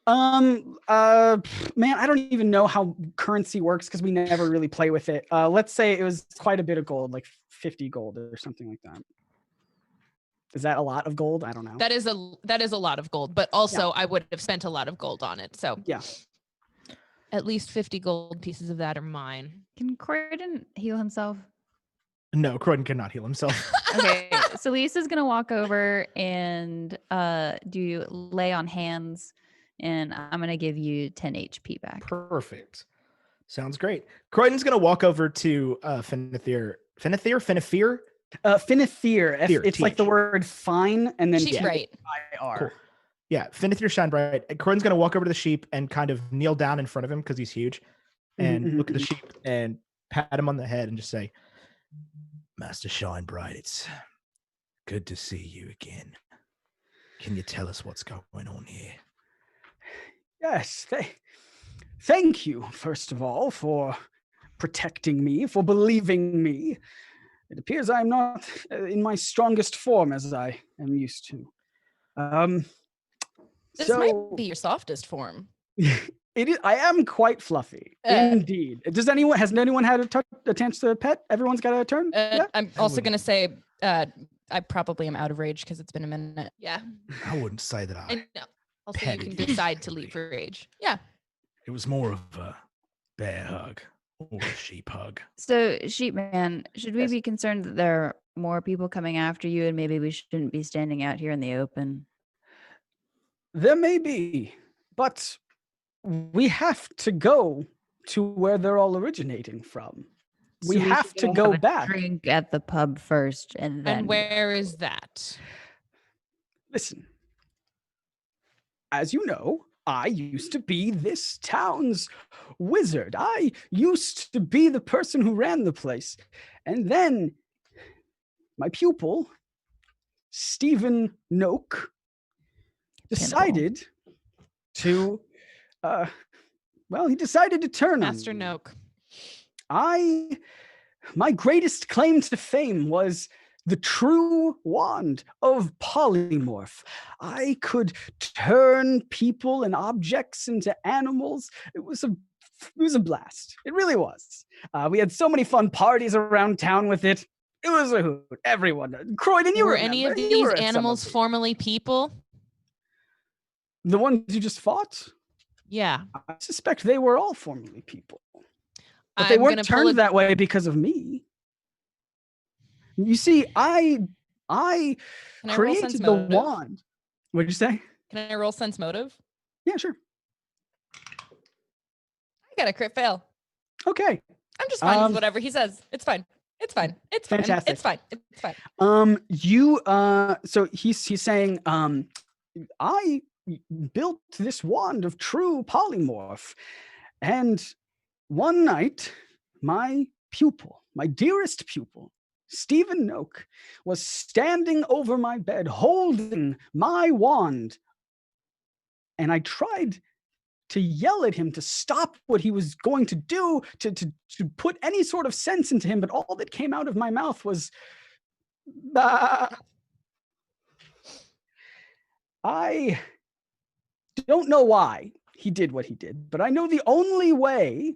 Man, I don't even know how currency works because we never really play with it. Let's say it was quite a bit of gold, like 50 gold or something like that. Is that a lot of gold? I don't know. That is a lot of gold, but also I would have spent a lot of gold on it. So Yeah. At least 50 gold pieces of that are mine. Can Croydon heal himself? No, Croydon cannot heal himself. Okay, so Lisa's gonna walk over and do lay on hands, and I'm gonna give you 10 HP back. Perfect. Sounds great. Croydon's gonna walk over to Finithir. Finithir? Finithir. Fear, It's like the TH. word fine and then Sheep right. IR. Cool. Yeah, Finithir shine bright. And Croydon's gonna walk over to the sheep and kind of kneel down in front of him because he's huge, and Mhm, look at the sheep and pat him on the head and just say, Master Shine Bright, it's good to see you again. Can you tell us what's going on here? Yes. Thank you, first of all, for protecting me, for believing me. It appears I am not in my strongest form as I am used to. This So might be your softest form. it is. I am quite fluffy, indeed. Has anyone had a chance to pet? Everyone's got a turn. Yeah? I'm also gonna say I probably am out of rage because it's been a minute. Yeah. I wouldn't say that And no. Also, you petted can you decide to lately. leave for rage. Yeah. It was more of a bear hug or a sheep hug. So, Sheep Man, should we Yes. be concerned that there are more people coming after you and maybe we shouldn't be standing out here in the open? There may be, but we have to go to where they're all originating from. We So have should to have go a back. Drink at the pub first, and then And where is that? Listen, as you know, I used to be this town's wizard. I used to be the person who ran the place. And then my pupil, Stephen Noak, decided to, he decided to turn on Master me. Noak. My greatest claim to fame was the true wand of polymorph. I could turn people and objects into animals. It was a blast. It really was. We had so many fun parties around town with it. It was a hoot. Everyone. Croydon, you Were remember. any of You these were at some of animals these. formerly people? The ones you just fought? Yeah. I suspect they were all formerly people. But they I'm weren't gonna pull turned that way because of me. You see, I Can I roll created sense the motive? wand. What did you say? Can I roll sense motive? Yeah, sure. I got a crit fail. Okay. I'm just fine with whatever he says. It's fine. It's fine. It's fine. Fantastic. It's fine. It's fine. So he's saying, I built this wand of true polymorph, and one night, my pupil, my dearest pupil, Stephen Noak, was standing over my bed holding my wand, and I tried to yell at him to stop what he was going to do, to put any sort of sense into him, but all that came out of my mouth was, bah. I don't know why he did what he did, but I know the only way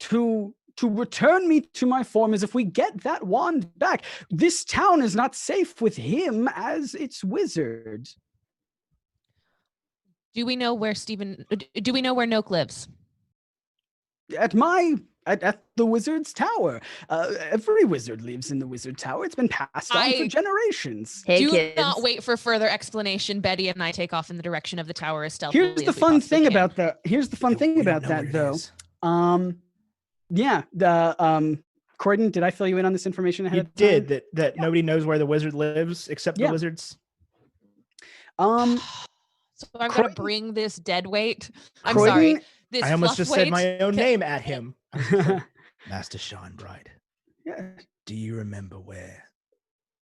to return me to my form is if we get that wand back. This town is not safe with him as its wizard. Do we know where do we know where Noak lives? At the wizard's tower. Every wizard lives in the wizard tower. It's been passed on for generations. Hey, Do kids. not wait for further explanation. Betty and I take off in the direction of the tower as stealthily Here's the as we fun possibly thing can. about that. Here's the fun thing We don't about know that, what it though. is. Croydon, did I fill you in on this information ahead You of time? did that nobody knows where the wizard lives except Yeah. the wizards. So I've got to Croydon- bring this dead weight. I'm Croydon- sorry. This I almost fluff just weight. said my own Can- name at him. Master Shinebright, Yeah. do you remember where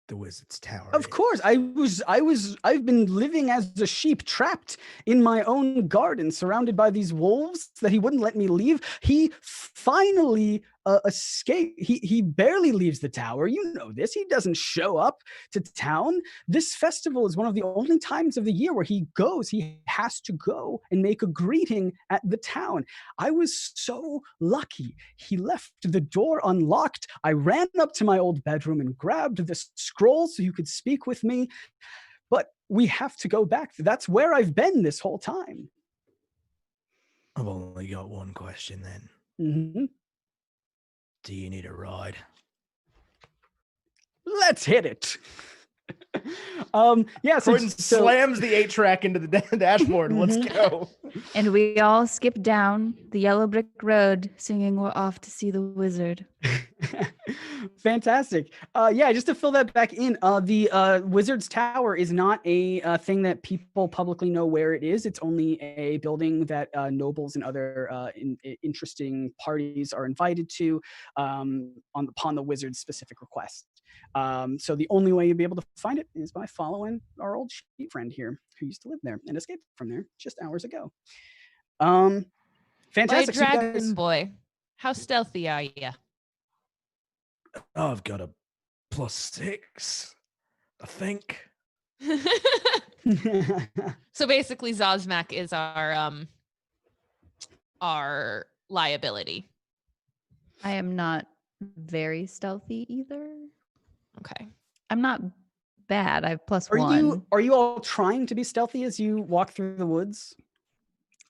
the wizard's tower is? Of course, I've been living as a sheep, trapped in my own garden, surrounded by these wolves that he wouldn't let me leave. He finally escaped. He barely leaves the tower. You know this. He doesn't show up to town. This festival is one of the only times of the year where he goes. He has to go and make a greeting at the town. I was so lucky. He left the door unlocked. I ran up to my old bedroom and grabbed the scroll so you could speak with me. But we have to go back. That's where I've been this whole time. I've only got one question then. Mhm. Do you need a ride? Let's hit it. Croydon slams the 8-track into the dashboard. Let's go. And we all skip down the yellow brick road singing "We're Off to See the Wizard." Fantastic. Just to fill that back in, the Wizard's Tower is not a thing that people publicly know where it is. It's only a building that nobles and other interesting parties are invited to upon the wizard's specific request. So the only way you'll be able to find it is by following our old sheep friend here who used to live there and escaped from there just hours ago. My Fantastic. So you dragon guys- boy. How stealthy are you? Oh, I've got a +6, I think. So basically, Zosmak is our liability. I am not very stealthy either. Okay. I'm not bad. I have Are +1. you all trying to be stealthy as you walk through the woods?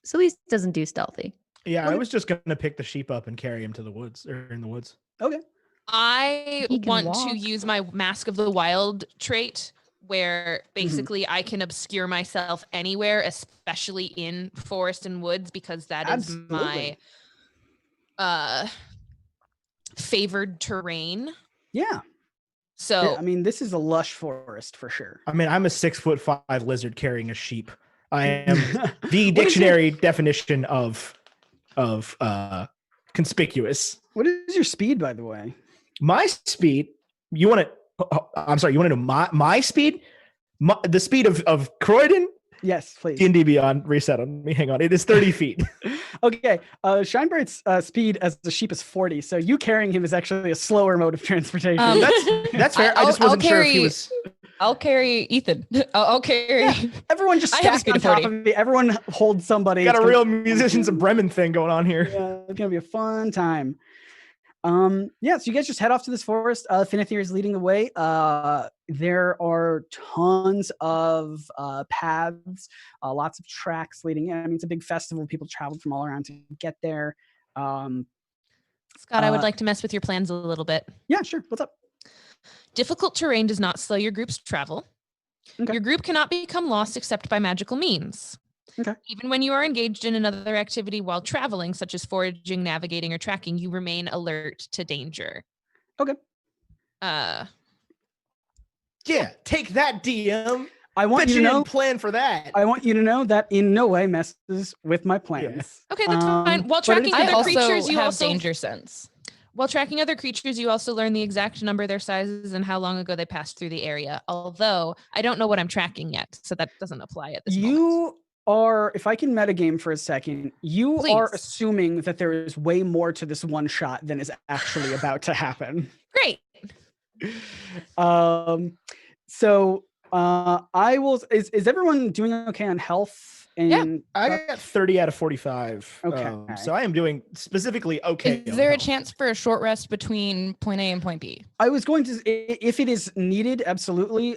Celeste doesn't do stealthy. Yeah, What I is- was just gonna pick the sheep up and carry him to the woods or in the woods. Okay. I He can want walk. to use my Mask of the Wild trait, where basically I can obscure myself anywhere, especially in forest and woods, because that is my Absolutely. favored terrain. Yeah. So I mean, this is a lush forest for sure. I mean, I'm a 6'5" lizard carrying a sheep. I am the What is your- dictionary definition of conspicuous. What is your speed, by the way? My speed. You want to? I'm sorry. You want to know my speed? The speed of Croydon? Yes, please. D&D Beyond reset on me. Hang on. It is 30 feet. Okay. Shinebright's speed as the sheep is 40, so you carrying him is actually a slower mode of transportation. That's fair. I just I'll wasn't sure if he carry- was. I'll carry Ethan. I'll carry. Yeah. Everyone just I have a stacked speed on of top 40. of me. Everyone holds somebody. Got It's a gonna real be fun. musicians of Bremen thing going on here. Yeah, it's gonna be a fun time. Yeah, so you guys just head off to this forest. Finithir is leading the way. There are tons of paths, lots of tracks leading in. I mean, it's a big festival. People traveled from all around to get there. Scott, I would like to mess with your plans a little bit. Yeah, sure. What's up? Difficult terrain does not slow your group's travel. Okay. Your group cannot become lost except by magical means. Okay. Even when you are engaged in another activity while traveling, such as foraging, navigating, or tracking, you remain alert to danger. Okay. Yeah, take that, DM. I want Bet you to you know. didn't plan for that. I want you to know that in no way messes with my plans. Okay, that's fine. While but it is tracking I other also creatures, you have also danger sense. while tracking other creatures, you also learn the exact number, their sizes, and how long ago they passed through the area. Although I don't know what I'm tracking yet, so that doesn't apply at this moment. You are, if I can metagame for a second, you are Please. assuming that there is way more to this one shot than is actually about to happen. Great. So I will. Is everyone doing okay on health? And I got 30 out of 45. Okay. So I am doing specifically okay. Is on there a health. chance for a short rest between point A and point B? I was going to, if it is needed, absolutely.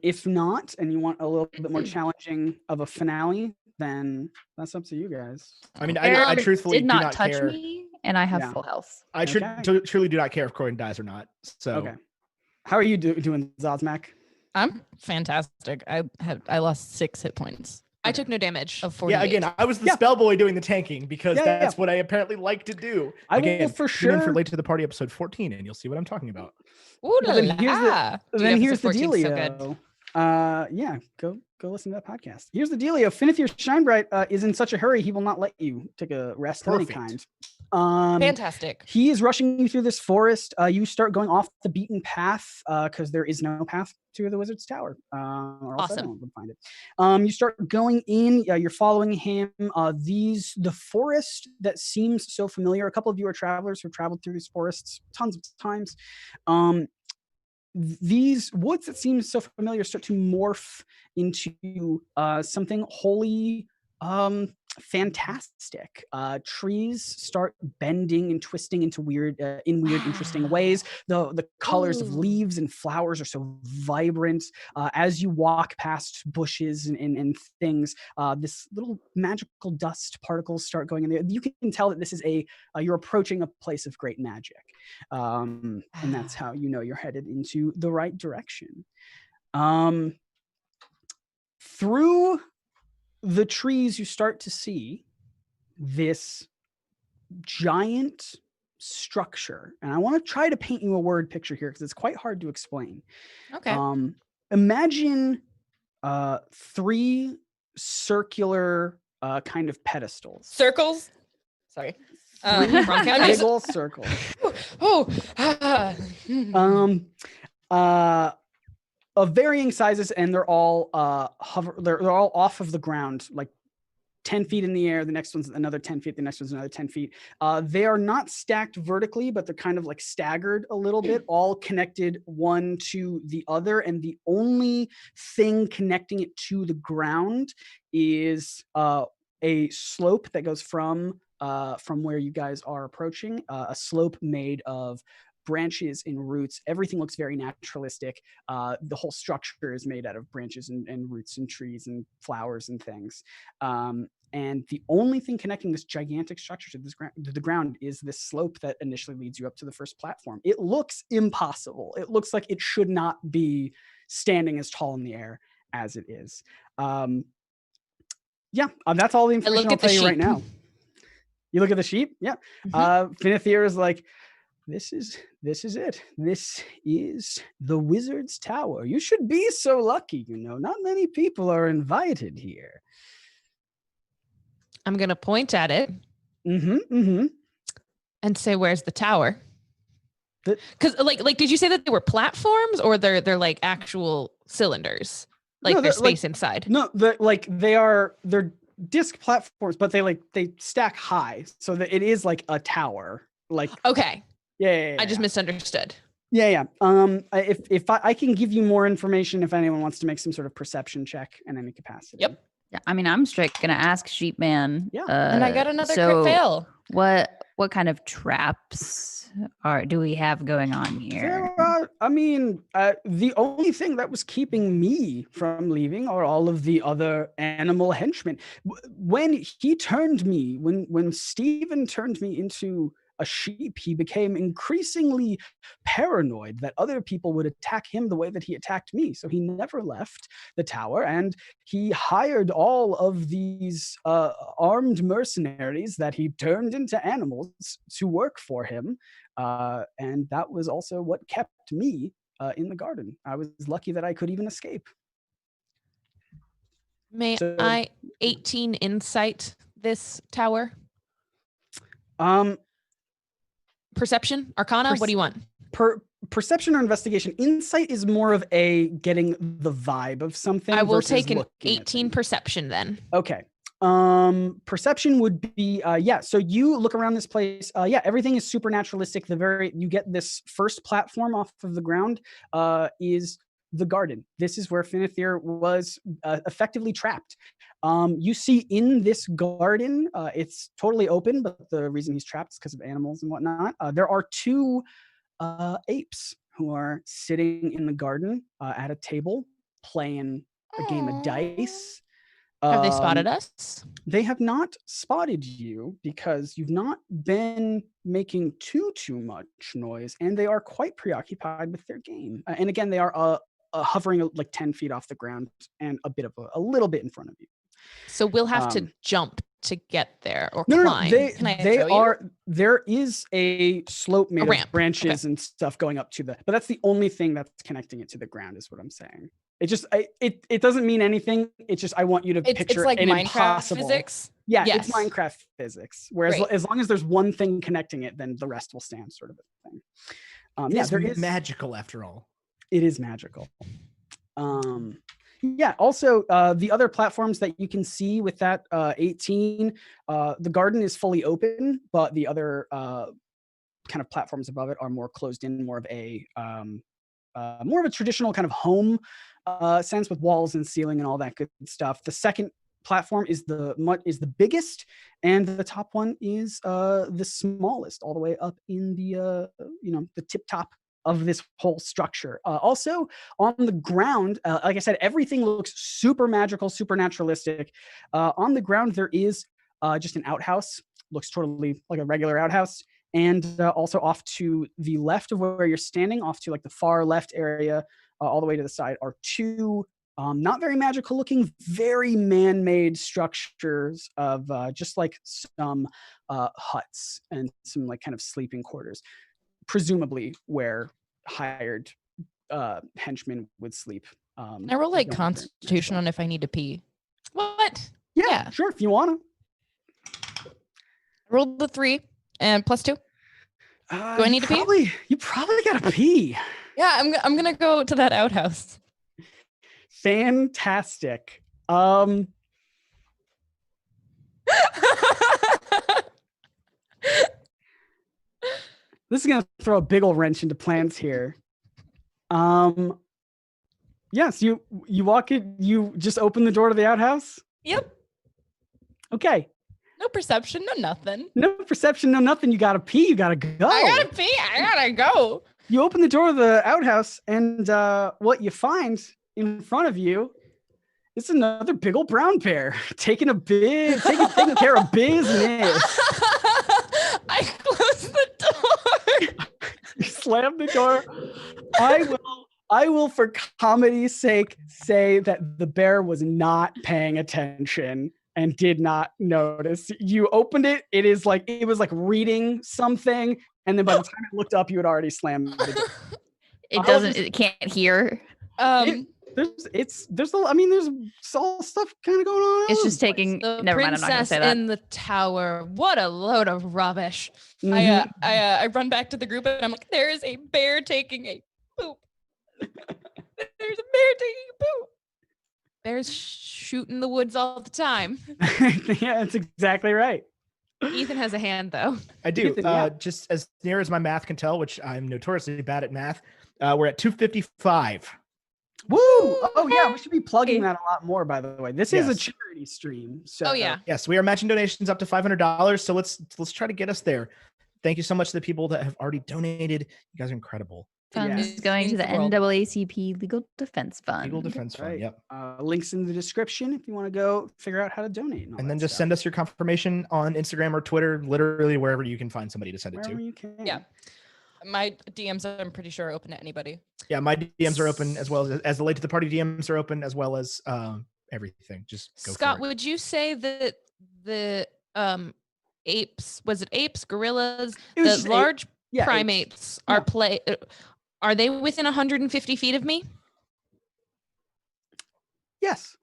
If not, and you want a little bit more challenging of a finale, then that's up to you guys. I mean, I Aaron truthfully did do not not touch care. me, and I have Yeah. full health. I Okay. truly do not care if Croydon dies or not. So Okay. How are you doing, Zosmak? I'm fantastic. I lost 6 hit points I took no damage. of 48. yeah, again, I was the Yeah. spell boy doing the tanking because Yeah, that's yeah. what I apparently like to do. I will Again, for tune in sure. for late to the party episode 14, and you'll see what I'm talking about. Ooh Well, la then here's the- la. Dude, Then here's the episode 14 's so good. dealio. Yeah, go listen to that podcast. Here's the dealio. Finithir Shinebright is in such a hurry he will not let you take a rest of any Perfect. kind. Fantastic. He is rushing you through this forest. You start going off the beaten path because there is no path to the wizard's tower, or else Awesome. everyone would find it. You start going in. You're following him. The forest that seems so familiar. A couple of you are travelers who've traveled through these forests tons of times. These woods that seem so familiar start to morph into something wholly fantastic. Trees start bending and twisting into weird, interesting ways. The colors of Ooh. leaves and flowers are so vibrant. As you walk past bushes and things, this little magical dust particles start going in there. You can tell that this is you're approaching a place of great magic, and that's how you know you're headed into the right direction. Through the trees, you start to see this giant structure, and I want to try to paint you a word picture here because it's quite hard to explain. Okay. Imagine 3 circular kind of pedestals. Circles. Sorry. Three wrong count. big ol' circles. Of varying sizes, and they're all they're all off of the ground, like 10 feet in the air. The next one's another 10 feet. The next one's another 10 feet. They are not stacked vertically, but they're kind of like staggered a little bit, all connected one to the other. And the only thing connecting it to the ground is a slope that goes from where you guys are approaching, a slope made of branches and roots. Everything looks very naturalistic. The whole structure is made out of branches and roots and trees and flowers and things. And the only thing connecting this gigantic structure to the ground is this slope that initially leads you up to the first platform. It looks impossible. It looks like it should not be standing as tall in the air as it is. That's all the information I'll tell you right now. You look at the sheep? Yeah. Finithir is like, this is it. This is the Wizard's Tower. You should be so lucky, not many people are invited here. I'm going to point at it and say, where's the tower? Because like, did you say that they were platforms or they're like actual cylinders? Like there's space inside? No, they're disc platforms, but they stack high so that it is like a tower. Like, okay. Yeah. I just misunderstood. Yeah. If I can give you more information, if anyone wants to make some sort of perception check in any capacity. Yep. Yeah, I mean, I'm straight gonna ask Sheepman. Yeah. And I got another crit fail. What kind of traps do we have going on here? The only thing that was keeping me from leaving are all of the other animal henchmen. When Stephen turned me into a sheep, he became increasingly paranoid that other people would attack him the way that he attacked me. So he never left the tower, and he hired all of these armed mercenaries that he turned into animals to work for him. And that was also what kept me in the garden. I was lucky that I could even escape. May I 18 insight this tower? Perception? Arcana? What do you want? Perception or investigation? Insight is more of a getting the vibe of something. I will take an 18 perception then. Okay. Perception would be, so you look around this place. Everything is super naturalistic. You get this first platform off of the ground is the garden. This is where Finithir was effectively trapped. You see in this garden, it's totally open, but the reason he's trapped is because of animals and whatnot. There are two apes who are sitting in the garden at a table playing a game of dice. Have they spotted us? They have not spotted you because you've not been making too much noise, and they are quite preoccupied with their game. And again, they are hovering like 10 feet off the ground and a little bit in front of you. So we'll have to jump to get there or climb. There is a slope made of branches and stuff going up to but that's the only thing that's connecting it to the ground is what I'm saying. It just, it doesn't mean anything. It's just, I want you to picture it's like an Minecraft impossible physics. Yeah, yes. It's Minecraft physics. Whereas as long as there's one thing connecting it, then the rest will stand, sort of a thing. It's magical after all. It is magical. Also, the other platforms that you can see with that 18, the garden is fully open, but the other kind of platforms above it are more closed in, more of a traditional kind of home sense with walls and ceiling and all that good stuff. The second platform is the biggest, and the top one is the smallest, all the way up in the the tip top of this whole structure. Also on the ground, like I said, everything looks super magical, super naturalistic. On the ground, there is just an outhouse, looks totally like a regular outhouse. And also off to the left of where you're standing, off to like the far left area, all the way to the side, are two not very magical looking, very man-made structures of just like some huts and some like kind of sleeping quarters, presumably where hired henchmen would sleep. I roll like Constitution on if I need to pee. What? Yeah, sure, if you want to. I rolled the 3 and +2. Do I need to pee? You probably gotta pee. Yeah, I'm gonna go to that outhouse. Fantastic. This is gonna throw a big old wrench into plans here. Yes, you walk in, you just open the door to the outhouse? Yep. Okay. No perception, no nothing. No perception, no nothing. You gotta pee, you gotta go. I gotta pee, I gotta go. You open the door of the outhouse, and what you find in front of you is another big old brown bear taking care of business. I close the door. You slam the door. I will, for comedy's sake, say that the bear was not paying attention and did not notice. You opened it. It was like reading something, and then by the time it looked up, you had already slammed the door. It can't hear. There's all stuff kind of going on. It's just taking. The Never mind. I'm not gonna princess say that. in the tower. What a load of rubbish. Mhm. I run back to the group and I'm like, there is a bear taking a poop. There's a bear taking a poop. Bears shoot in the woods all the time. Yeah, that's exactly right. Ethan has a hand though. I do. Ethan, yeah. Just as near as my math can tell, which I'm notoriously bad at math, we're at 255. Woo! Oh yeah, we should be plugging Hey. that a lot more. By the way, this is a Yes. charity stream. So Oh yeah. Yes, we are matching donations up to $500. So let's try to get us there. Thank you so much to the people that have already donated. You guys are incredible. Funds Yes. going to the Means the world. NAACP Legal Defense Fund. Legal Defense Fund. Right. Yep. Links in the description if you want to go figure out how to donate. And then just send us your confirmation on Instagram or Twitter, literally wherever you can find somebody to send it wherever to. you can. Yeah. My DMs, I'm pretty sure, are open to anybody. Yeah, my DMs are open as well as the late to the party DMs are open, as well as everything. Just go Scott, for it. would you say that the apes, was it apes, gorillas, It was the just large yeah, apes. primates Yeah. are they within 150 feet of me? Yes.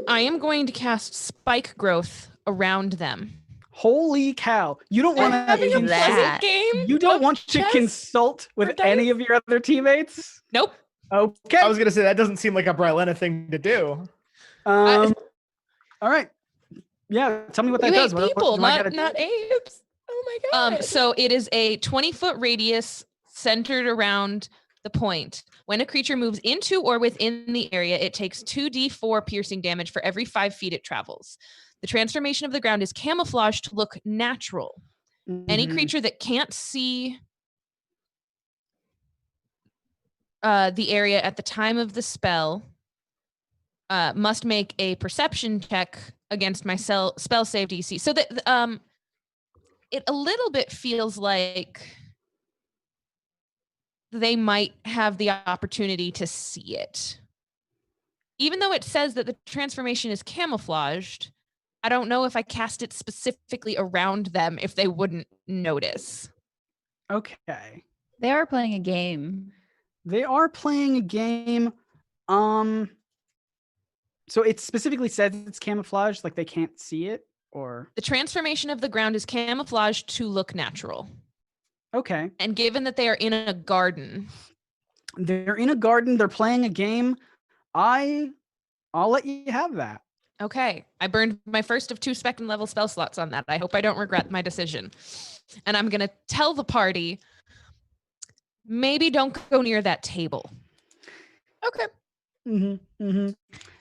I am going to cast spike growth around them. Holy cow! You don't want What to. is that? Game. You don't of want to chess? consult with or dice? any of your other teammates. Nope. Okay. I was gonna say that doesn't seem like a Brylena thing to do. All right. Yeah. Tell me what that You hate does. What people, do I gotta not do? apes. Oh my god. So it is a 20-foot radius centered around the point. When a creature moves into or within the area, it takes 2d4 piercing damage for every 5 feet it travels. The transformation of the ground is camouflaged to look natural. Any Mhm. creature that can't see the area at the time of the spell must make a perception check against my spell save DC. So that it a little bit feels like they might have the opportunity to see it. Even though it says that the transformation is camouflaged, I don't know if I cast it specifically around them if they wouldn't notice. Okay. They are playing a game. They are playing a game. So it specifically says it's camouflaged, like they can't see it, or The transformation of the ground is camouflaged to look natural. okay. And given that they are in a garden, They're in a garden. They're playing a game. I'll let you have that. okay, I burned my first of 2 second level spell slots on that. I hope I don't regret my decision. And I'm going to tell the party, maybe don't go near that table. Okay. Mm-hmm. Mm-hmm.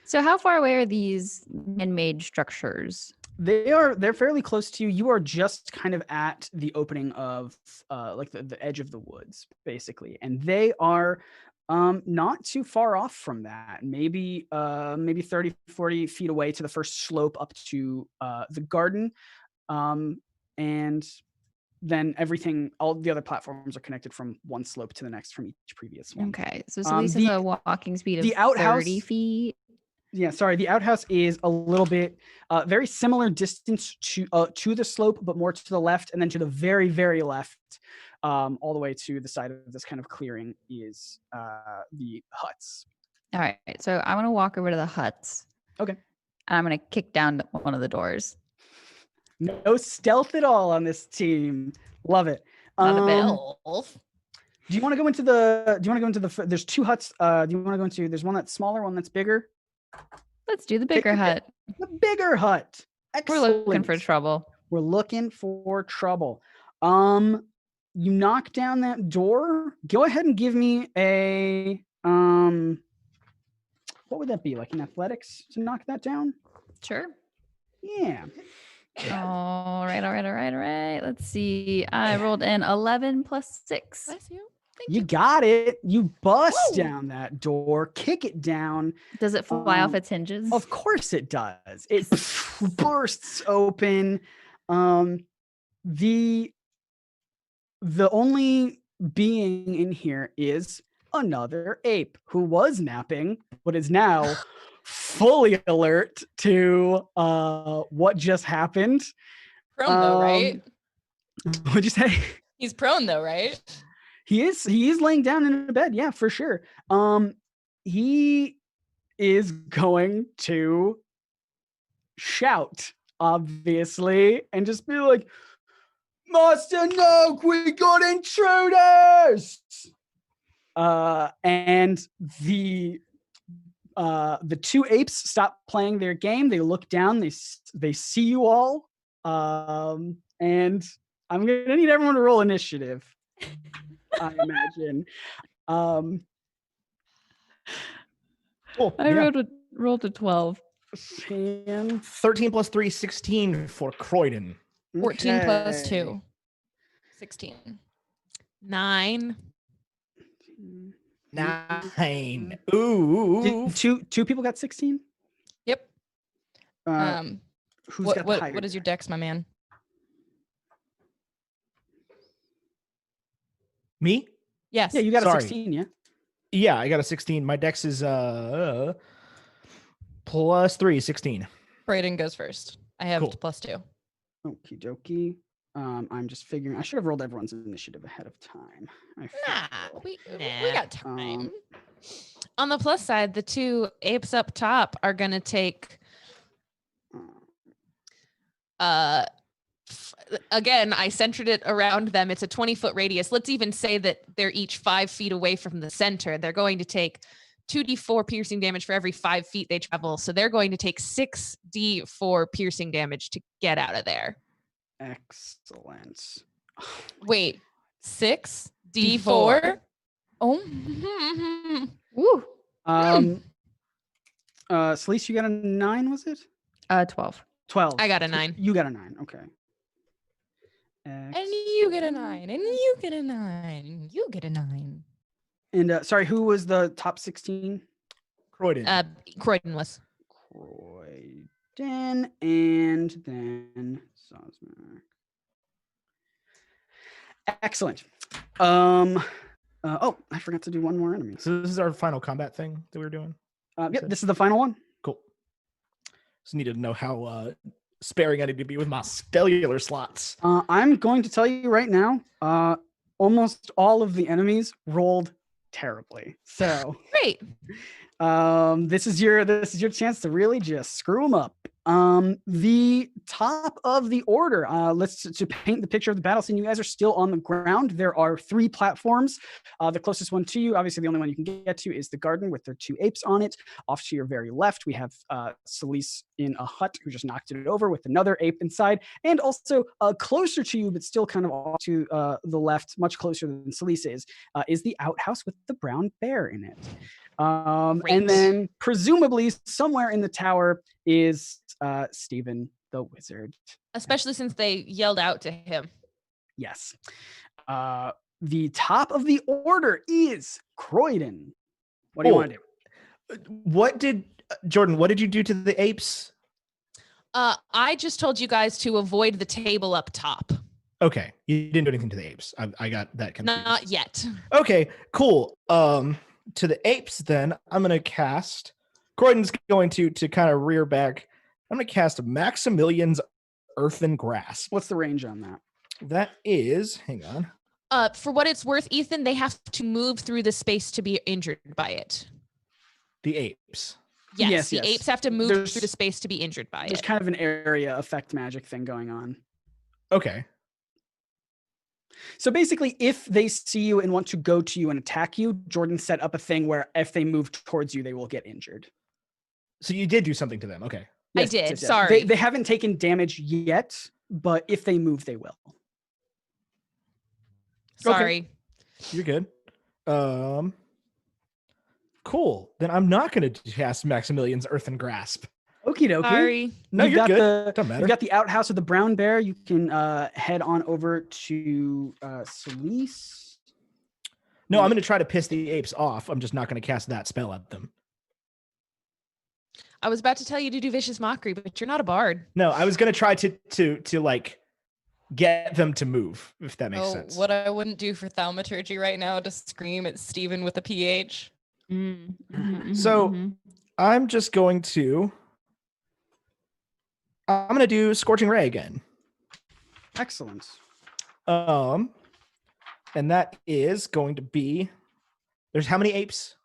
So how far away are these man-made structures? They're fairly close to you. You are just kind of at the opening of like the edge of the woods, basically. And they are not too far off from that. Maybe 30, 40 feet away to the first slope up to the garden. And then all the other platforms are connected from one slope to the next from each previous one. Okay, so Celise has the- a walking speed of the outhouse- 30 feet. Yeah, sorry. The outhouse is a little bit very similar distance to the slope, but more to the left, and then to the very, very left, all the way to the side of this kind of clearing is the huts. All right, so I want to walk over to the huts. Okay. And I'm going to kick down one of the doors. No stealth at all on this team. Love it. Not a bit. Do you want to go into the? There's 2 huts. Do you want to go into? There's one that's smaller, one that's bigger. Let's do the bigger your pick. hut. The bigger hut. We're Excellent. looking for trouble. We're looking for trouble. You knock down that door. Go ahead and give me a what would that be, like in athletics to knock that down? Sure. Yeah. All right. Let's see. I rolled an 11 plus 6. Bless you. You got it. You bust down that door, kick it down. Does it fly off its hinges? Of course it does. It bursts open. The only being in here is another ape who was napping, but is now fully alert to what just happened. Prone though, right? What'd you say? He's prone though, right? He is laying down in a bed, yeah, for sure. He is going to shout, obviously, and just be like, Master Noak, we got intruders! And the two apes stop playing their game. They look down, they see you all, and I'm gonna need everyone to roll initiative. I imagine. Rolled a 12. 13 plus 3, 16 for Croydon. 14 plus 2. 16. 9. 9. Ooh. Two people got 16? Yep. Who's got the higher? What is your dex, my man? Me? Yes. Yeah, you got Sorry. a 16, yeah? Yeah, I got a 16. My dex is plus 3, 16. Brayden goes first. I have Cool. plus 2. Okie dokie. I'm just figuring. I should have rolled everyone's initiative ahead of time. We Nah. got time. On the plus side, the two apes up top are going to take again, I centered it around them. It's a 20-foot radius. Let's even say that they're each 5 feet away from the center. They're going to take 2d4 piercing damage for every 5 feet they travel. So they're going to take 6d4 piercing damage to get out of there. Excellent. Wait, 6d4? Oh. Woo. Celeste, you got a 9, was it? 12. 12. I got a 9. You got a 9. Okay. And you get a 9. And you get a 9. And you get a 9. And sorry, who was the top 16? Croydon. Croydon was. Croydon, and then Sosmark. Excellent. Oh, I forgot to do one more enemy. So this is our final combat thing that we were doing. Yep, this is the final one. Cool. Just needed to know how sparing I need to be with my stellar slots. I'm going to tell you right now, almost all of the enemies rolled terribly. So Great. this is your chance to really just screw them up. The top of the order, to paint the picture of the battle scene, you guys are still on the ground. There are 3 platforms. The closest one to you, obviously the only one you can get to, is the garden with their 2 apes on it. Off to your very left, we have Celeste in a hut who just knocked it over with another ape inside. And also closer to you, but still kind of off to the left, much closer than Celeste is the outhouse with the brown bear in it. And then presumably somewhere in the tower is Stephen the wizard. Especially since they yelled out to him. Yes. The top of the order is Croydon. What do you want to do? What did Jordan? What did you do to the apes? I just told you guys to avoid the table up top. Okay, you didn't do anything to the apes. I got that confused. Not yet. Okay, cool. To the apes, then I'm gonna cast. Croydon's going to kind of rear back. I'm gonna cast Maximilian's Earthen Grasp. What's the range on that? That is, hang on. For what it's worth, Ethan, they have to move through the space to be injured by it. The apes. Yes, the apes have to move There's- through the space to be injured by There's it. kind of an area effect magic thing going on. Okay. So basically, if they see you and want to go to you and attack you, Jordan set up a thing where if they move towards you, they will get injured. So you did do something to them. Okay. I did, sorry. They haven't taken damage yet, but if they move, they will. Sorry. You're good. Cool. Then I'm not going to cast Maximilian's Earthen Grasp. Okie dokie. Sorry. No, You've you're got good. Doesn't matter. You've got the outhouse of the brown bear. You can head on over to Celise. No, I'm going to try to piss the apes off. I'm just not going to cast that spell at them. I was about to tell you to do vicious mockery, but you're not a bard. No, I was going to try to like get them to move, if that makes sense. What I wouldn't do for thaumaturgy right now to scream at Steven with a PH. So I'm just going to do Scorching Ray again. Excellent. And that is going to be, there's how many apes?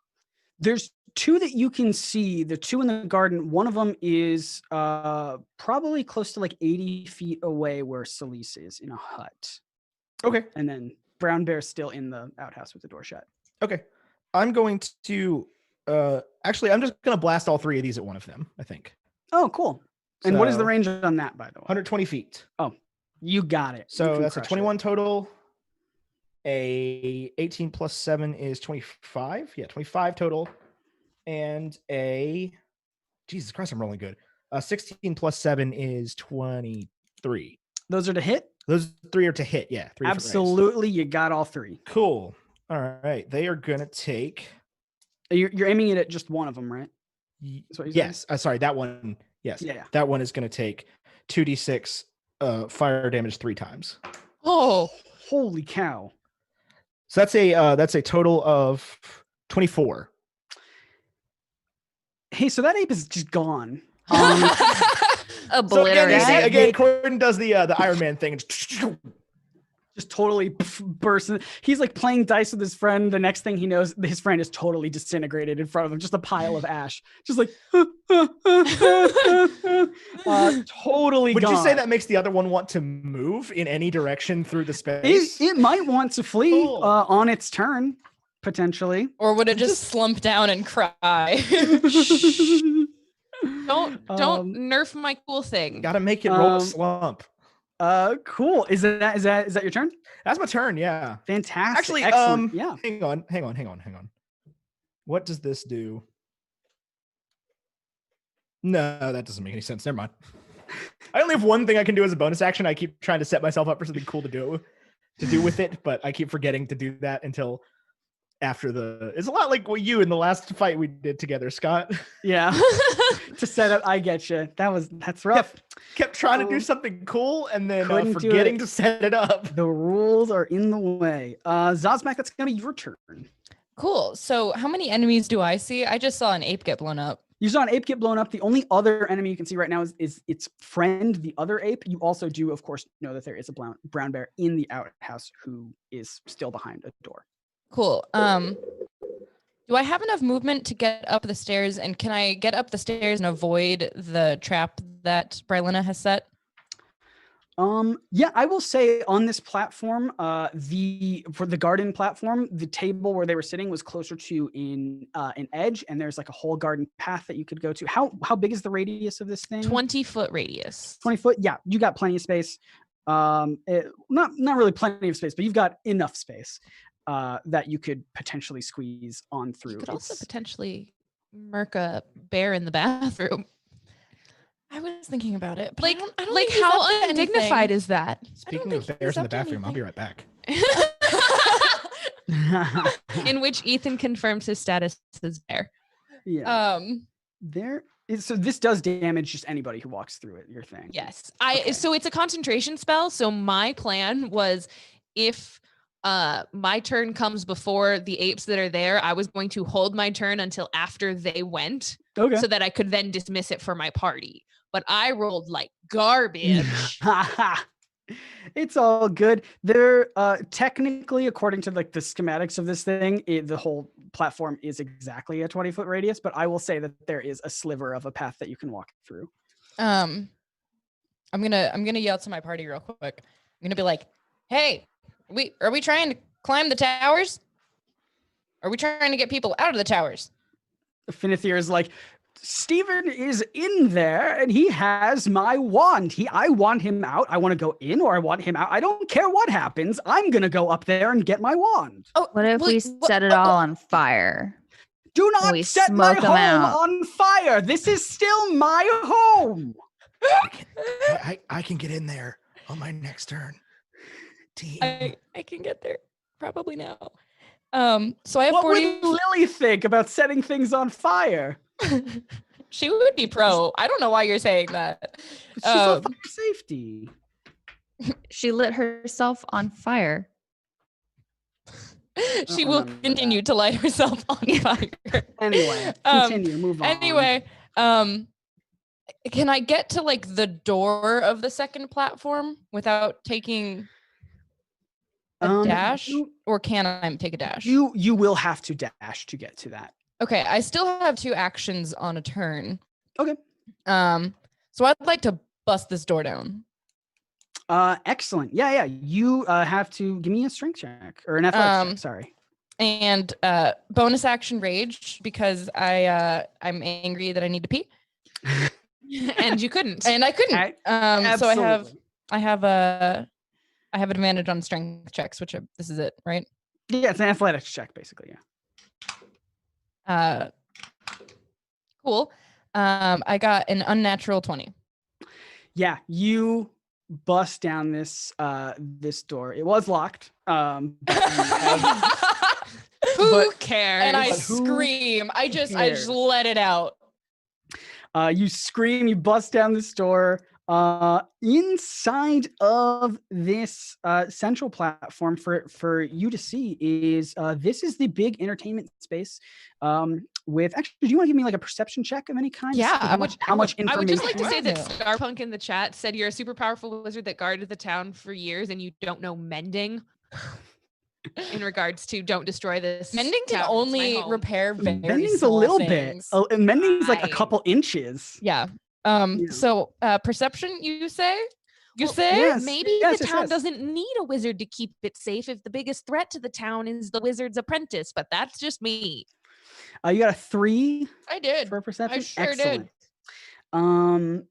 There's 2 that you can see. The 2 in the garden. One of them is probably close to like 80 feet away where Celise is in a hut. Okay. And then brown bear's still in the outhouse with the door shut. Okay. I'm going to, actually, I'm just going to blast all 3 of these at one of them, I think. Oh, cool. And what is the So- range on that, by the way? 120 feet. You got it. You So can that's a crush 21 it. total. A 18 plus 7 is 25. Yeah, 25 total. And a, Jesus Christ, I'm rolling good. 16 plus 7 is 23. Those are to hit? Those 3 are to hit. Yeah. 3 different rays. Absolutely. You got all 3. Cool. All right. They are going to take. You're aiming it at just one of them, right? That's what you said? Yes. Sorry. That one. Yes. Yeah. That one is going to take 2d6 fire damage 3 times. Oh, Holy cow. So that's a total of 24. Hey, so that ape is just gone. So Obliterate. again, Corden does the Iron Man thing. Just totally bursts. He's like playing dice with his friend. The next thing he knows, his friend is totally disintegrated in front of him. Just a pile of ash. Just like totally Would gone. you say that makes the other one want to move in any direction through the space? It might want to flee Cool. on its turn, potentially. Or would it just slump down and cry? don't nerf my cool thing. Got to make it roll a slump. Cool. Is that your turn? That's my turn. Yeah. Fantastic. Actually, excellent. Yeah. Hang on. What does this do? No, that doesn't make any sense. Never mind. I only have one thing I can do as a bonus action. I keep trying to set myself up for something cool to do with it, but I keep forgetting to do that until after the. It's a lot like what you in the last fight we did together, Scott. Yeah. To set up, I get you. That's rough. Kept trying to do something cool and then Couldn't do forgetting it. to set it up. The rules are in the way. Zazmak, that's gonna be your turn. Cool. So how many enemies do I see? I just saw an ape get blown up. You saw an ape get blown up. The only other enemy you can see right now is its friend, the other ape. You also do, of course, know that there is a brown bear in the outhouse who is still behind a door. Cool. Do I have enough movement to get up the stairs? And can I get up the stairs and avoid the trap that Brylena has set? Yeah, I will say on this platform, for the garden platform, the table where they were sitting was closer to an edge, and there's like a whole garden path that you could go to. How big is the radius of this thing? 20-foot radius. 20 foot. Yeah, you got plenty of space. Not really plenty of space, but you've got enough space that you could potentially squeeze on through. You could also potentially murk a bear in the bathroom. I was thinking about it. But Like, I don't like think he's up how to undignified anything. is that? Speaking think of he's bears in the up to bathroom, I'll be right back. In which Ethan confirms his status as bear. Yeah. So this does damage just anybody who walks through it. Your thing. Yes. Okay. So it's a concentration spell. So my plan was if my turn comes before the apes that are there, I was going to hold my turn until after they went Okay. so that I could then dismiss it for my party. But I rolled like garbage. It's all good. They're technically, according to like the schematics of this thing, the whole platform is exactly a 20-foot radius. But I will say that there is a sliver of a path that you can walk through. I'm gonna yell to my party real quick. I'm gonna be like, "Hey, are we trying to climb the towers? Are we trying to get people out of the towers?" Finithir is like, Steven is in there and he has my wand. I want him out. I want to go in or I want him out. I don't care what happens. I'm going to go up there and get my wand. Oh, What if we set it all on fire? Do And we not set my smoke 'em home out. on fire. This is still my home. I can get in there on my next turn. Team. I can get there probably now. So I have What 40. would Lily think about setting things on fire? She would be pro. I don't know why you're saying that. She's on fire safety. She lit herself on fire. She don't will remember continue to light herself on fire. Anyway, Um, continue. Move on. Anyway, can I get to like the door of the second platform without taking a dash, or can I take a dash? You will have to dash to get to that. Okay, I still have 2 actions on a turn. Okay. So I'd like to bust this door down. Excellent. Yeah. You have to give me a strength check or an athletics check. Sorry. And bonus action rage because I'm angry that I need to pee. And you couldn't. And I couldn't. So Absolutely. I have an advantage on strength checks, which this is it, right? Yeah, it's an athletics check, basically. Yeah. Cool. I got an unnatural 20. Yeah, you bust down this this door. It was locked. But you have- Who cares? And I But who scream. I just cares? let it out. you scream, you bust down this door. Inside of this central platform for you to see is this is the big entertainment space. With actually, do you want to give me like a perception check of any kind? Yeah, How much information? I would just like to say that Yeah. Starpunk in the chat said you're a super powerful wizard that guarded the town for years and you don't know mending. In regards to don't destroy this. Mending can town, it's my only home. repair very Mending's a small little things. bit. Mending's like a Right. couple inches. Yeah. Yeah. So perception, you say? You Well, say? Yes. Maybe Yes, the yes, town yes. doesn't need a wizard to keep it safe if the biggest threat to the town is the wizard's apprentice, but that's just me. You got a 3 I did. for perception. sure did. Excellent.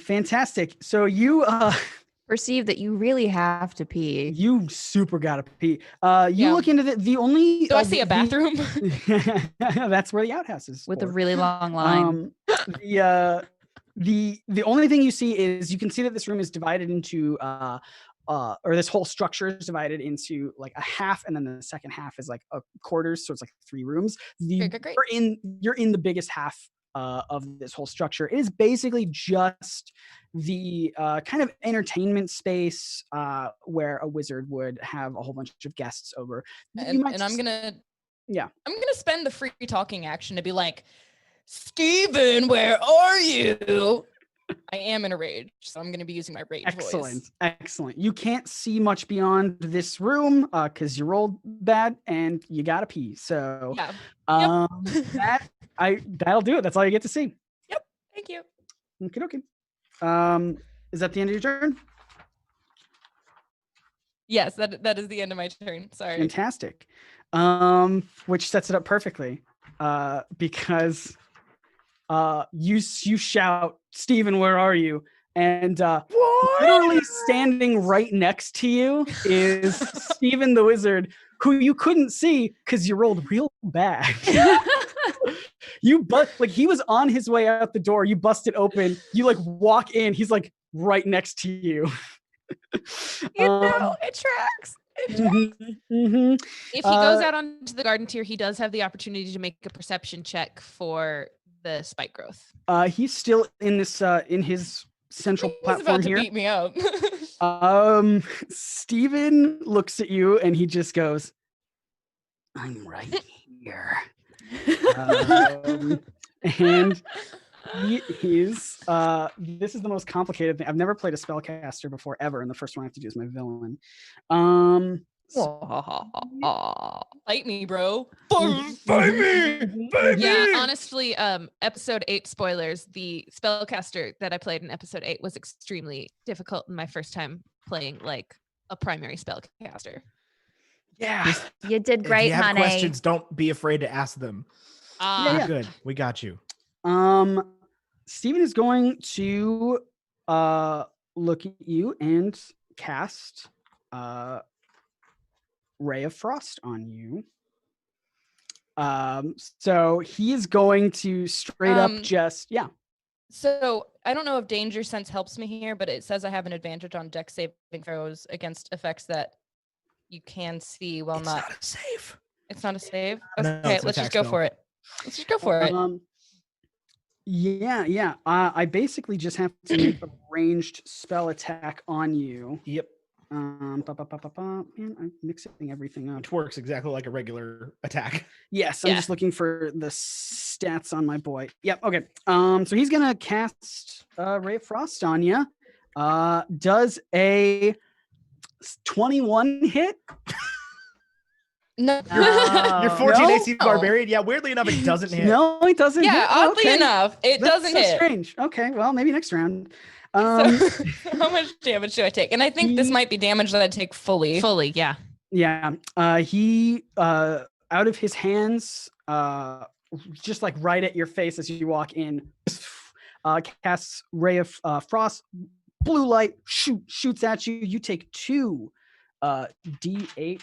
Fantastic. So you Perceive that you really have to pee. you super gotta pee. You Yeah. look into the only. Do I see a bathroom? That's where the outhouse is. With a for. really long line. The only thing you see is you can see that this room is divided into or this whole structure is divided into like a half, and then the second half is like a quarters, so it's like 3 rooms. Great. You're in the biggest half of this whole structure. It is basically just the kind of entertainment space where a wizard would have a whole bunch of guests over. And I'm gonna spend the free talking action to be like, Steven, where are you? I am in a rage, so I'm gonna be using my rage voice. Excellent. You can't see much beyond this room because you rolled bad and you gotta pee. So Yeah. that'll do it. That's all you get to see. Thank you. Okay. Is that the end of your turn? Yes, that is the end of my turn. Sorry. Fantastic. Which sets it up perfectly. Because you shout, Steven, where are you? And literally standing right next to you is Steven the wizard, who you couldn't see because you rolled real bad. He was on his way out the door. You busted open. You like walk in. He's like right next to you. It tracks. Mm-hmm. If he goes out onto the garden tier, he does have the opportunity to make a perception check for the spike growth. He's still in this in his central He's platform about to here. beat me up. Steven looks at you and he just goes, I'm right here. And he's this is the most complicated thing. I've never played a spellcaster before ever, and the first one I have to do is my villain. Fight me, bro. Fight me, baby! Yeah, honestly, episode 8 spoilers, the spellcaster that I played in episode 8 was extremely difficult in my first time playing like a primary spellcaster. Yeah. You did If great, you have honey. questions, don't be afraid to ask them. We're good. We got you. Steven is going to look at you and cast Ray of Frost on you. So he is going to straight up just So I don't know if Danger Sense helps me here, but it says I have an advantage on dex saving throws against effects that you can see while It's not a save. It's not a save. No, Okay, it's an let's just attack go spell. for it. Let's just go for it. Yeah. I basically just have to make a ranged spell attack on you. Yep. Man, I'm mixing everything up. Which works exactly like a regular attack. Yes, I'm just looking for the stats on my boy. Yep. Okay. So he's gonna cast Ray of Frost on you. Does a 21 hit? No. Your 14 No? AC barbarian. Yeah, weirdly enough, it doesn't hit. No, it doesn't. Yeah, hit. oddly Okay. enough, it That's doesn't so hit. strange. Okay, well, maybe next round. So, how much damage do I take? And I think this might be damage that I take fully. Fully, yeah. Yeah. He out of his hands, just like right at your face as you walk in, casts Ray of Frost, blue light, shoots at you. You take 2 D8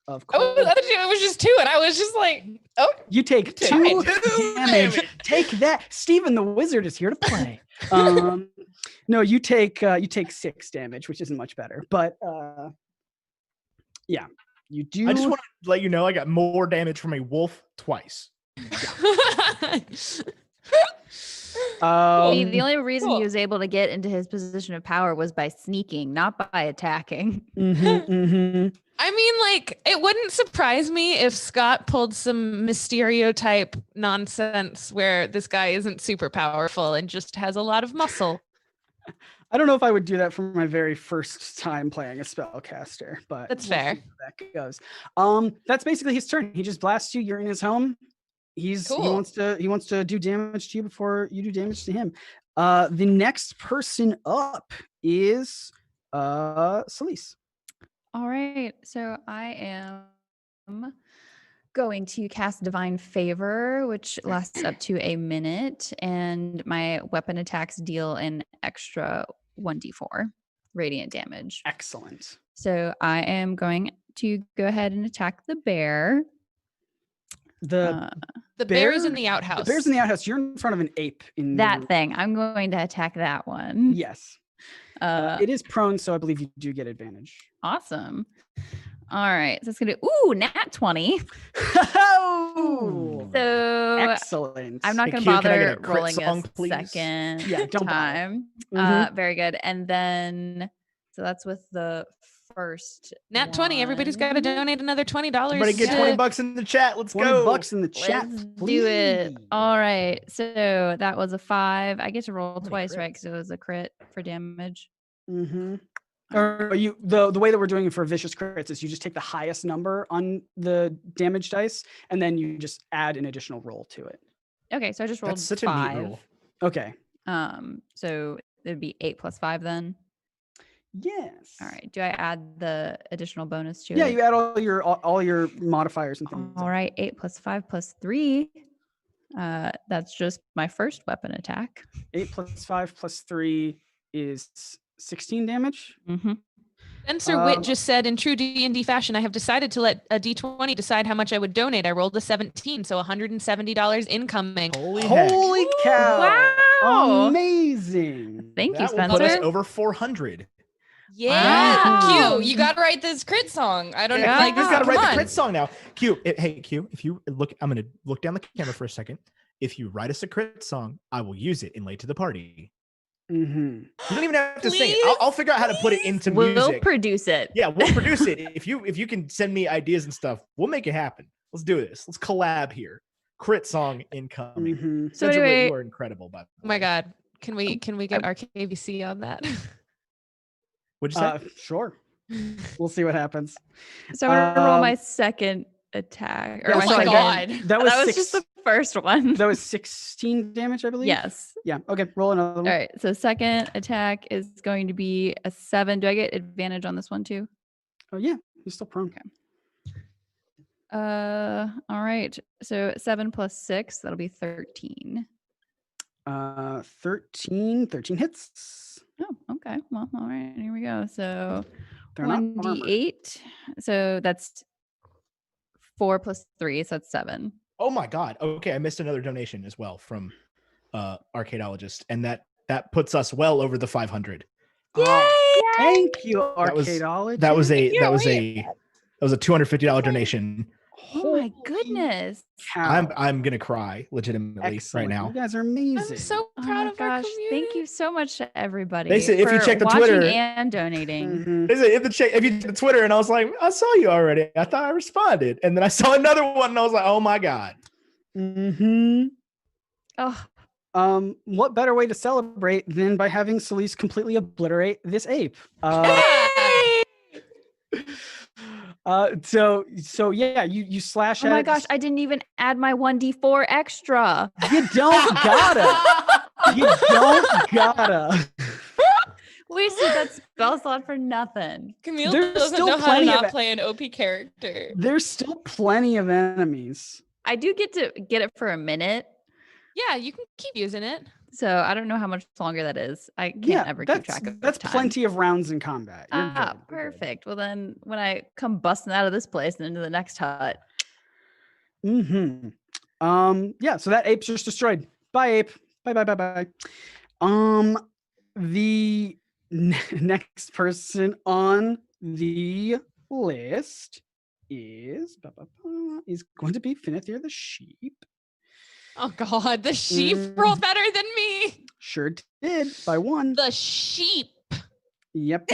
of cold. Oh, it was just 2, and I was just like, oh. You take 2 damage. Take that. Steven the Wizard is here to play. No, you take 6 damage, which isn't much better. But yeah, you do. I just want to let you know I got more damage from a wolf twice. The only reason he was able to get into his position of power was by sneaking, not by attacking. I mean, like, it wouldn't surprise me if Scott pulled some Mysterio type nonsense where this guy isn't super powerful and just has a lot of muscle. I don't know if I would do that for my very first time playing a spellcaster, but That's fair. see how that goes. That's basically his turn. He just blasts you. You're in his home. Cool. He wants to do damage to you before you do damage to him. The next person up is Celise. All right. So I am going to cast Divine Favor, which lasts up to a minute, and my weapon attacks deal an extra 1d4 radiant damage. Excellent. So I am going to go ahead and attack the bear. The bear is in the outhouse. The bear's in the outhouse. You're in front of an ape. In That thing. I'm going to attack that one. Yes. It is prone, so I believe you do get advantage. Awesome. All right. So it's going to, nat 20. Oh, So excellent. I'm not Hey, going to Q, can I get bother a crit rolling song, a please? second Yeah, don't bother. time. Very good. And then, so that's with the first Nat 20. Everybody's got to one. donate another $20. Everybody get Yeah. $20 in the chat. Let's 20 go. bucks in the chat. Let's please. do it. All right. So that was a 5. I get to roll many twice, right? crits? Because it was a crit for damage. Or you the way that we're doing it for vicious crits is you just take the highest number on the damage dice and then you just add an additional roll to it. Okay. So I just rolled That's such 5. a neat rule. Okay. So it'd be 8 plus 5 then. Yes. All right. Do I add the additional bonus to Yeah, it? you add all your modifiers and things. All right. 8 plus 5 plus 3. That's just my first weapon attack. 8 plus 5 plus 3 is 16 damage. Mm-hmm. Spencer Witt just said, in true D&D fashion, I have decided to let a D20 decide how much I would donate. I rolled a 17, so $170 incoming. Holy heck. Holy cow! Wow. Amazing. Thank you, That will put us Spencer. over 400. Yeah. Wow. Q, you got to write this crit song. I don't know. Yeah. Like, He's got to come write the on. crit song now. Q, hey, Q, if you look, I'm going to look down the camera for a second. If you write us a crit song, I will use it in Late to the Party. Mm-hmm. You don't even have to sing it. Please, I'll figure out how to put it into We'll music. produce it. Yeah, we'll produce it. If you can send me ideas and stuff, we'll make it happen. Let's do this. Let's collab here. Crit song incoming. Mm-hmm. So Spencer Witt, anyway- you are incredible, by the Oh my way. God. Can we get our KVC on that? What'd you say? Sure. We'll see what happens. So I'm gonna roll my Um, second attack. yeah, Or my sorry, second. That was, just the first one. That was 16 damage, I believe. Yes. Yeah. Okay. Roll another one. All right. So second attack is going to be a 7. Do I get advantage on this one too? Oh yeah. You're still prone. All right. So 7 plus 6, that'll be 13. 13 hits. Oh, okay. Well, all right. Here we go. So They're not armored. 1d8. So that's 4 plus 3. So that's 7. Oh my God. Okay, I missed another donation as well from Arcadeologist, and that puts us well over the 500. Thank you, That was Arcadeologist. that was a $250 donation. Oh my goodness. I'm gonna cry legitimately Excellent. right now. You guys are amazing. I'm so Oh proud my of our gosh. community. Thank you so much to everybody. They say if you for check the watching Twitter- and donating. Mhm. They say if you check the Twitter, and I was like, I saw you already. I thought I responded, and then I saw another one, and I was like, oh my God. Mhm. Oh, What better way to celebrate than by having Celeste completely obliterate this ape? So yeah, you slash oh my at- gosh, I didn't even add my 1d4 extra. You don't gotta. You don't gotta. Wasted that spell slot for nothing. Camille There's doesn't still know how to plenty of not it. play an OP character. There's still plenty of enemies. I do get to get it for a minute. Yeah, you can keep using it. So I don't know how much longer that is. I can't ever keep track of that's time. plenty of rounds in combat. You're Ah, good, you're good. perfect. Well, then when I come busting out of this place and into the next hut, Yeah, so that ape's just destroyed. Bye, ape. Bye. The next person on the list is going to be Finithir the sheep. Oh God, the sheep rolled better than me. Sure did by 1. The sheep. Yep.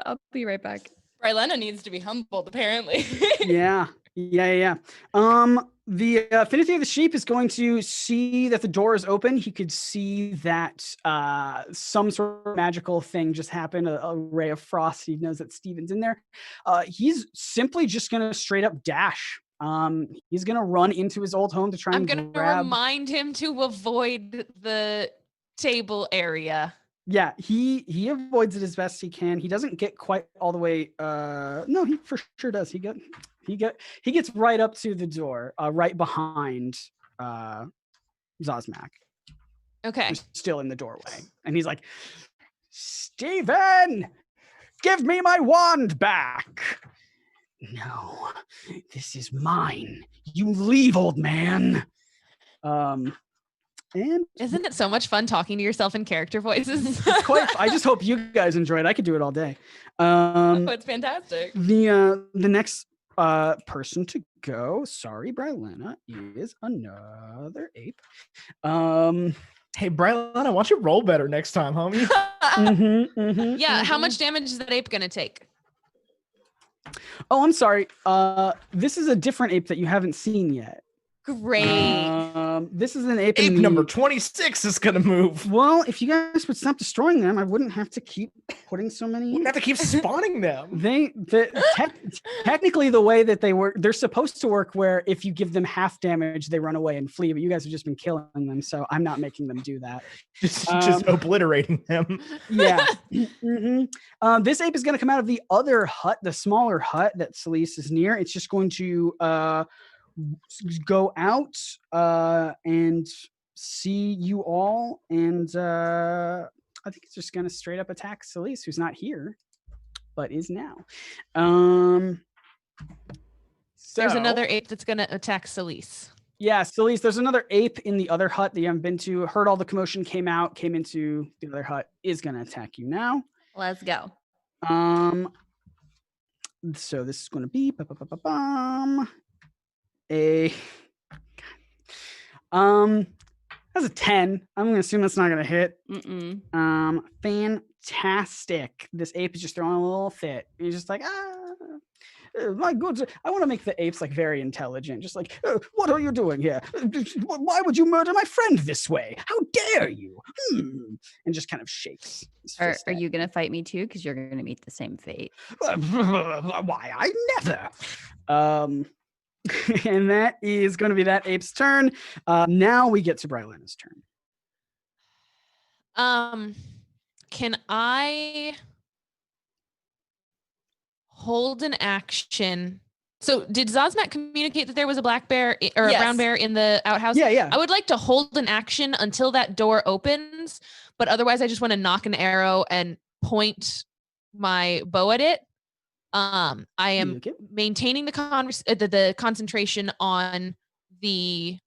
I'll be right back. Rylena needs to be humbled, apparently. Yeah. The Finithir the sheep is going to see that the door is open. He could see that some sort of magical thing just happened, a ray of frost. He knows that Steven's in there. He's simply just going to straight up dash. He's going to run into his old home to try I'm and gonna grab. remind him to avoid the table area. Yeah, he avoids it as best he can. He doesn't get quite all the way. No, he for sure does. He gets right up to the door, right behind Zazmak. Okay. Who's still in the doorway, and he's like, "Steven, give me my wand back." No, this is mine. You leave, old man. And Isn't it so much fun talking to yourself in character voices? it's quite. I just hope you guys enjoy it. I could do it all day. Oh, it's fantastic. The next person to go, sorry, Brylena, is another ape. Hey, Brian, why don't you roll better next time, homie? Yeah, how much damage is that ape gonna take? Oh, I'm sorry. This is a different ape that you haven't seen yet. Great. This is an ape. Ape in the- number 26 is gonna move. Well, if you guys would stop destroying them, I wouldn't have to keep putting so many. Wouldn't have to keep spawning them. Technically the way that they work, they're supposed to work where if you give them half damage, they run away and flee. But you guys have just been killing them, so I'm not making them do that. Just obliterating them. Yeah. This ape is going to come out of the other hut, the smaller hut that Celeste is near. It's just going to go out and see you all, and I think it's just going to straight up attack Celeste, who's not here but is now. There's another ape that's gonna attack Celeste. Yeah, Celeste, there's another ape in the other hut that you haven't been to. Heard all the commotion, came into the other hut, is going to attack you now. Let's go. So this is going to be that's a 10. I'm going to assume that's not going to hit. Fantastic. This ape is just throwing a little fit. He's just like, my good. I want to make the apes like very intelligent. Just like, what are you doing here? Why would you murder my friend this way? How dare you? And just kind of shakes. Are you going to fight me too? Because you're going to meet the same fate. Why? I never. And that is going to be that ape's turn. Now we get to Brylena's turn. Can I hold an action. So did Zosmat communicate that there was a black bear or a Yes. brown bear in the outhouse? Yeah. I would like to hold an action until that door opens, but otherwise I just want to knock an arrow and point my bow at it. I am Okay. maintaining the concentration on the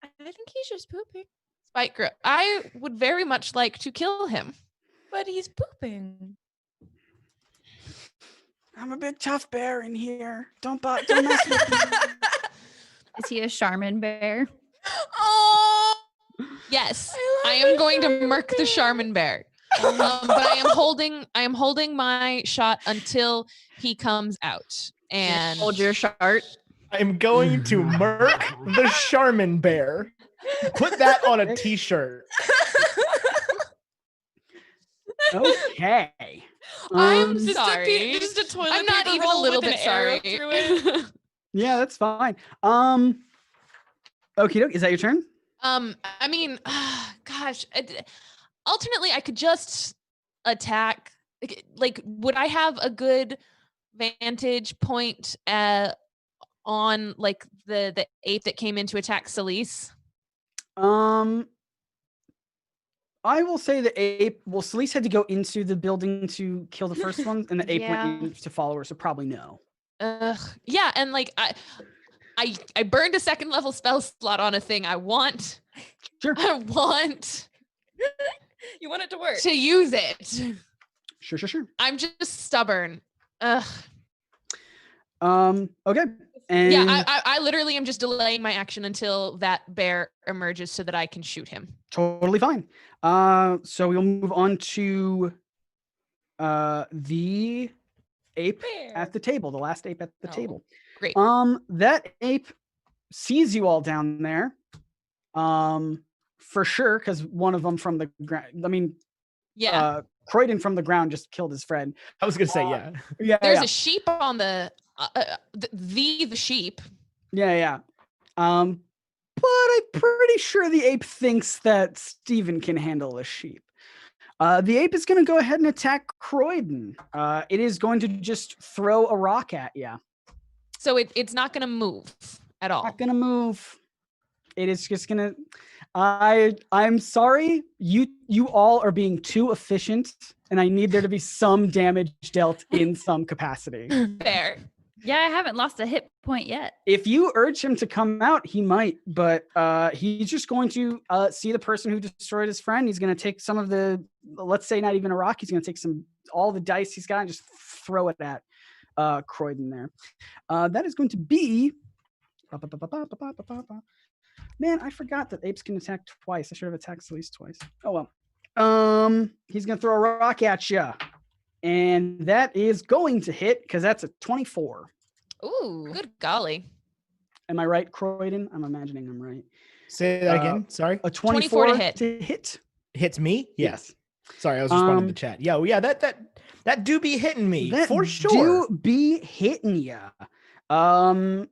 I think he's just pooping, spike growth. I would very much like to kill him. but he's pooping. I'm a big tough bear in here. Don't mess with me. Is he a Charmin bear? Oh, Yes, I am going to murk the Charmin bear. But I am holding my shot until he comes out. And Hold your shart. I'm going to murk the Charmin bear. Put that on a t-shirt. Okay. I'm just sorry. just a toilet I'm not paper even a roll little with bit an arrow sorry. through it. Yeah, that's fine. Okie doke. Is that your turn? I mean, gosh, alternately, I could just attack. Like, would I have a good vantage point on like the ape that came in to attack Celise? I will say the ape. Well, Celise had to go into the building to kill the first one, and the ape Yeah. went in to follow her. So probably no. Yeah, and like I burned a second level spell slot on a thing. I want Sure. to You want it to work. use it. Sure. I'm just stubborn. Ugh. Okay. And Yeah, I literally am just delaying my action until that bear emerges so that I can shoot him. totally fine. So we'll move on to the ape at the table, the last ape at the Oh. table. Great. That ape sees you all down there. For sure, because one of them from the ground. I mean, Yeah. Croydon from the ground just killed his friend. I was gonna say, yeah. Yeah, There's a sheep on the sheep. yeah. But I'm pretty sure the ape thinks that Steven can handle a sheep. The ape is going to go ahead and attack Croydon. It is going to just throw a rock at you. So it's not going to move at all. Not going to move. It is just going to. I'm sorry. You all are being too efficient, and I need there to be some damage dealt in some capacity. Fair. Yeah, I haven't lost a hit point yet. If you urge him to come out, he might, but he's just going to see the person who destroyed his friend. He's going to take some of the, let's say not even a rock, he's going to take all the dice he's got and just throw it at Croydon there. That is going to be, man, I forgot that apes can attack twice. I should have attacked Celeste twice. Oh well. He's going to throw a rock at you. And that is going to hit because that's a 24. Ooh, good golly. Am I right, Croydon? I'm imagining I'm right. Say that again. Sorry. A 24 to hit. Hits me? Yes. Sorry, I was responding to the chat. Yeah, that do be hitting me That for sure. do be hitting ya. And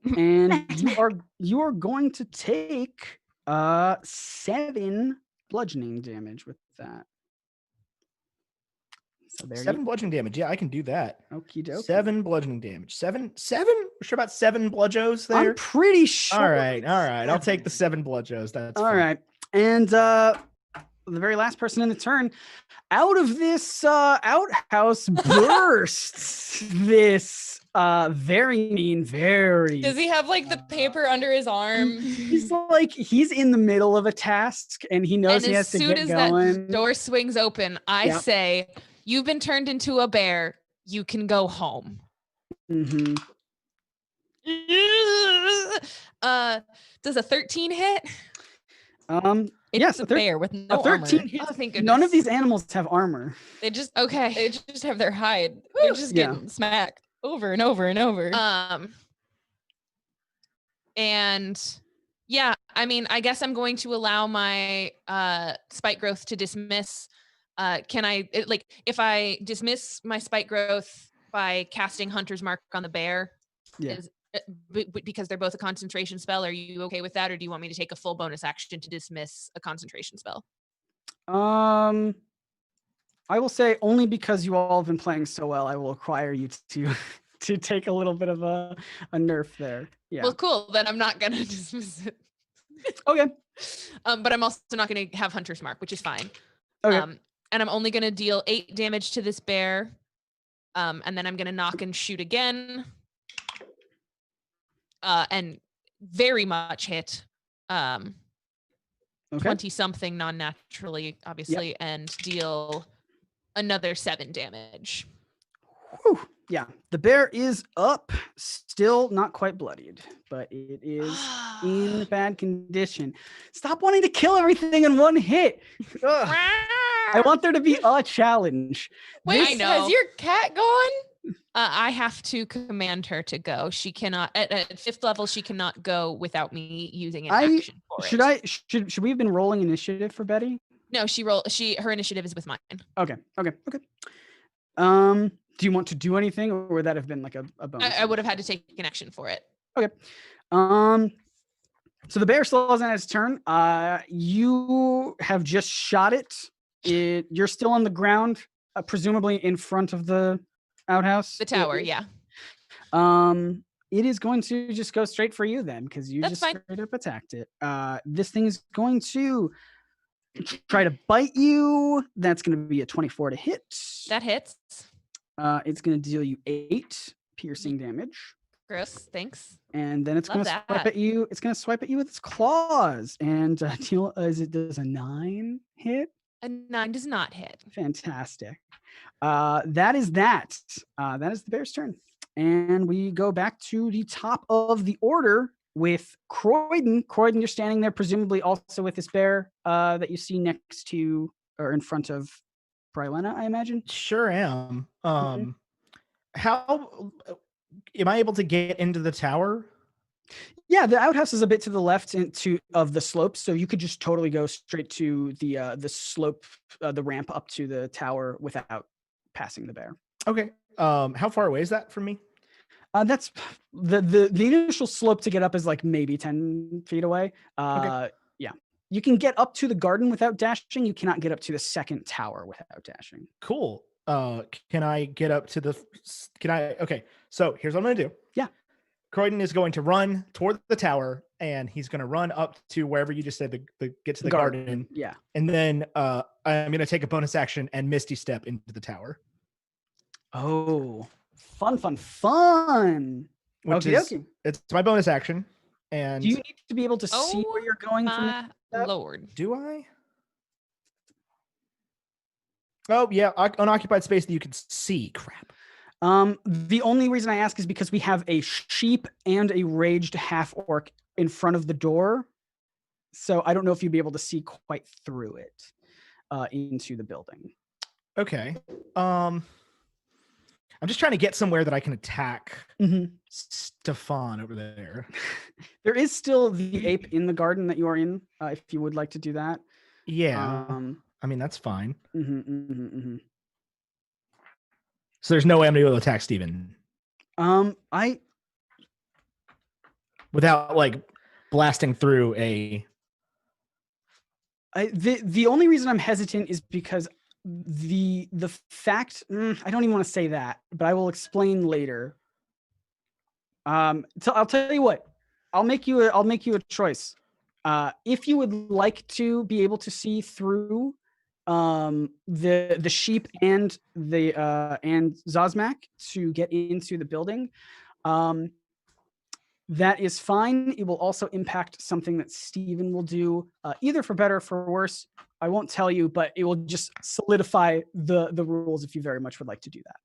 you are going to take 7 bludgeoning damage with that. So there 7 bludgeoning damage. Yeah, I can do that. Okie dokie. 7 bludgeoning damage. 7? We're sure about 7 bludgeos there? I'm pretty sure. All right. I'll take the 7 bludgeos. That's all fine. right. And the very last person in the turn, out of this outhouse bursts this very mean, very. Does he have like the paper under his arm? He's like he's in the middle of a task and he knows And he as has to soon get as going. that door swings open, I Yep. say, "You've been turned into a bear. You can go home." Mm-hmm. Does a 13 hit? It's Yes, a bear with no a 13 armor. hits. Oh, thank None of goodness. these animals have armor. They just Okay. have their hide. They're just Yeah. getting smacked over and over and over. And yeah, I mean, I guess I'm going to allow my spike growth to dismiss. Can I if I dismiss my spike growth by casting Hunter's Mark on the bear? Yeah. Because they're both a concentration spell, are you okay with that, or do you want me to take a full bonus action to dismiss a concentration spell? I will say only because you all have been playing so well, I will require you to to take a little bit of a nerf there. Yeah. Well, cool. Then I'm not gonna dismiss it. Okay. But I'm also not gonna have Hunter's Mark, which is fine. Okay. And I'm only gonna deal 8 damage to this bear. And then I'm gonna knock and shoot again. And very much hit. 20 something non-naturally, obviously, and deal another 7 damage. Whew. Yeah, the bear is up, still not quite bloodied, but it is in bad condition. Stop wanting to kill everything in one hit. Ugh. I want there to be a challenge. Wait, I know. Has your cat gone? I have to command her to go. She cannot at 5th level. She cannot go without me using an action for it. Should we have been rolling initiative for Betty? No, her initiative is with mine. Okay. Do you want to do anything, or would that have been like a bonus? I would have had to take an action for it. Okay. So the bear still hasn't had its turn. You have just shot it. You're still on the ground, presumably in front of the outhouse. The tower, yeah. It is going to just go straight for you then, because you just straight up attacked it. This thing is going to try to bite you. That's going to be a 24 to hit. That hits. It's going to deal you 8 piercing damage. Gross, thanks. And then it's going to swipe at you. It's going to swipe at you with its claws and deal. Does a 9 hit? A 9 does not hit. Fantastic. That is that. That is the bear's turn. And we go back to the top of the order with Croydon. Croydon, you're standing there, presumably also with this bear that you see next to or in front of Brylena, I imagine. Sure am. How am I able to get into the tower? Yeah, the outhouse is a bit to the left of the slope, so you could just totally go straight to the slope, the ramp up to the tower without passing the bear. Okay. How far away is that from me? That's the initial slope to get up is like maybe 10 feet away. Okay. Yeah, you can get up to the garden without dashing. You cannot get up to the second tower without dashing. Cool. Can I get up to the? Okay. So here's what I'm gonna do. Yeah. Croydon is going to run toward the tower, and he's going to run up to wherever you just said get to the garden. Yeah. And then I'm going to take a bonus action and Misty Step into the tower. Oh, fun. It's my bonus action. And do you need to be able to see where you're going from the Lord? Do I? Oh yeah, unoccupied space that you can see. Crap. The only reason I ask is because we have a sheep and a raged half orc in front of the door. So I don't know if you'd be able to see quite through it into the building. Okay. I'm just trying to get somewhere that I can attack Stefan over there. There is still the ape in the garden that you are in, if you would like to do that. Yeah. I mean, that's fine. So there's no way I'm going to be able to attack Steven. Without like blasting through the only reason I'm hesitant is because the fact I don't even want to say that, but I will explain later. So I'll tell you what. I'll make you a choice. If you would like to be able to see through the sheep and Zazmak to get into the building, that is fine. It will also impact something that Steven will do, either for better or for worse. I won't tell you, but it will just solidify the rules if you very much would like to do that.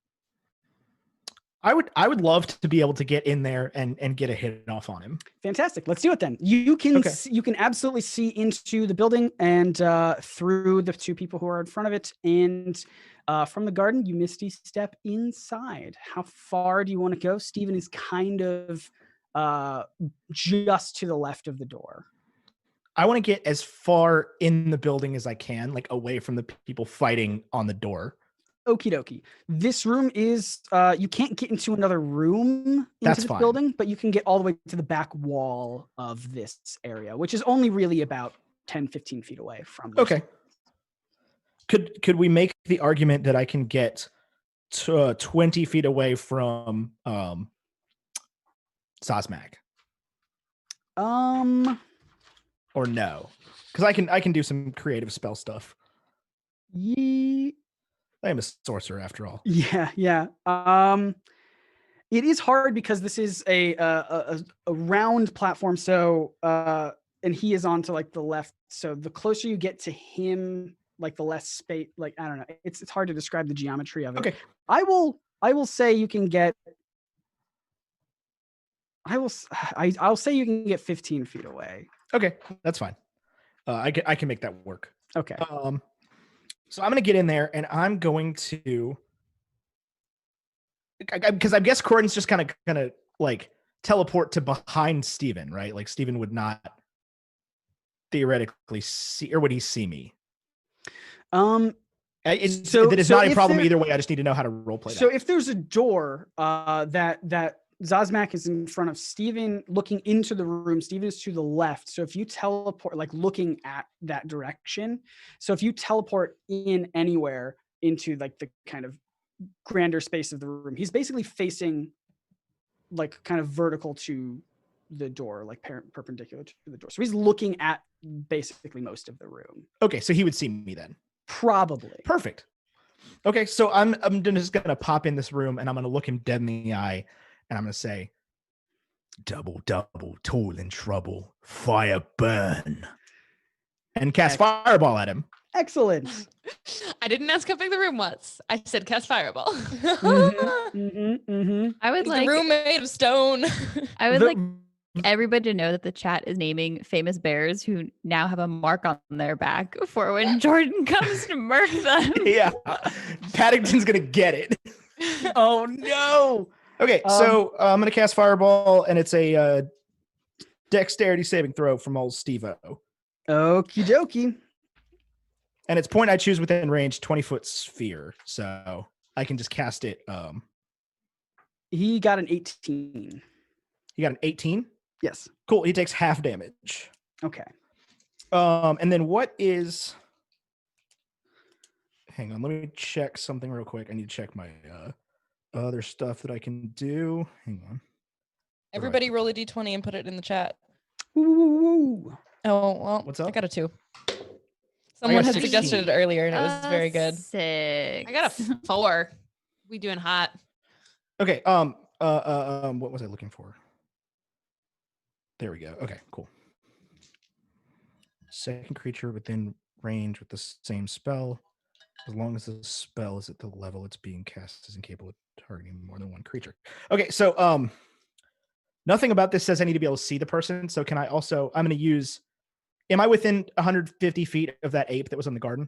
I would love to be able to get in there and get a hit off on him. Fantastic. Let's do it then. You can you can absolutely see into the building and through the 2 people who are in front of it. And from the garden, you Misty Step inside. How far do you want to go? Steven is kind of just to the left of the door. I want to get as far in the building as I can, like away from the people fighting on the door. Okie dokie. This room is, you can't get into another room into the building, but you can get all the way to the back wall of this area, which is only really about 10, 15 feet away from this. Okay. Could we make the argument that I can get 20 feet away from Sosmak. Or no, because I can do some creative spell stuff. Ye- I am a sorcerer after all. Yeah. It is hard because this is a round platform. So and he is on to like the left. So the closer you get to him, like the less space. Like I don't know. It's hard to describe the geometry of it. Okay. I will say you can get. I'll say you can get 15 feet away. Okay, that's fine. I can make that work. Okay. So I'm gonna get in there and I'm going to, because I guess Croydon's just kind of like teleport to behind Steven, right? Like Steven would not theoretically see, or would he see me? That is not a problem either way. I just need to know how to roleplay. So if there's a door that Zosmak is in front of Steven looking into the room, Steven is to the left. So if you teleport, like looking at that direction, so if you teleport in anywhere into like the kind of grander space of the room, he's basically facing like kind of vertical to the door, like perpendicular to the door. So he's looking at basically most of the room. Okay, so he would see me then. Probably. Perfect. Okay, so I'm just gonna pop in this room and I'm gonna look him dead in the eye and I'm gonna say, "Double, toil and trouble, fire burn," and cast fireball at him. Excellent. I didn't ask how big the room was. I said cast fireball. I would Is like the room made of stone. I would like everybody to know that the chat is naming famous bears who now have a mark on their back for when Jordan comes to murk them. Yeah, Paddington's gonna get it. Oh no. Okay, so I'm gonna cast fireball, and it's a dexterity saving throw from old Steve-O. Okie dokie. And it's point I choose within range, 20-foot sphere, so I can just cast it. He got an 18. You got an 18? Yes. Cool. He takes half damage. Okay. And then what is? Hang on, let me check something real quick. I need to check my other stuff that I can do. Hang on. Everybody roll a d20 and put it in the chat. Ooh. Oh, well, What's up? I got a 2. Someone had 16. suggested it earlier and it was very good. 6. I got a 4. We doing hot. Okay. What was I looking for? There we go. Okay, cool. Second creature within range with the same spell, as long as the spell is at the level it's being cast, is incapable of targeting more than one creature. Okay, so nothing about this says I need to be able to see the person. So can I also? I'm going to use. Am I within 150 feet of that ape that was in the garden?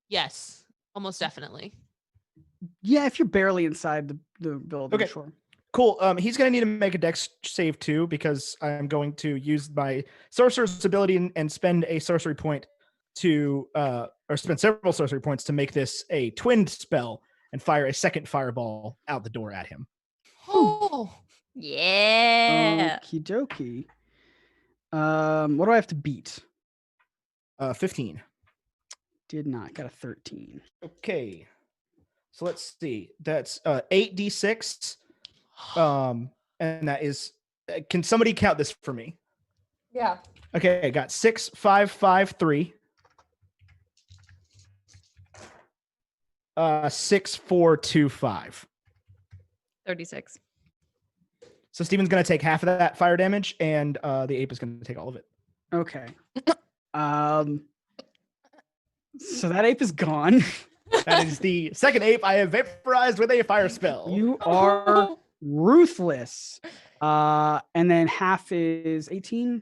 Yes, almost definitely. Yeah, if you're barely inside the building, Okay. sure. Cool. He's going to need to make a dex save too, because I'm going to use my sorcerer's ability and spend a sorcery point to, or spend several sorcery points to make this a twinned spell and fire a second fireball out the door at him. Oh, Yeah. Okie dokie. What do I have to beat? 15. Did not. Got a 13. Okay. So let's see. That's 8d6. And that is. Can somebody count this for me? Yeah. Okay, I got 6, 5, 5, 3. 6, 4, 2, 5. 36. So Steven's going to take half of that fire damage, and the ape is going to take all of it. Okay. So that ape is gone. That is the second ape I have vaporized with a fire spell. You are ruthless. And then half is 18.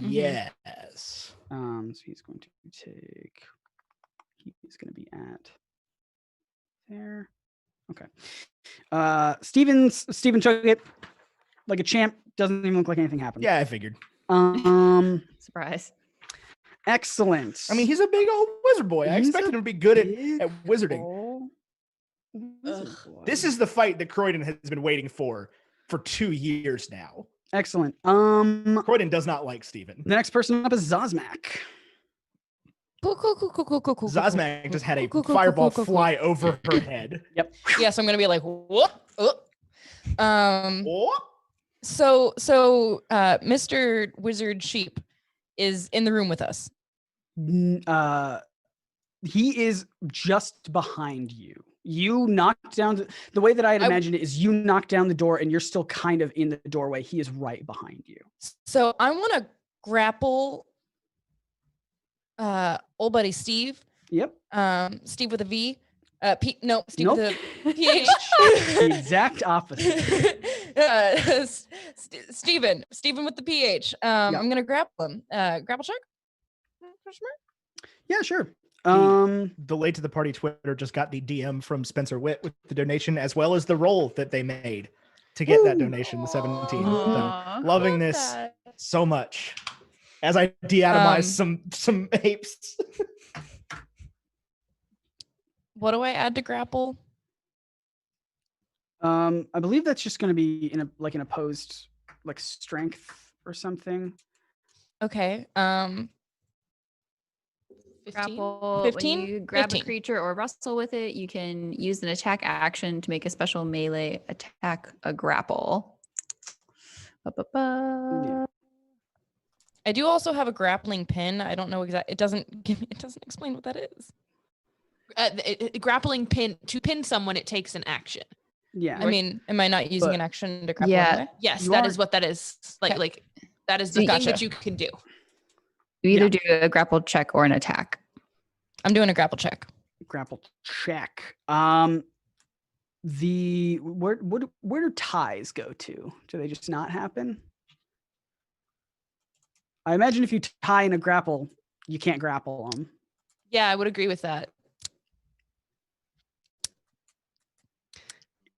Yes. So he's going to take. He's going to be at there. Okay. Steven took it like a champ. Doesn't even look like anything happened. Yeah, I figured. Surprise. Excellent. I mean, he's a big old wizard boy. I He's expected a him to be good big at wizarding. old wizard boy. This is the fight that Croydon has been waiting for 2 years now. excellent. Croydon does not like Steven. The next person up is Zosmak. Cool. Zazmag just had a fireball fly over her head. Yep. Yeah, so I'm gonna be like, whoop. Oh, So Mr. Wizard Sheep is in the room with us. He is just behind you. You knocked down the way that I had imagined it is you knocked down the door and you're still kind of in the doorway. He is right behind you. So I want to grapple old buddy Steve. Yep. Steve with a V. Steve Nope. with a PH. The exact opposite. Steven with the PH. I'm gonna grapple him. Grapple check? Yeah, sure. the late to the party Twitter just got the DM from Spencer Witt with the donation, as well as the roll that they made to get that donation, the 17. Aw. So, loving this that. so much as I de-atomize some apes. What do I add to grapple? I believe that's just going to be in an opposed strength or something. Okay. 15? Grapple. 15? When you grab 15. a creature or wrestle with it, you can use an attack action to make a special melee attack a grapple. Yeah. I do also have a grappling pin. I don't know exactly. It doesn't explain what that is. Grappling pin, to pin someone, it takes an action. Yeah. I mean, am I not using But- an action to grapple? Yeah. anyway? Yes, You that are- is what that is. Okay. Like that is the thing Gotcha. that you can do. You either do a grapple check or an attack. I'm doing a grapple check. Grapple check. Where do ties go to? Do they just not happen? I imagine if you tie in a grapple, you can't grapple them. Yeah, I would agree with that.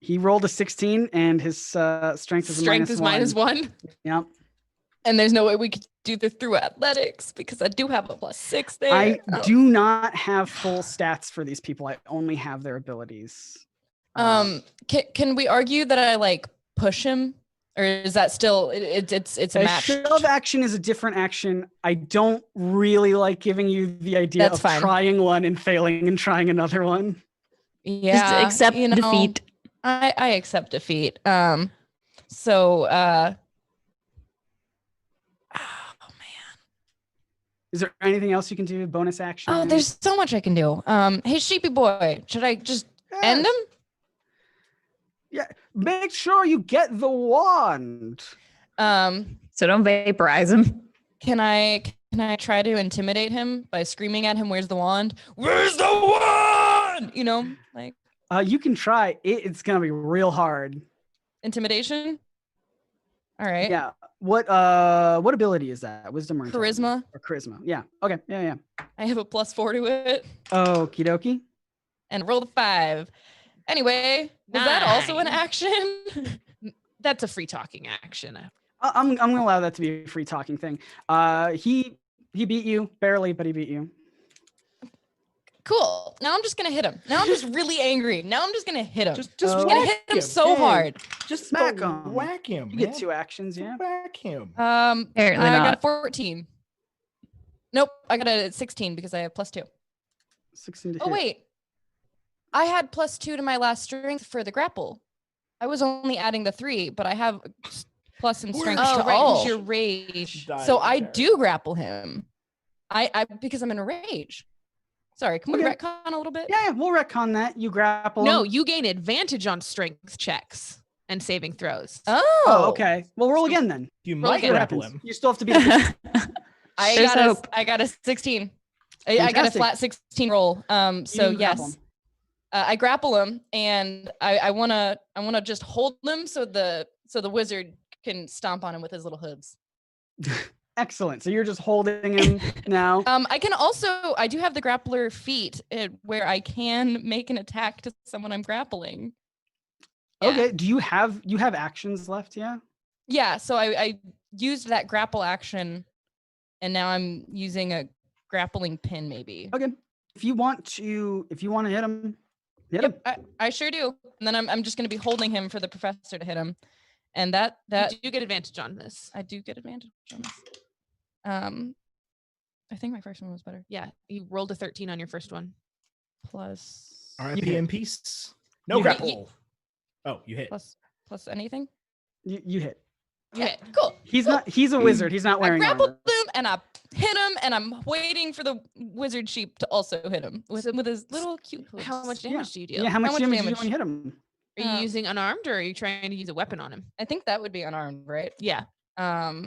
He rolled a 16 and his strength is Strength is minus one. Yep. And there's no way we could do this through athletics because I do have a +6 there. I Oh. do not have full stats for these people. I only have their abilities. Can we argue that I push him, or is that still it's a A match? shove action is a different action. I don't really like giving you the idea That's of fine. trying one and failing and trying another one. Yeah, Just accept defeat. I accept defeat. Oh man. Is there anything else you can do? Bonus action? Oh, there's so much I can do. Hey, sheepy boy, should I just end him? Yeah. Make sure you get the wand. So don't vaporize him. Can I try to intimidate him by screaming at him, "Where's the wand? Where's the wand?" You know, like You can try. It's gonna be real hard. intimidation. All right. Yeah. What ability is that? Wisdom or intelligence? Charisma. Or charisma. Yeah. Okay. Yeah. I have a +4 to it Okie dokie. and roll the 5. Anyway, was that also an 9. action? That's a free talking action. I'm gonna allow that to be a free talking thing. He beat you barely, but he beat you. Cool. Now I'm just gonna hit him. Now I'm just really angry. Now I'm just gonna hit him. Just Oh. I'm gonna whack hit him so Hey, hard. Just Smack go him. whack him. You get man. 2 actions. Yeah. Whack him. Apparently I got not. a 14. Nope, I got a 16 because I have +2. 16 to Oh hit. wait, I had +2 to my last strength for the grapple. I was only adding the 3, but I have plus in strength Oh, to right, all. because you're rage. So I do grapple him. I because I'm in a rage. Sorry, can we Okay. retcon a little bit? Yeah. We'll retcon that. You grapple. No, him. you gain advantage on strength checks and saving throws. Oh, okay. Well, roll again then. You Roll might again. What grapple happens? him. You still have to be. The There's hope. I got a 16. I got a Fantastic. flat 16 roll. So You grapple yes. him. I grapple him, and I wanna just hold him so the wizard can stomp on him with his little hooves. Excellent. So you're just holding him now. I can also I do have the grappler feat where I can make an attack to someone I'm grappling. Yeah. Okay. Do you have actions left? Yeah. Yeah, so I used that grapple action, and now I'm using a grappling pin maybe. Okay. If you want to hit him, hit him. Yep, I sure do. And then I'm just gonna be holding him for the professor to hit him, and that You do get advantage on this. I do get advantage on this. I think my first one was better. Yeah, you rolled a 13 on your first one. Plus R.I.P. in peace. No You hit. grapple. Oh, you hit. plus anything. You hit. You hit. Cool. He's not. He's a wizard. He's not I wearing grappled armor. him and I hit him, and I'm waiting for the wizard sheep to also hit him with his little cute hooves. How much damage do you deal? Yeah, how much much damage do you do damage? when you hit him? Are you using unarmed or are you trying to use a weapon on him? I think that would be unarmed, right? Yeah. Oh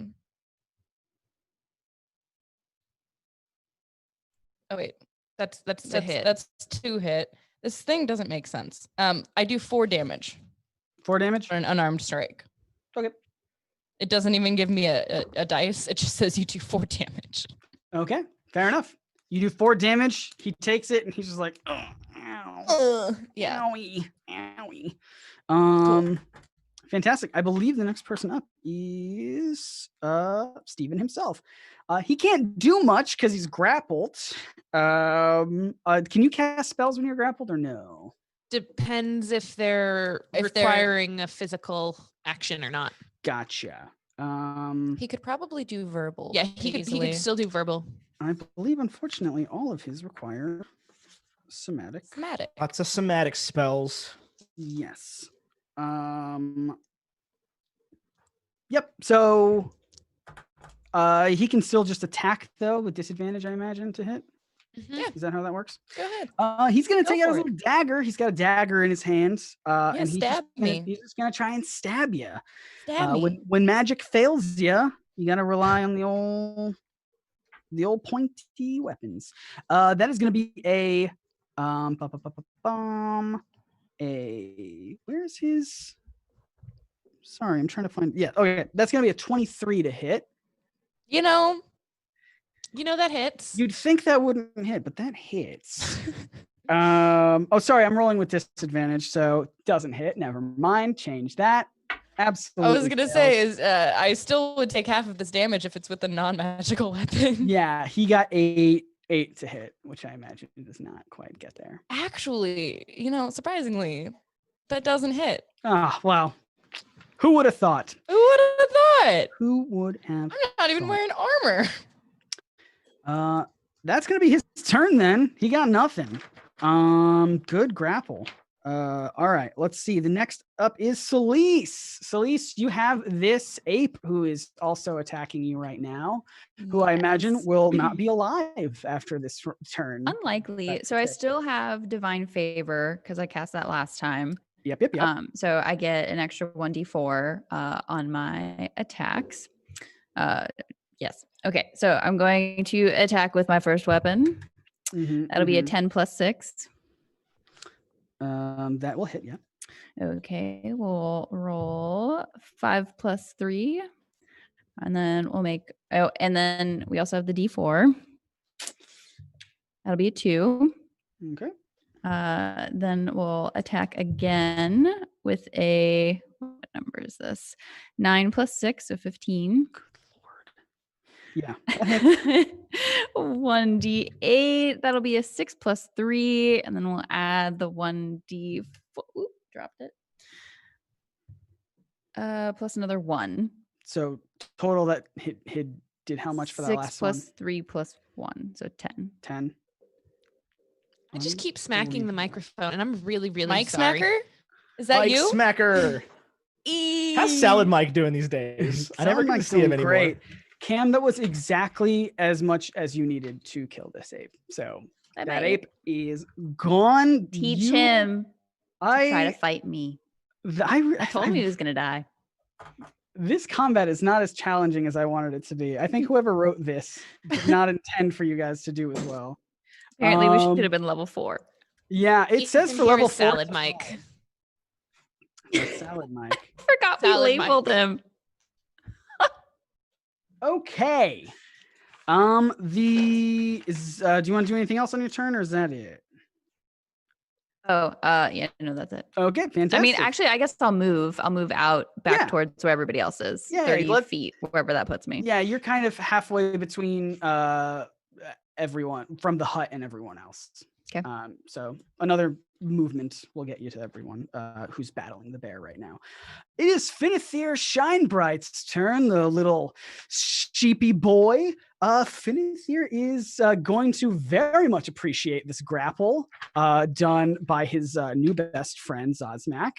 wait, that's a hit. That's 2 hit. This thing doesn't make sense. I do 4 damage 4 damage. for an unarmed strike. Okay. It doesn't even give me a dice. It just says you do 4 damage. Okay, fair enough. You do 4 damage. He takes it and he's just like, oh, ow, Yeah. owie, owie. Fantastic. I believe the next person up is Steven himself. He can't do much because he's grappled. Can you cast spells when you're grappled or no? Depends if they're requiring a physical action or not. Gotcha. He could probably do verbal. Yeah, he could still do verbal. I believe, unfortunately, all of his require somatic. Somatic. Lots of somatic spells. Yes. Yep. So he can still just attack though with disadvantage, I imagine, to hit. Yeah. Is that how that works? Go ahead. He's gonna Go take out his for little dagger. He's got a dagger in his hands. And he's stab me. He's just gonna try and stab you. Stab me. When magic fails you, you gotta rely on the old pointy weapons. That is gonna be a where's his? Sorry, I'm trying to find. Yeah, okay, that's gonna be a 23 to hit. You know that hits. You'd think that wouldn't hit, but that hits. Oh, sorry, I'm rolling with disadvantage, so doesn't hit. Never mind. Change that. Absolutely. I was gonna say is I still would take half of this damage if it's with a non-magical weapon. Yeah, he got 8 to hit, which I imagine does not quite get there. Actually, surprisingly, that doesn't hit. Ah, well, who would have thought? Who would have thought? Who would have? I'm not even wearing armor. That's gonna be his turn then. He got nothing. Good grapple. All right, let's see. The next up is Celise. Celise, you have this ape who is also attacking you right now, who I imagine will not be alive after this turn. Unlikely. So I still have divine favor because I cast that last time. Yep. So I get an extra 1d4 on my attacks. Yes. Okay. So I'm going to attack with my first weapon. That'll be a 10 plus 6. That will hit, yeah. Okay, we'll roll 5 plus 3. And then we'll make, and then we also have the d4. That'll be a 2. Okay. Then we'll attack again with a, what number is this? 9 plus 6, so 15. Yeah. 1d8. That'll be a 6 plus 3. And then we'll add the 1d4. Oop, dropped it. Plus another 1. So total that hit did how much for that last 6 plus one? 3 plus 1. So 10. 10. I just keep smacking the microphone and I'm really, really Mike sorry. Smacker? Is that Mike you? Smacker. How's Salad Mike doing these days? I never get to see him anymore. Great. Cam, that was exactly as much as you needed to kill this ape. So that ape is gone. Teach him to try to fight me. I told him he was going to die. This combat is not as challenging as I wanted it to be. I think whoever wrote this did not intend for you guys to do as well. Apparently, we should have been level 4. Yeah, it says for level 4. Salad Mike. Salad Mike. I forgot we labeled him. Okay. Do you want to do anything else on your turn, or is that it? Oh, yeah, no, that's it. Okay, fantastic. I mean, actually, I guess I'll move out back towards where everybody else is. Yeah, 30 feet, wherever that puts me. Yeah, you're kind of halfway between everyone from the hut and everyone else. Okay. So another movement will get you to everyone who's battling the bear right now. It is Finithir Shinebright's turn, the little sheepy boy. Finithir is going to very much appreciate this grapple done by his new best friend, Zosmak.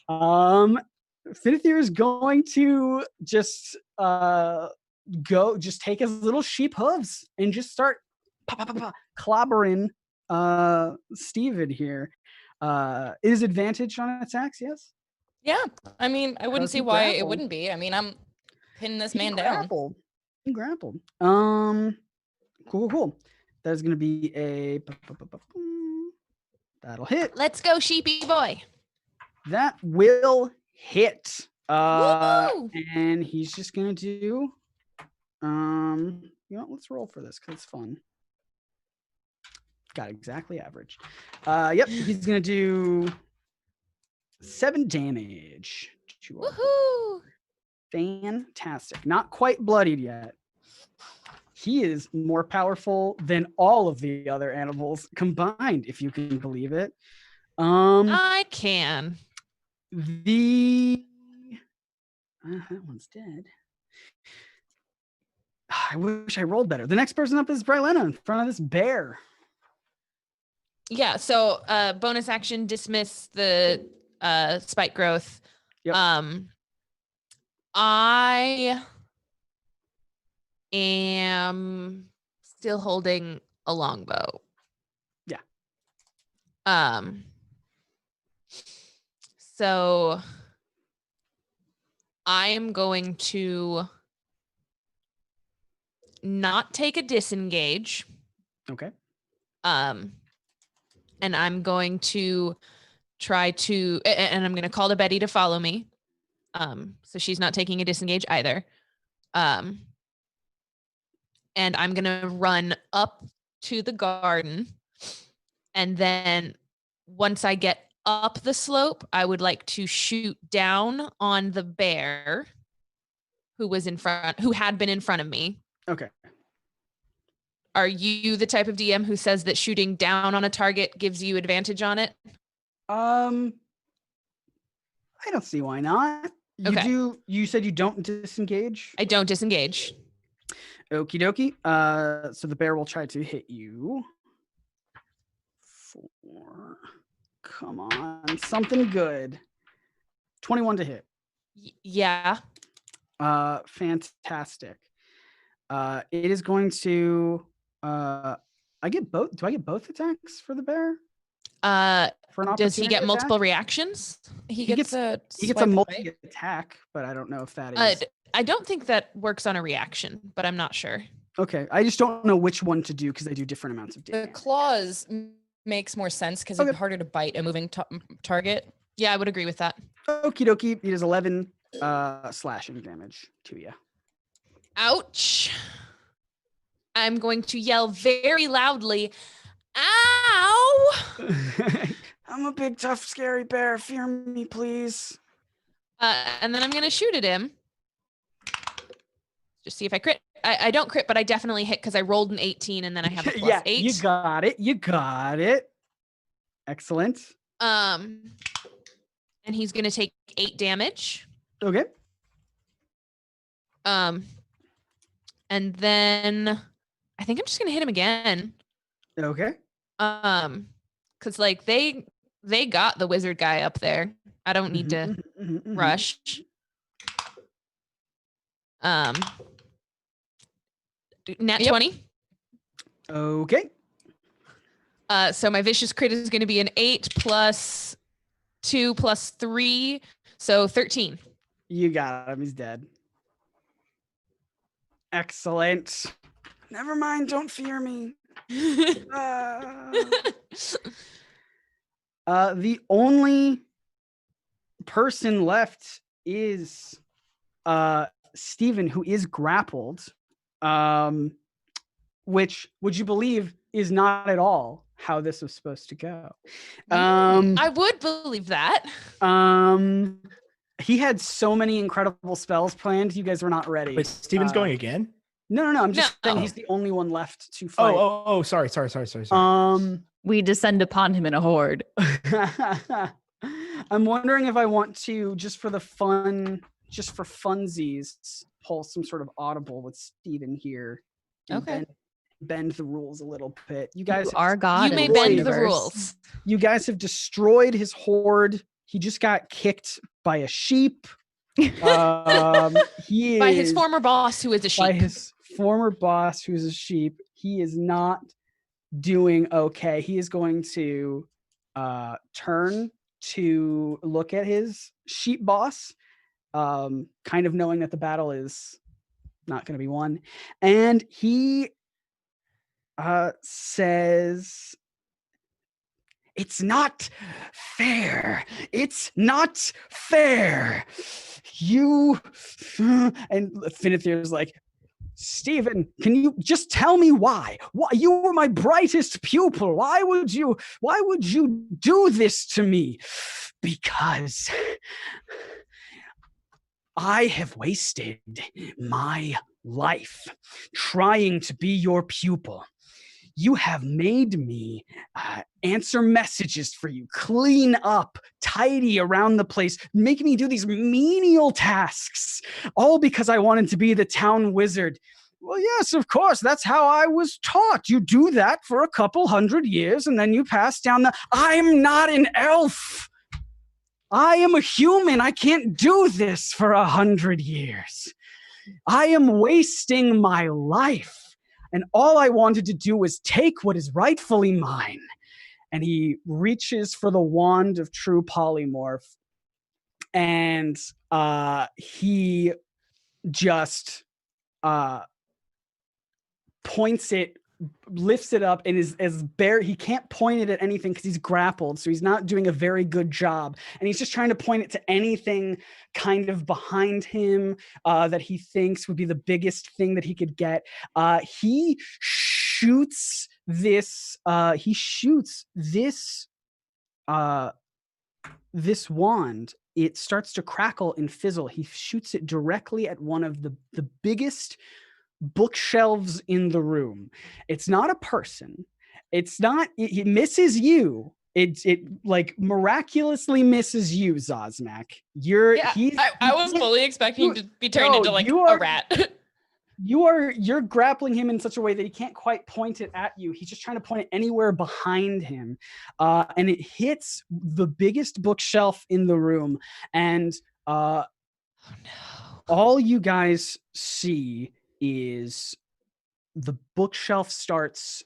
Finithir is going to just take his little sheep hooves and just start clobbering Steven here. Is advantage on attacks? Yes. Yeah, I mean, I wouldn't How's see he why it grappled? wouldn't be. I mean, I'm pinning this He man down. grappled. He grappled. Cool. That's gonna be a that'll hit. Let's go, sheepy boy. That will hit. Woo! And he's just gonna do. Let's roll for this because it's fun. Got exactly average. Yep, he's gonna do 7 damage. Woohoo! Fantastic. Not quite bloodied yet. He is more powerful than all of the other animals combined, if you can believe it. I can. That one's dead. I wish I rolled better. The next person up is Brylena in front of this bear. Yeah, so bonus action, dismiss the spike growth. Yep. I am still holding a longbow. Yeah. So I am going to not take a disengage. Okay. And I'm going to try to, and I'm going to call to Betty to follow me. So she's not taking a disengage either. And I'm going to run up to the garden. And then once I get up the slope, I would like to shoot down on the bear who had been in front of me. Okay. Are you the type of DM who says that shooting down on a target gives you advantage on it? I don't see why not. Okay. You said you don't disengage? I don't disengage. Okie dokie. So the bear will try to hit you. 4. Come on. Something good. 21 to hit. Yeah. Fantastic. It is going to I get both. Do I get both attacks for the bear? For an Does he get opportunity multiple attack? reactions? He gets a multi attack, but I don't know if that is. I don't think that works on a reaction, but I'm not sure. Okay, I just don't know which one to do because they do different amounts of The damage. claws makes more sense because Okay. it's harder to bite a moving target. Yeah, I would agree with that. Okie dokie. It is 11 slashing damage to you. Ouch. I'm going to yell very loudly, ow! I'm a big, tough, scary bear. Fear me, please. And then I'm going to shoot at him. Just see if I crit. I don't crit, but I definitely hit because I rolled an 18 and then I have a plus 8. You got it. You got it. Excellent. And he's going to take 8 damage. Okay. And then I think I'm just going to hit him again. Okay. Because like they got the wizard guy up there. I don't need to rush. Nat 20. Okay. So my vicious crit is going to be an 8 plus 2 plus 3, so 13. You got him. He's dead. Excellent. Never mind. Don't fear me. The only person left is Steven, who is grappled, which would you believe is not at all how this was supposed to go. I would believe that. He had so many incredible spells planned. You guys were not ready. Wait, Steven's going again? No. I'm just saying he's the only one left to fight. Oh, sorry. we descend upon him in a horde. I'm wondering if I want to, just for funsies, pull some sort of audible with Steven here. And Okay. Bend the rules a little bit. You guys Are God. You in may this bend the universe. rules. You guys have destroyed his horde. He just got kicked by a sheep. He By his is- former boss, who is a sheep. By his former boss, who's a sheep. He is not doing okay. He is going to turn to look at his sheep boss, kind of knowing that the battle is not going to be won. And he says, "It's not fair. It's not fair. You..." And Finithir's like, "Stephen, can you just tell me why? Why you were my brightest pupil? Why would you do this to me?" "Because I have wasted my life trying to be your pupil. You have made me answer messages for you, clean up, tidy around the place, make me do these menial tasks, all because I wanted to be the town wizard. Well, yes, of course, that's how I was taught. You do that for a couple hundred years, and then you pass down the... I'm not an elf. I am a human. I can't do this for 100 years. I am wasting my life. And all I wanted to do was take what is rightfully mine." And he reaches for the wand of true polymorph. And he just points it, lifts it up, and is as bare. He can't point it at anything because he's grappled, so he's not doing a very good job. And he's just trying to point it to anything kind of behind him that he thinks would be the biggest thing that he could get. He shoots this. This wand. It starts to crackle and fizzle. He shoots it directly at one of the biggest bookshelves in the room. It's not a person. It's not. It misses you. It like miraculously misses you, Zosmak. I was fully expecting him to be turned into like a rat. You're grappling him in such a way that he can't quite point it at you. He's just trying to point it anywhere behind him, and it hits the biggest bookshelf in the room. And Oh no! all you guys see is the bookshelf starts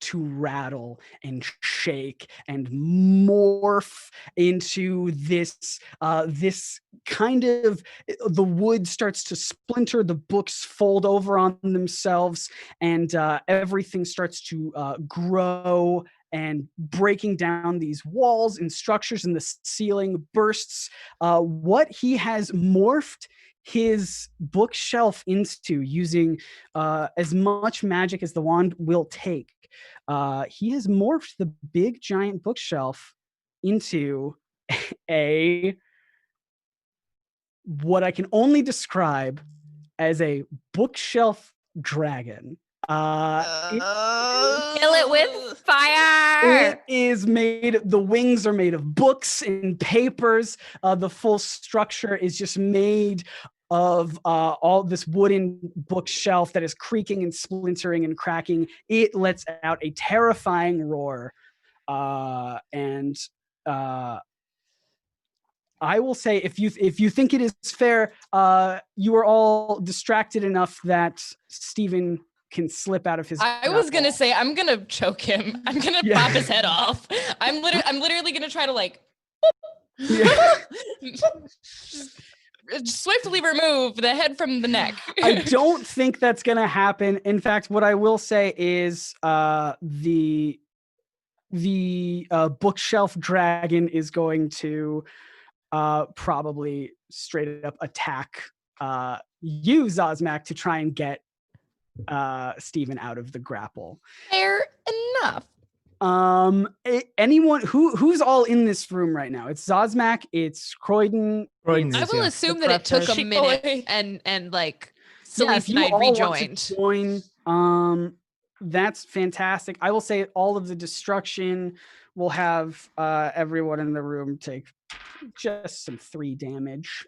to rattle and shake and morph into this kind of, the wood starts to splinter, the books fold over on themselves, and everything starts to grow, and breaking down these walls and structures, and the ceiling bursts. What he has morphed his bookshelf into, using as much magic as the wand will take, he has morphed the big giant bookshelf into what I can only describe as a bookshelf dragon. Kill it with fire. It is made, the wings are made of books and papers. The full structure is just made of all this wooden bookshelf that is creaking and splintering and cracking. It lets out a terrifying roar. And I will say, if you think it is fair, you are all distracted enough that Stephen can slip out of his... I was gonna say, I'm gonna choke him. I'm gonna pop his head off. I'm literally gonna try to like swiftly remove the head from the neck. I don't think that's gonna happen. In fact, what I will say is the bookshelf dragon is going to probably straight up attack you, Zosmak, to try and get Stephen out of the grapple. Fair enough. Anyone who's all in this room right now? It's Zosmak, it's Croydon. Croydon I is, will yeah. assume that it took a minute and like Yeah, Celeste if and you I all rejoined. want to join, That's fantastic. I will say all of the destruction will have everyone in the room take just some 3 damage.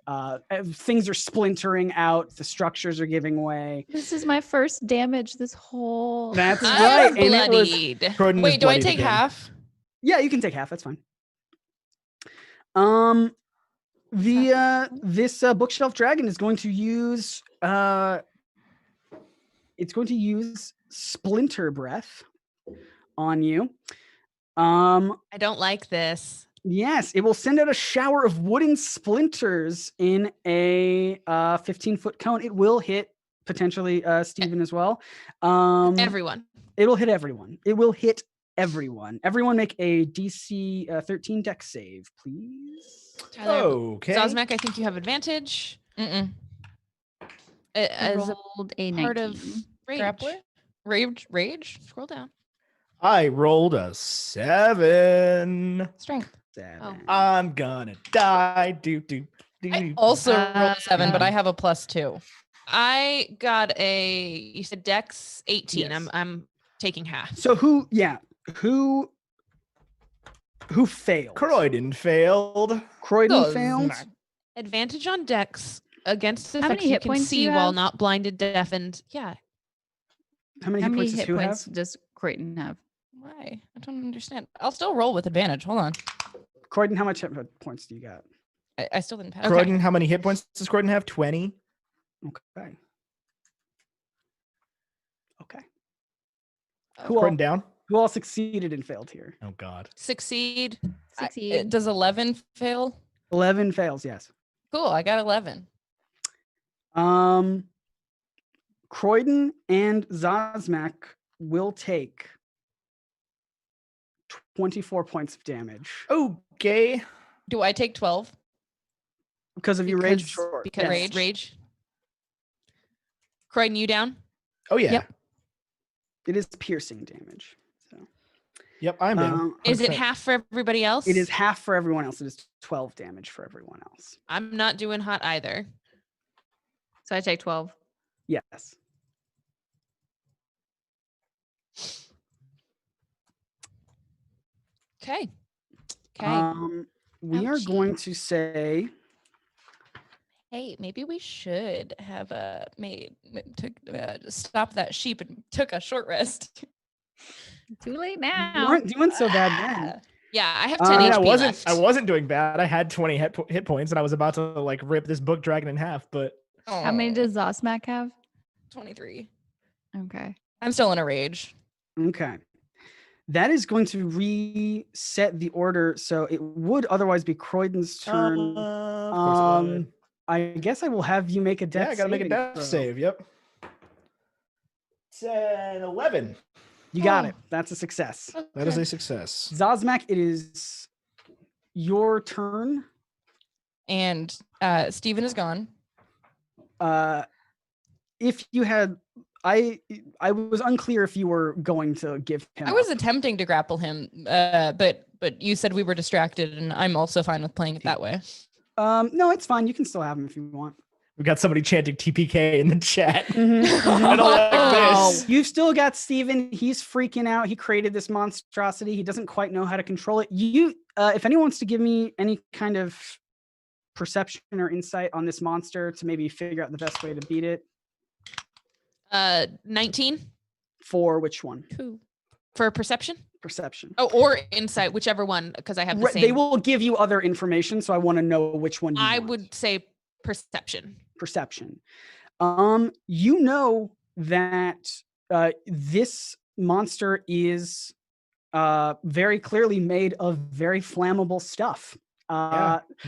Things are splintering out. The structures are giving way. This is my first damage this whole. That's thing. right. I'm And it was, bloodied. Croydon is Wait, do I bloodied take again. half? yeah, you can take half. That's fine. This bookshelf dragon is going to use it's going to use splinter breath on you. I don't like this. Yes, it will send out a shower of wooden splinters in a 15-foot cone. It will hit potentially Steven as well. Everyone. It'll hit everyone. It will hit everyone. Everyone make a DC 13 dex save, please. Tyler, Okay. Zosmak, I think you have advantage. Mm-mm. I As a rolled a part 19. of rage. Grappler? Rage? Scroll down. I rolled a 7. Strength. 7. I'm gonna die. I also rolled a 7, but I Uh, have a +2. I got you said Dex 18. Yes. I'm taking half. So who failed? Croydon failed. Croydon Does failed. not. Advantage on Dex against How effects many you hit can points do see you while have? not blinded, deafened. Yeah. How many How hit many points does hit who points have? does Creighton have? Why? I don't understand. I'll still roll with advantage. Hold on. Croydon, how much hit points do you got? I still didn't pass. Okay. Croydon, how many hit points does Croydon have? 20. Okay. Okay. Oh. Who all, Croydon down. who all succeeded and failed here? Oh God. Succeed. Succeed. Does 11 fail? 11 fails, yes. Cool. I got 11. Croydon and Zosmak will take 24 points of damage Okay. Do I take 12? because of your rage. Because- Sure. Because yes. rage. Croydon, you down? Oh yeah. Yep. It is piercing damage. So Yep, I'm down. Is it 100%. half for everybody else? it is half for everyone else. It is 12 damage for everyone else. I'm not doing hot either. So I take 12. Yes. Okay. Okay. We are Ouchie. going to say Hey, maybe we should have took stop that sheep and took a short rest. Too late you now. weren't doing so bad then. Yeah, I have I 10 mean, HP I left. wasn't doing bad. I had 20 hit points, and I was about to like rip this book dragon in half. But How many does Zosmak have? 23. Okay. I'm still in a rage. Okay. That is going to reset the order. So it would otherwise be Croydon's turn. of course it would. I guess I will have you make a death Yeah, I gotta make a saving death throw. save. Yep. 10, 11. You got it. That's a success. That is a success. Zosmak, it is your turn. And Steven is gone. If you had, I was unclear if you were going to give him. I was up. attempting to grapple him, but you said we were distracted, and I'm also fine with playing it that way. No, it's fine. You can still have him if you want. We got somebody chanting TPK in the chat. Mhm, I don't like Oh, this. you've still got Steven. He's freaking out. He created this monstrosity. He doesn't quite know how to control it. If anyone wants to give me any kind of perception or insight on this monster to maybe figure out the best way to beat it. 19 For which one? for perception. Perception. Oh, or insight, whichever one, because I have the Right, same. they will give you other information, so I want to know which one you I want. would say perception. Perception. You know that this monster is very clearly made of very flammable stuff. Would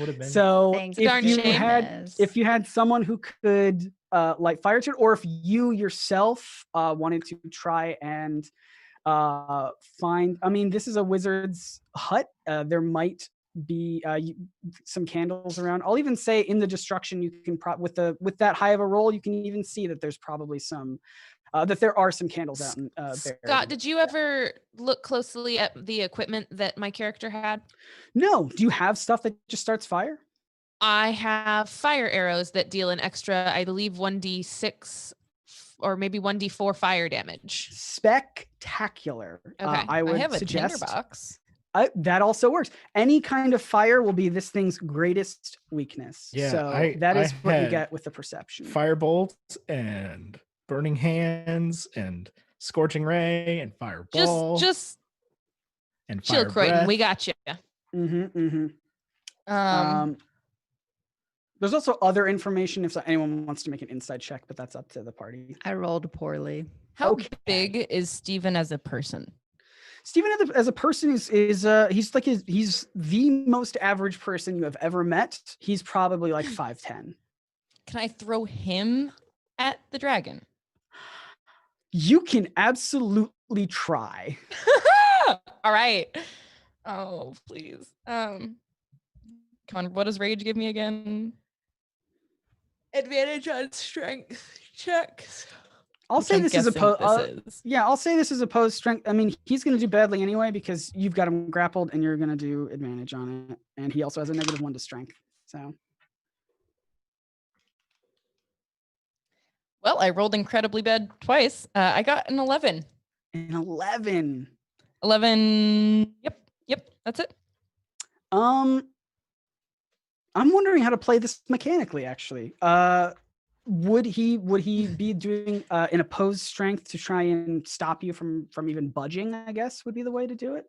have been. So Thanks, Darn if you shame. had if you had someone who could light fire to it, or if you yourself wanted to try and find, I mean, this is a wizard's hut. There might be some candles around. I'll even say in the destruction, you can with that high of a roll, you can even see that there's probably some that there are some candles out in, there. Scott, did you ever look closely at the equipment that my character had? No. Do you have stuff that just starts fire? I have fire arrows that deal an extra, I believe, 1d6 or maybe 1d4 fire damage. Spectacular. Okay. I would I have a suggest tinderbox. that also works. Any kind of fire will be this thing's greatest weakness. Yeah, so that is what you had get with the perception. Firebolt and Burning Hands and Scorching Ray and Fireball. Just and chill, Fire Croydon. Breath. We got you. There's also other information if anyone wants to make an inside check, but that's up to the party. I rolled poorly. How big is Steven as a person? Steven as a person is he's the most average person you have ever met. He's probably like 5'10". Can I throw him at the dragon? You can absolutely try. All right. Oh, please. Come on. What does rage give me again? Advantage on strength checks. I'll say this is opposed. Yeah, I'll say this is opposed strength. I mean, he's going to do badly anyway because you've got him grappled and you're going to do advantage on it. And he also has a -1 to strength. So. Well, I rolled incredibly bad twice. I got an 11. An 11. 11. Yep. That's it. I'm wondering how to play this mechanically, actually. Would he be doing an opposed strength to try and stop you from even budging, I guess would be the way to do it.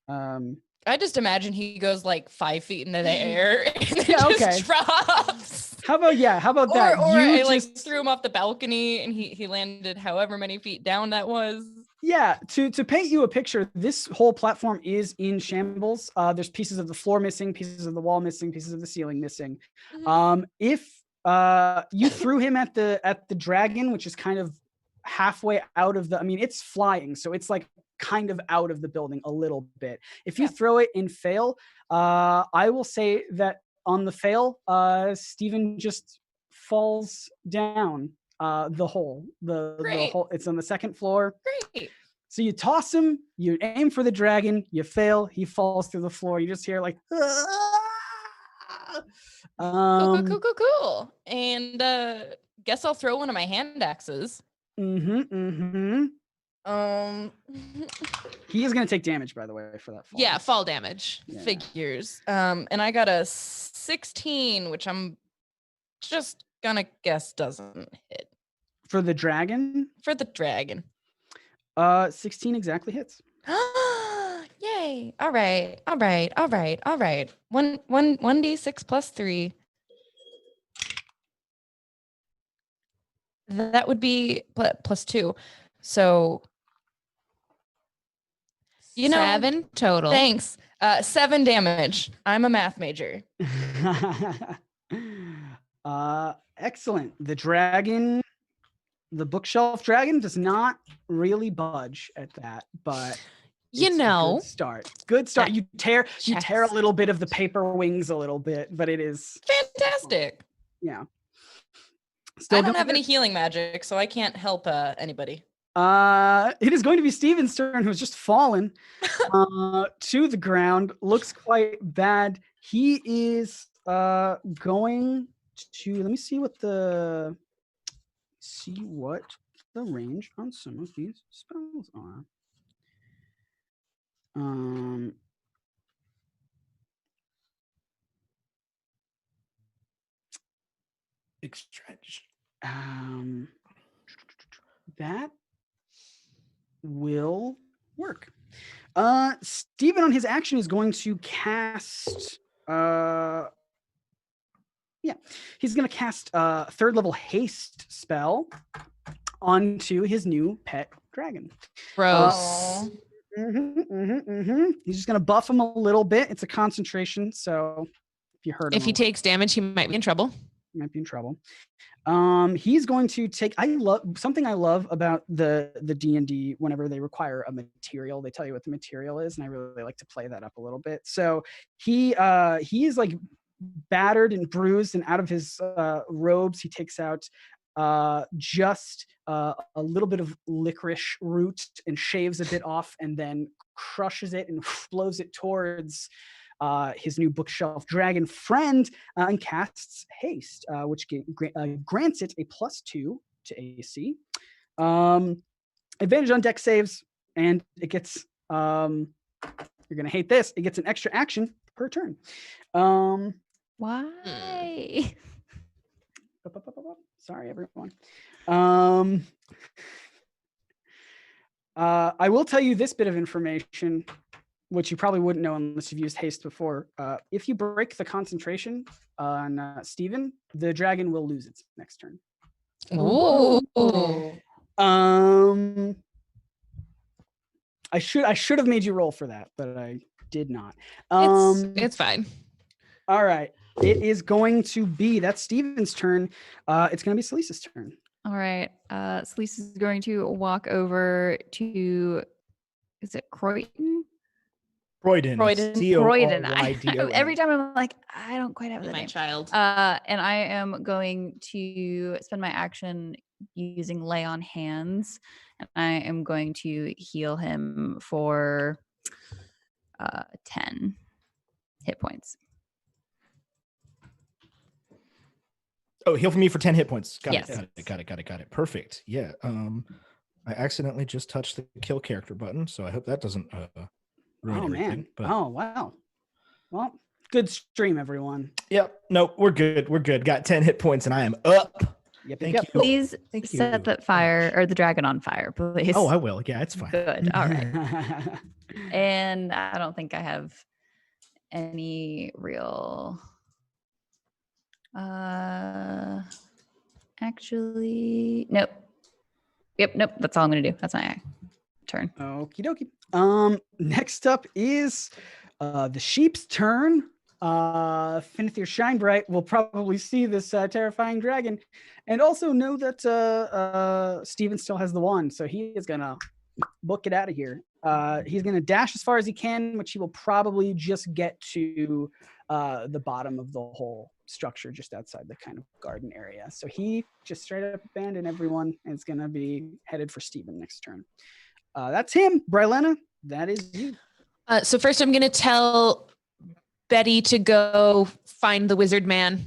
I just imagine he goes like 5 feet into the air and then just drops. How about that? Or I like threw him off the balcony and he landed however many feet down that was. Yeah, to paint you a picture, this whole platform is in shambles. There's pieces of the floor missing, pieces of the wall missing, pieces of the ceiling missing. If you threw him at the dragon, which is kind of halfway out of it's flying, so it's like kind of out of the building a little bit. If you throw it and fail, I will say that on the fail, Steven just falls down the hole. The hole. It's on the second floor. Great. So you toss him, you aim for the dragon, you fail, he falls through the floor. You just hear like, cool. And guess I'll throw one of my hand axes. He is going to take damage, by the way, for that fall. Yeah, fall damage. Yeah. Figures. And I got a 16, which I'm just gonna guess doesn't hit. For the dragon? For the dragon. 16 exactly hits. Yay. All right. 1d6 plus 3. That would be plus 2. So 7 total. Thanks. 7 damage. I'm a math major. Excellent. The dragon, the bookshelf dragon, does not really budge at that, but good start. You tear a little bit of the paper wings a little bit, but it is fantastic. Yeah. Still I don't have any healing magic, so I can't help anybody. It is going to be Steven's turn, who's just fallen to the ground. Looks quite bad. He is going to, let me see what the range on some of these spells are. Extraction. That will work. Steven on his action is going to cast he's going to cast a 3rd level haste spell onto his new pet dragon. Gross. He's just going to buff him a little bit. It's a concentration, so if he takes damage, he might be in trouble. He's going to take, I love about the D&D whenever they require a material, they tell you what the material is, and I really like to play that up a little bit. So he is like battered and bruised, and out of his robes he takes out just a little bit of licorice root and shaves a bit off, and then crushes it and blows it towards his new bookshelf dragon friend, and casts haste, which grants it a +2 to AC. Advantage on deck saves, and it gets you're gonna hate this. It gets an extra action per turn. Why? Sorry, everyone. I will tell you this bit of information, which you probably wouldn't know unless you've used haste before. If you break the concentration on Steven, the dragon will lose its next turn. Ooh. I should have made you roll for that, but I did not. It's fine. All right. It is going to be, that's Steven's turn. It's going to be Selisa's turn. All right. Celise is going to walk over to, is it Croydon? Croydon. Croydon. Croydon. C-O-R-Y-D-O-N. Every time I'm like, I don't quite have the My name. child. And I am going to spend my action using lay on hands, and I am going to heal him for 10 hit points. Oh, heal for me for 10 hit points. Got Yes. it. Got it. Perfect. Yeah. I accidentally just touched the kill character button, so I hope that doesn't ruin everything. Man. But Oh, wow. Well, good stream, everyone. yep. No, we're good. Got 10 hit points and I am up. Yep. Thank yep. you. Please Thank set you. that fire or the dragon on fire, please. Oh, I will. Yeah, it's fine. Good. All right. And I don't think I have any real actually nope. Nope, that's all I'm gonna do. That's my turn. Okie dokie. Next up is the sheep's turn. Finithir Shinebright will probably see this terrifying dragon and also know that Steven still has the wand, so he is gonna book it out of here. He's gonna dash as far as he can, which he will probably just get to the bottom of the whole structure just outside the kind of garden area. So he just straight up abandoned everyone and is gonna be headed for Steven next turn. That's him. Brylena, that is you. So first I'm going to tell Betty to go find the wizard man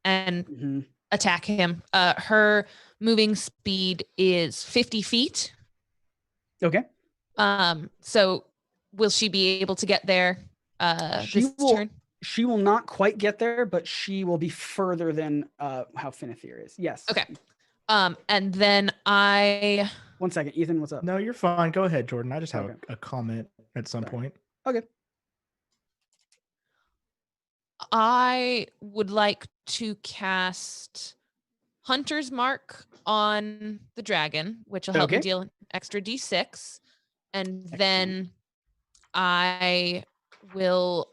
and attack him. Her moving speed is 50 feet. Okay. So will she be able to get there this turn? She will not quite get there, but she will be further than how Finithir is. Yes. Okay. And then I... 1 second. Ethan, what's up? No, you're fine. Go ahead, Jordan. I just have Okay. a comment at some point. Okay. I would like to cast Hunter's Mark on the dragon, which will help me deal an extra D6. And then I will,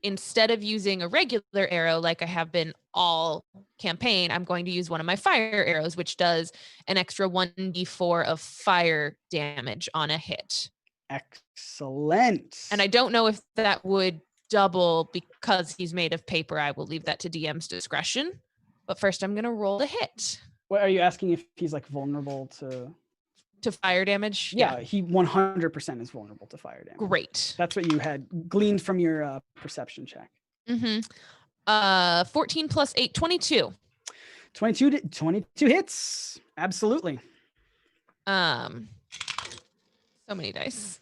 instead of using a regular arrow like I have been all campaign, I'm going to use one of my fire arrows, which does an extra 1d4 of fire damage on a hit. Excellent. And I don't know if that would double because he's made of paper. I will leave that to DM's discretion. But first I'm going to roll the hit. What are you asking, if he's like vulnerable to fire damage? Yeah, he 100% is vulnerable to fire damage. Great. That's what you had gleaned from your perception check. 14 plus 8, 22. 22 hits. Absolutely. So many dice.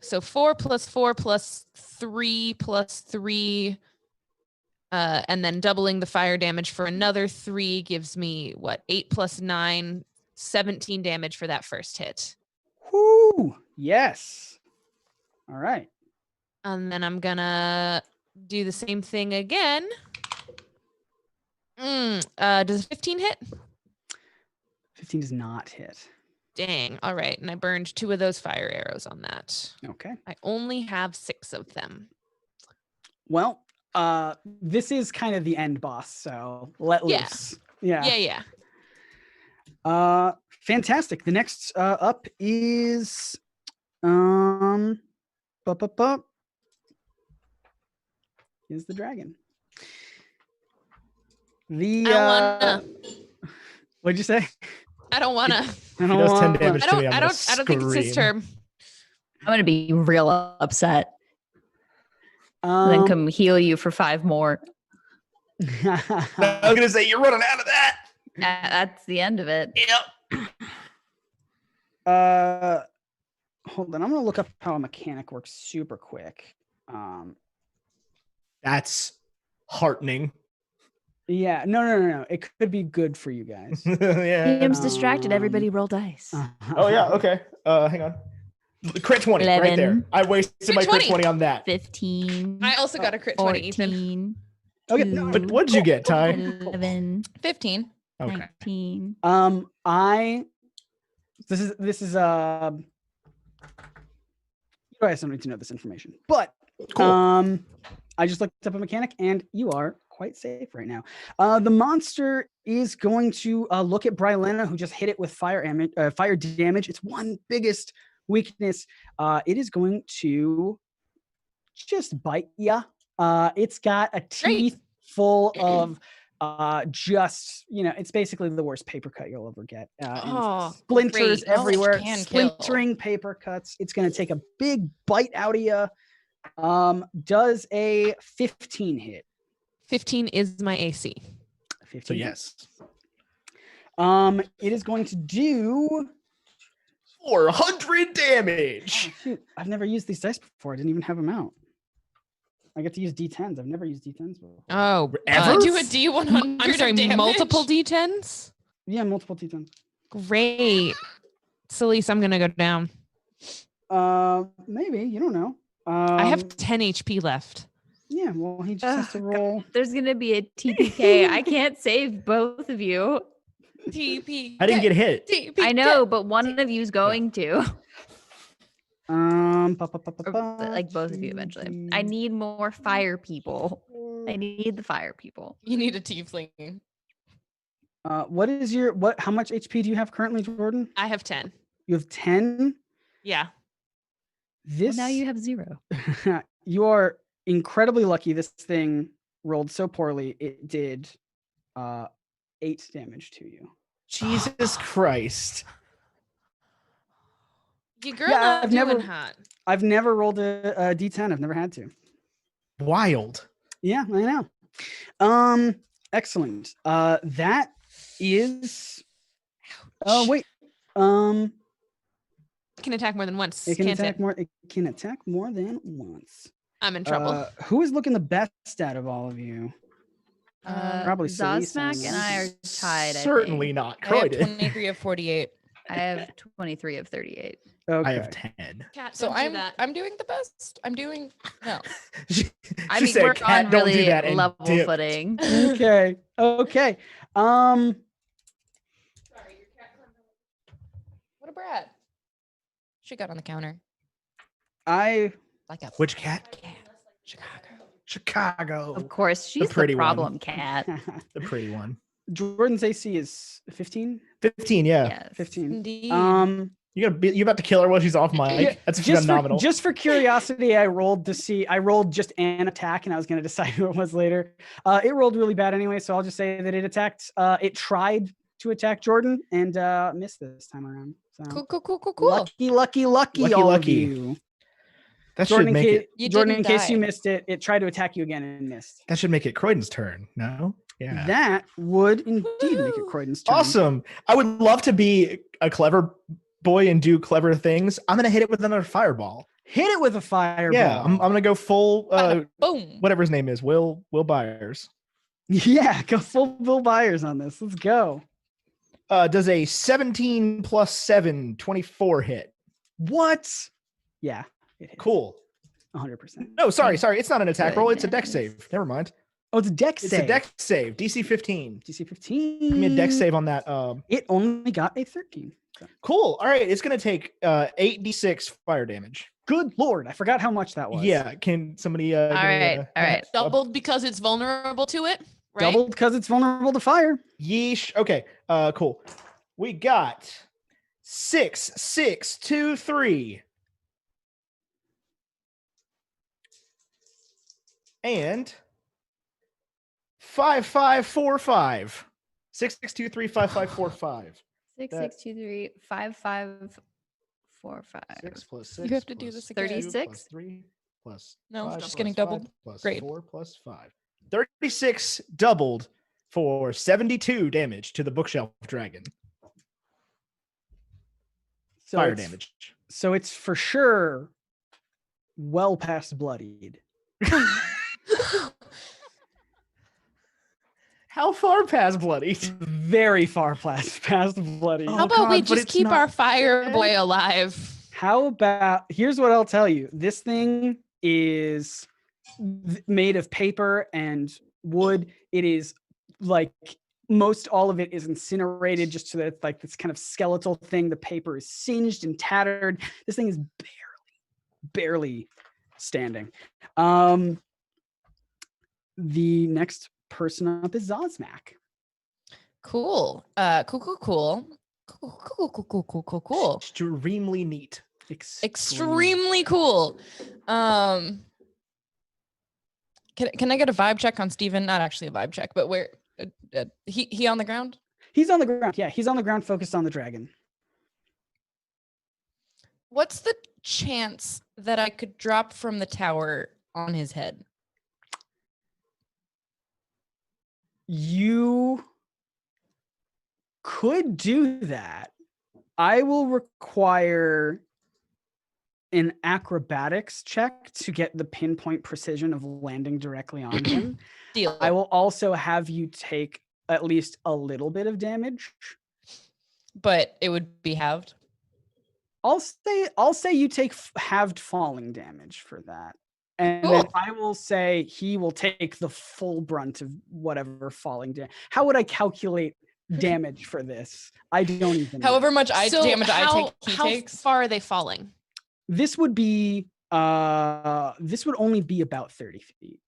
So 4 plus 4 plus 3 plus 3, and then doubling the fire damage for another 3 gives me 8 plus 9, 17 damage for that first hit. Whoo! Yes. All right. And then I'm gonna do the same thing again. Does 15 hit? 15 does not hit. Dang. All right. And I burned 2 of those fire arrows on that. Okay. I only have 6 of them. Well, this is kind of the end boss, so let loose. Yeah. Fantastic. The next up is is the dragon. What'd you say? I don't wanna. He does 10 damage to me. I don't think it's his turn. I'm gonna be real upset. Then come heal you for 5 more. I was gonna say you're running out of that. That's the end of it. Yep. Hold on. I'm gonna look up how a mechanic works super quick. That's heartening. Yeah, no. It could be good for you guys. Yeah. Game's distracted. Everybody roll dice. Oh yeah. Okay. Hang on. Crit 20 right there. 11. I wasted my crit 20 on that. 15. I also got a crit 20, Ethan. 14. Okay, two, But what'd you get, Ty? 11. 15. Okay. 19. This is you guys don't need to know this information, but Cool. I just looked up a mechanic, and you are quite safe right now. The monster is going to look at Brylena, who just hit it with fire damage. Its one biggest weakness. It is going to just bite ya. It's got a teeth full of it's basically the worst paper cut you'll ever get. And splinters great. Knowledge everywhere, can kill. splintering paper cuts. It's going to take a big bite out of you. Does a 15 hit? 15 is my AC. 15 So hit. yes. It is going to do 400 damage. shoot, I've never used these dice before. I didn't even have them out. I get to use D10s. I've never used D10s before. Oh, Ever? Do a D100 I'm sorry, of damage. multiple D10s? Yeah, multiple D10s. Great. Celeste, I'm going to go down. Maybe, you don't know. I have 10 HP left. Yeah, well, he just has to roll. There's going to be a TPK. I can't save both of you. TP. I didn't get hit. I know, but one of you's going to. Or, like both of you eventually. I need more fire people. I need the fire people. You need a tiefling. What is how much HP do you have currently, Jordan? I have 10. You have 10? Yeah. Well, now you have 0. You are incredibly lucky. This thing rolled so poorly. It did 8 damage to you. Jesus Christ. Your girl Yeah, not I've doing never- hot. I've never rolled a D10. I've never had to. Wild. Yeah, I know. Excellent. That is. Oh wait. It can attack more than once. It can can't attack it? more. It can attack more than once. I'm in trouble. Who is looking the best out of all of you? Probably Celeste, Zosmack and I are tied. Certainly not I have Croydon. 23 of 48. I have 23 of 38. Okay. I have 10. Cat, So don't do that. I'm doing the best. I'm doing no. I She mean, said, we're "Cat, on don't do really that," and level dipped. footing. Okay. Okay. Sorry, your cat. What a brat. She got on the counter. I Like a Which cat? Chicago. Chicago. Of course, she's the pretty one. problem cat. The pretty one. Jordan's AC is 15. 15, yeah. Yes. 15. Indeed. You about to kill her while she's off mic? Yeah, That's just phenomenal. just for curiosity, I rolled just an attack, and I was going to decide who it was later. It rolled really bad anyway, so I'll just say that it attacked. It tried to attack Jordan and missed this time around. So Cool. lucky, all of Lucky. you. that Jordan, should make it. You Jordan, in didn't case you die. missed it, it tried to attack you again and missed. That should make it Croydon's turn. No? Yeah. That would indeed make it Croydon's turn. Awesome. I would love to be a clever boy and do clever things. I'm gonna hit it with another fireball. Hit it with a fireball. Yeah, I'm gonna go full Boom. whatever his name is, Will Byers. Yeah, go full Bill Byers on this. Let's go. Does a 17 plus 7, 24 hit? What? Yeah, it hits. Cool. 100%. No, sorry. It's not an attack roll. It's a dex Goodness. save. Never mind. Oh, it's a dex It's save. a dex save. DC 15. DC 15. Give me a dex save on that. It only got a 13. Okay. Cool. All right. It's gonna take 8d6 fire damage. Good lord, I forgot how much that was. Yeah. Can somebody? All right. All right. Doubled because it's vulnerable to it, right? Doubled because it's vulnerable to fire. Yeesh. Okay. Cool. We got 6, 6, 2, 3. And 5, 5, 4, 5. 6, 6, 2, 3, 5, 5, 4, 5. 6, That- 6, 2, 3, 5, 5, 4, 5. 6 plus 6. You have to do plus this two again. plus 36? 3 plus No, five just plus getting five doubled. plus Great. 4 plus 5. 36 doubled for 72 damage to the bookshelf dragon. So Fire it's- damage. So it's for sure well past bloodied. How far past bloody? Very far past bloodied. How about we God, but just it's keep not our fire dead. boy alive? How about, here's what I'll tell you. This thing is made of paper and wood. It is like most all of it is incinerated just so that it's like this kind of skeletal thing. The paper is singed and tattered. This thing is barely standing. The next person up is Zosmac. Cool. Cool. Extremely neat. Extremely cool. Can I get a vibe check on Steven? Not actually a vibe check, but where he on the ground? He's on the ground. Yeah, he's on the ground focused on the dragon. What's the chance that I could drop from the tower on his head? You could do that. I will require an acrobatics check to get the pinpoint precision of landing directly on him. Deal. I will also have you take at least a little bit of damage. But it would be halved. I'll say you take halved falling damage for that. And then Cool. I will say he will take the full brunt of whatever falling damage. How would I calculate damage for this? I don't even know. However much damage I take, he how takes. far are they falling? This would be this would only be about 30 feet.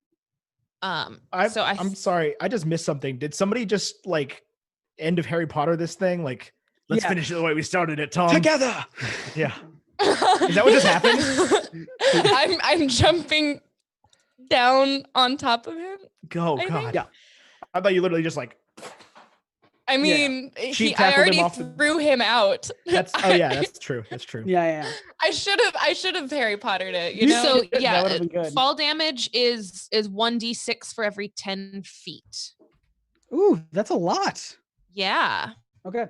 I'm So sorry. I just missed something. Did somebody just like end of Harry Potter this thing? Like, let's Yeah. finish it the way we started it, Tom. Together. Yeah. Is that what just happened? I'm jumping down on top of him. Go, I God. think- Yeah. I thought you literally just like, I mean, She I tackled him already off the- threw him out. that's, oh yeah, that's true. That's true. Yeah. I should have Harry Pottered it. You You know. So That yeah, would've been good. fall damage is 1d6 for every 10 feet. Ooh, that's a lot. Yeah, Okay.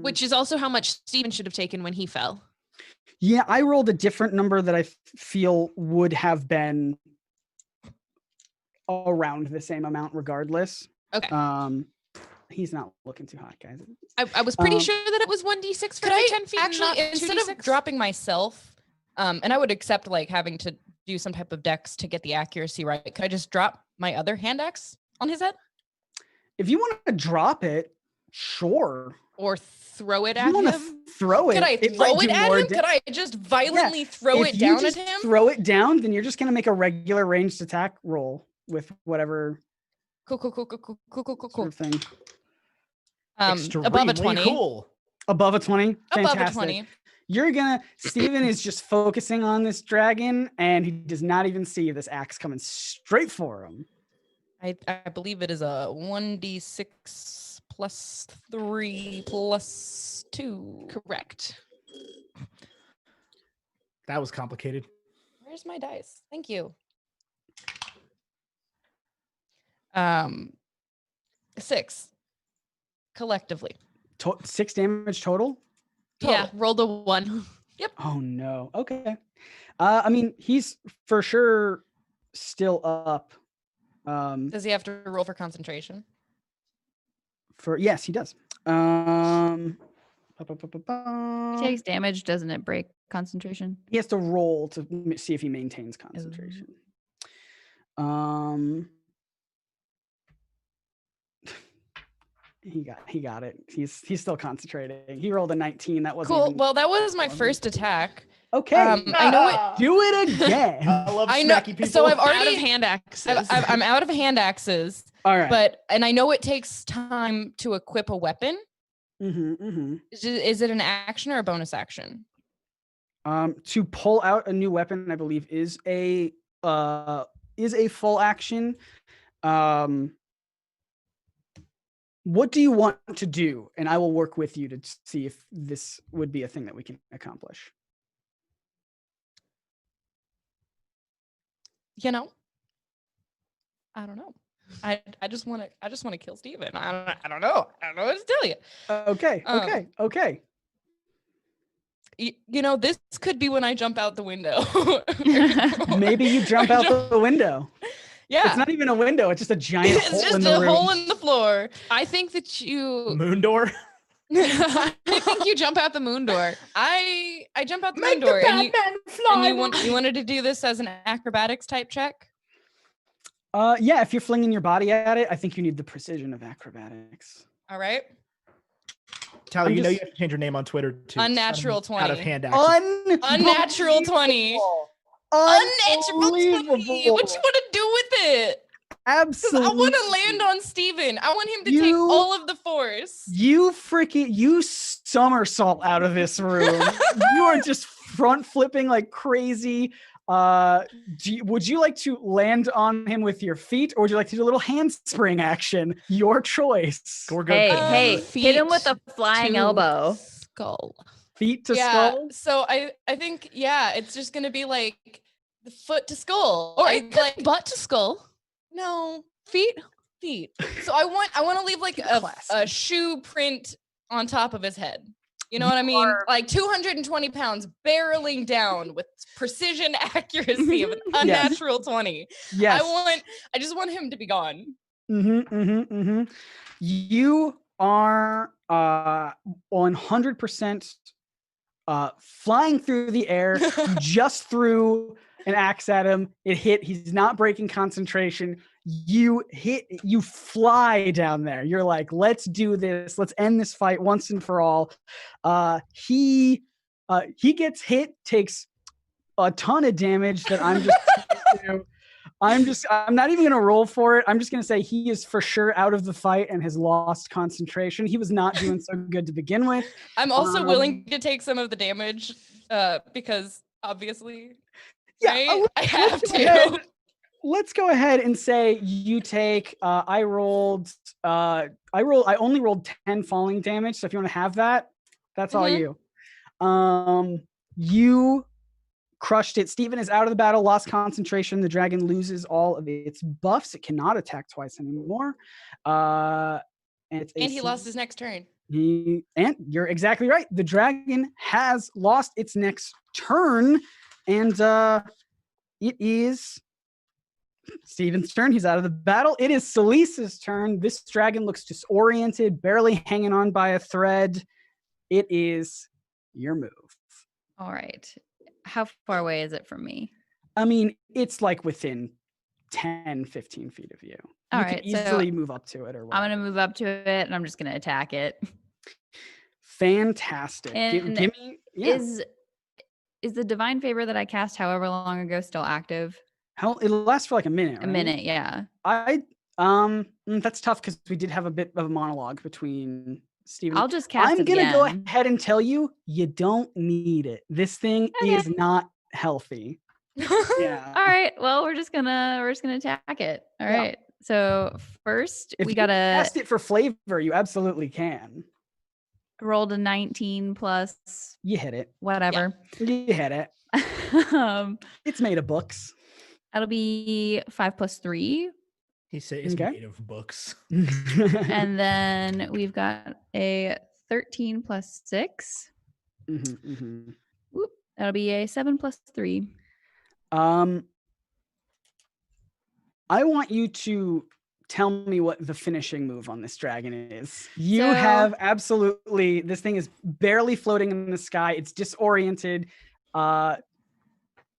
which is also how much Steven should have taken when he fell. Yeah, I rolled a different number that I feel would have been around the same amount regardless. Okay. He's not looking too hot, guys. I was pretty Um, sure that it was 1d6 for Could every I 10 feet. and actually, not instead of 2d6? dropping myself, and I would accept like having to do some type of dex to get the accuracy right, could I just drop my other hand axe on his head If you want to drop it, sure. or throw it If at you want to him. throw it, Could I it throw might it do at more him? Could I just violently throw If it you down at just him? throw it down, then you're just gonna make a regular ranged attack roll with whatever Cool. sort of thing. Above a 20. Cool. Above a 20. Above a Fantastic. 20. Steven is just focusing on this dragon and he does not even see this axe coming straight for him. I believe it is a 1d6 plus 3 plus 2. Correct. That was complicated. Where's my dice? Thank you. 6 collectively. 6 damage total? Yeah, roll the 1. Oh no. Okay. I mean, he's for sure still up. Does he have to roll for concentration? Yes, he does. He He takes damage, doesn't it break concentration? has to roll to see if he maintains concentration. He got it. He's still concentrating. He rolled a 19. That wasn't Cool. even- Well, that was my first attack. okay. I know it. Do it again. I love I know. snacky people. So I've Out already of hand axes. I'm out of hand axes, All right. and I know it takes time to equip a weapon. Mm-hmm. Is it an action or a bonus action? To pull out a new weapon, I believe is a full action. What do you want to do? And I will work with you to see if this would be a thing that we can accomplish. You know, I don't know. I just want to kill Steven. I don't know. I don't know what to tell you. Okay. You know, this could be when I jump out the window. Maybe you jump out the window. Yeah. It's not even a window. It's just a giant It's hole just in the a roof. hole in the floor. I think that you Moon door. I think you jump out the moon door. I jump out the moon door and you wanted to do this as an acrobatics type check? Yeah, if you're flinging your body at it, I think you need the precision of acrobatics. All right. Tyler, I'm you know just- you have to change your name on Twitter to Unnatural 20. out of hand action. Unnatural 20. Unnatural 20. What you want to do with it? Absolutely. I want to land on Steven. I want him to take all of the force. You somersault out of this room. You are just front flipping like crazy. Would you like to land on him with your feet, or would you like to do a little handspring action? Your choice. Hey, hit him with a flying elbow. Skull. Feet to skull. So I think it's just gonna be like the foot to skull, Or like butt to skull. No, feet. So I want to leave like a shoe print on top of his head. You know what I mean? Like 220 pounds barreling down with precision accuracy of an unnatural 20. Yes. I just want him to be gone. You are 100% flying through the air. You just threw an axe at him. It hit. He's not breaking concentration. You fly down there. You're like, let's do this. Let's end this fight once and for all. He gets hit, takes a ton of damage that I'm just I'm not even gonna roll for it. I'm just gonna say he is for sure out of the fight and has lost concentration. He was not doing so good to begin with. I'm also willing to take some of the damage because obviously, right? I have to. Let's go ahead and say you take. I only rolled 10 falling damage. So if you want to have that, that's all you. You crushed it. Steven is out of the battle, lost concentration. The dragon loses all of its buffs. It cannot attack twice anymore. And he lost his next turn. And you're exactly right. The dragon has lost its next turn, and it is Steven's turn. He's out of the battle. It is Celise's turn. This dragon looks disoriented, barely hanging on by a thread. It is your move. All right. How far away is it from me? I mean, it's like within 10, 15 feet of you. All you right, can easily move up to it. Or I'm going to move up to it, and I'm just going to attack it. Fantastic. And give me, is the divine favor that I cast however long ago still active? It'll last for like a minute, right? A minute, yeah. That's tough because we did have a bit of a monologue between Steven. I'll just cast I'm gonna go ahead and tell you don't need it. This thing is not healthy. Yeah. All right. Well, we're just gonna attack it. All right. So first if we you gotta cast it for flavor. You absolutely can. Rolled a 19 plus. You hit it. Whatever. Yeah. You hit it. It's made of books. That'll be 5 plus 3. He said it's made of books. And then we've got a 13 plus 6. Whoop, that'll be a 7 plus 3. I want you to tell me what the finishing move on this dragon is. You have absolutely, this thing is barely floating in the sky. It's disoriented.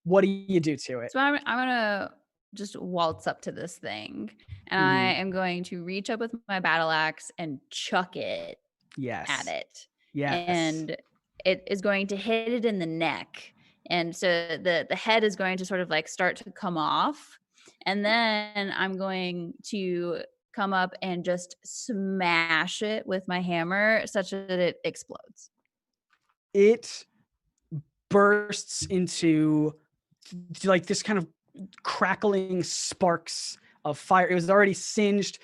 What do you do to it? So I'm gonna just waltz up to this thing, and I am going to reach up with my battle axe and chuck it at it. Yes. And it is going to hit it in the neck. And so the head is going to sort of like start to come off. And then I'm going to come up and just smash it with my hammer such that it explodes. It bursts into like this kind of crackling sparks of fire. It was already singed.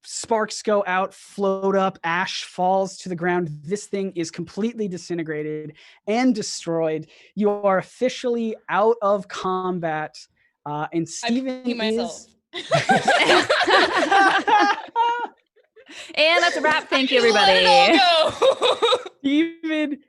Sparks go out, float up, ash falls to the ground. This thing is completely disintegrated and destroyed. You are officially out of combat. And Steven is And that's a wrap. Thank you, Let it all everybody. go.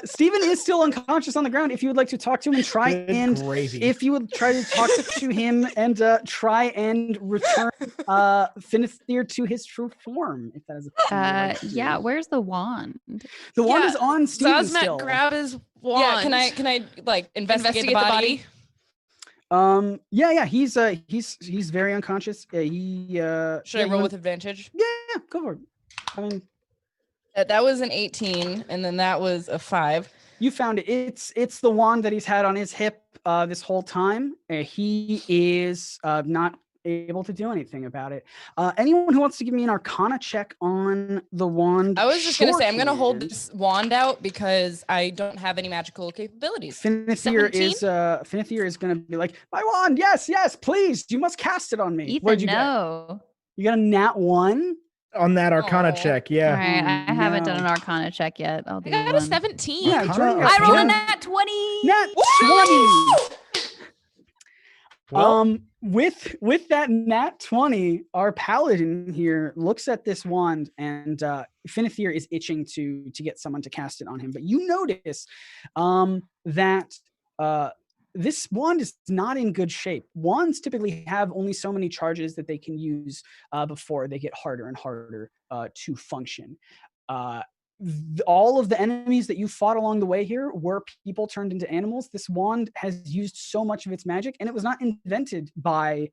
Steven is still unconscious on the ground. If you would like to talk to him and try Good and gravy. if you would try to talk to him and try and return Finithir to his true form, if that is a thing you'd like to do. Yeah, where's the wand? The wand Yeah, is on Steven Zazmat, still. grab his wand. Yeah, can I like investigate the body? Yeah, he's very unconscious. Should I roll with advantage? Yeah, go for it. I mean, That was an 18, and then that was a 5. you found it. It's the wand that he's had on his hip this whole time. He is not able to do anything about it. Anyone who wants to give me an Arcana check on the wand? I was just gonna say I'm gonna hold shorthand. this wand out because I don't have any magical capabilities. Finithir is gonna be like, my wand, yes, please, you must cast it on me. Ethan, What'd you get? no. You got a nat 1? On that Arcana Aw. check, All yeah. right, I haven't done no. an Arcana check yet. I'll do I got one. a 17. Yeah, Arcana- Jordan got I rolled a Jordan- nat 20. Nat 20. Well, With that nat 20, our paladin here looks at this wand, and Finithir is itching to get someone to cast it on him. But you notice that this wand is not in good shape. Wands typically have only so many charges that they can use before they get harder and harder to function. All of the enemies that you fought along the way here were people turned into animals. This wand has used so much of its magic, and it was not invented by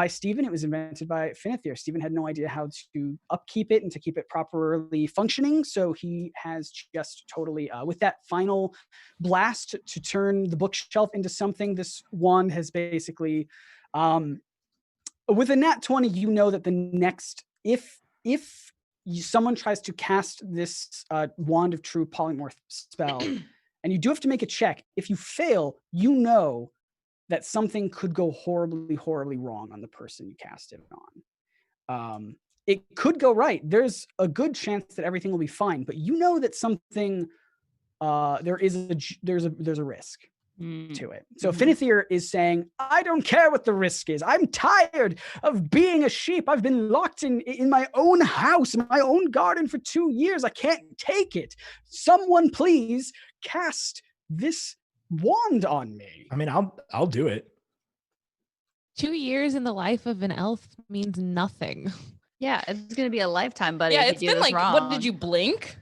Stephen. It was invented by Finithir. Stephen had no idea how to upkeep it and to keep it properly functioning, so he has just totally with that final blast to turn the bookshelf into something. This wand has basically with a nat 20, you know that the next if someone tries to cast this Wand of True Polymorph spell, and you do have to make a check. If you fail, you know that something could go horribly, horribly wrong on the person you cast it on. It could go right. There's a good chance that everything will be fine, but you know that something there's a risk to it. So Finithir is saying, I don't care what the risk is. I'm tired of being a sheep. I've been locked in my own house, in my own garden for 2 years. I can't take it. Someone please cast this wand on me. I mean, I'll do it. 2 years in the life of an elf means nothing. Yeah, it's gonna be a lifetime, buddy. Yeah, if it's you do been this like, wrong. what did you blink?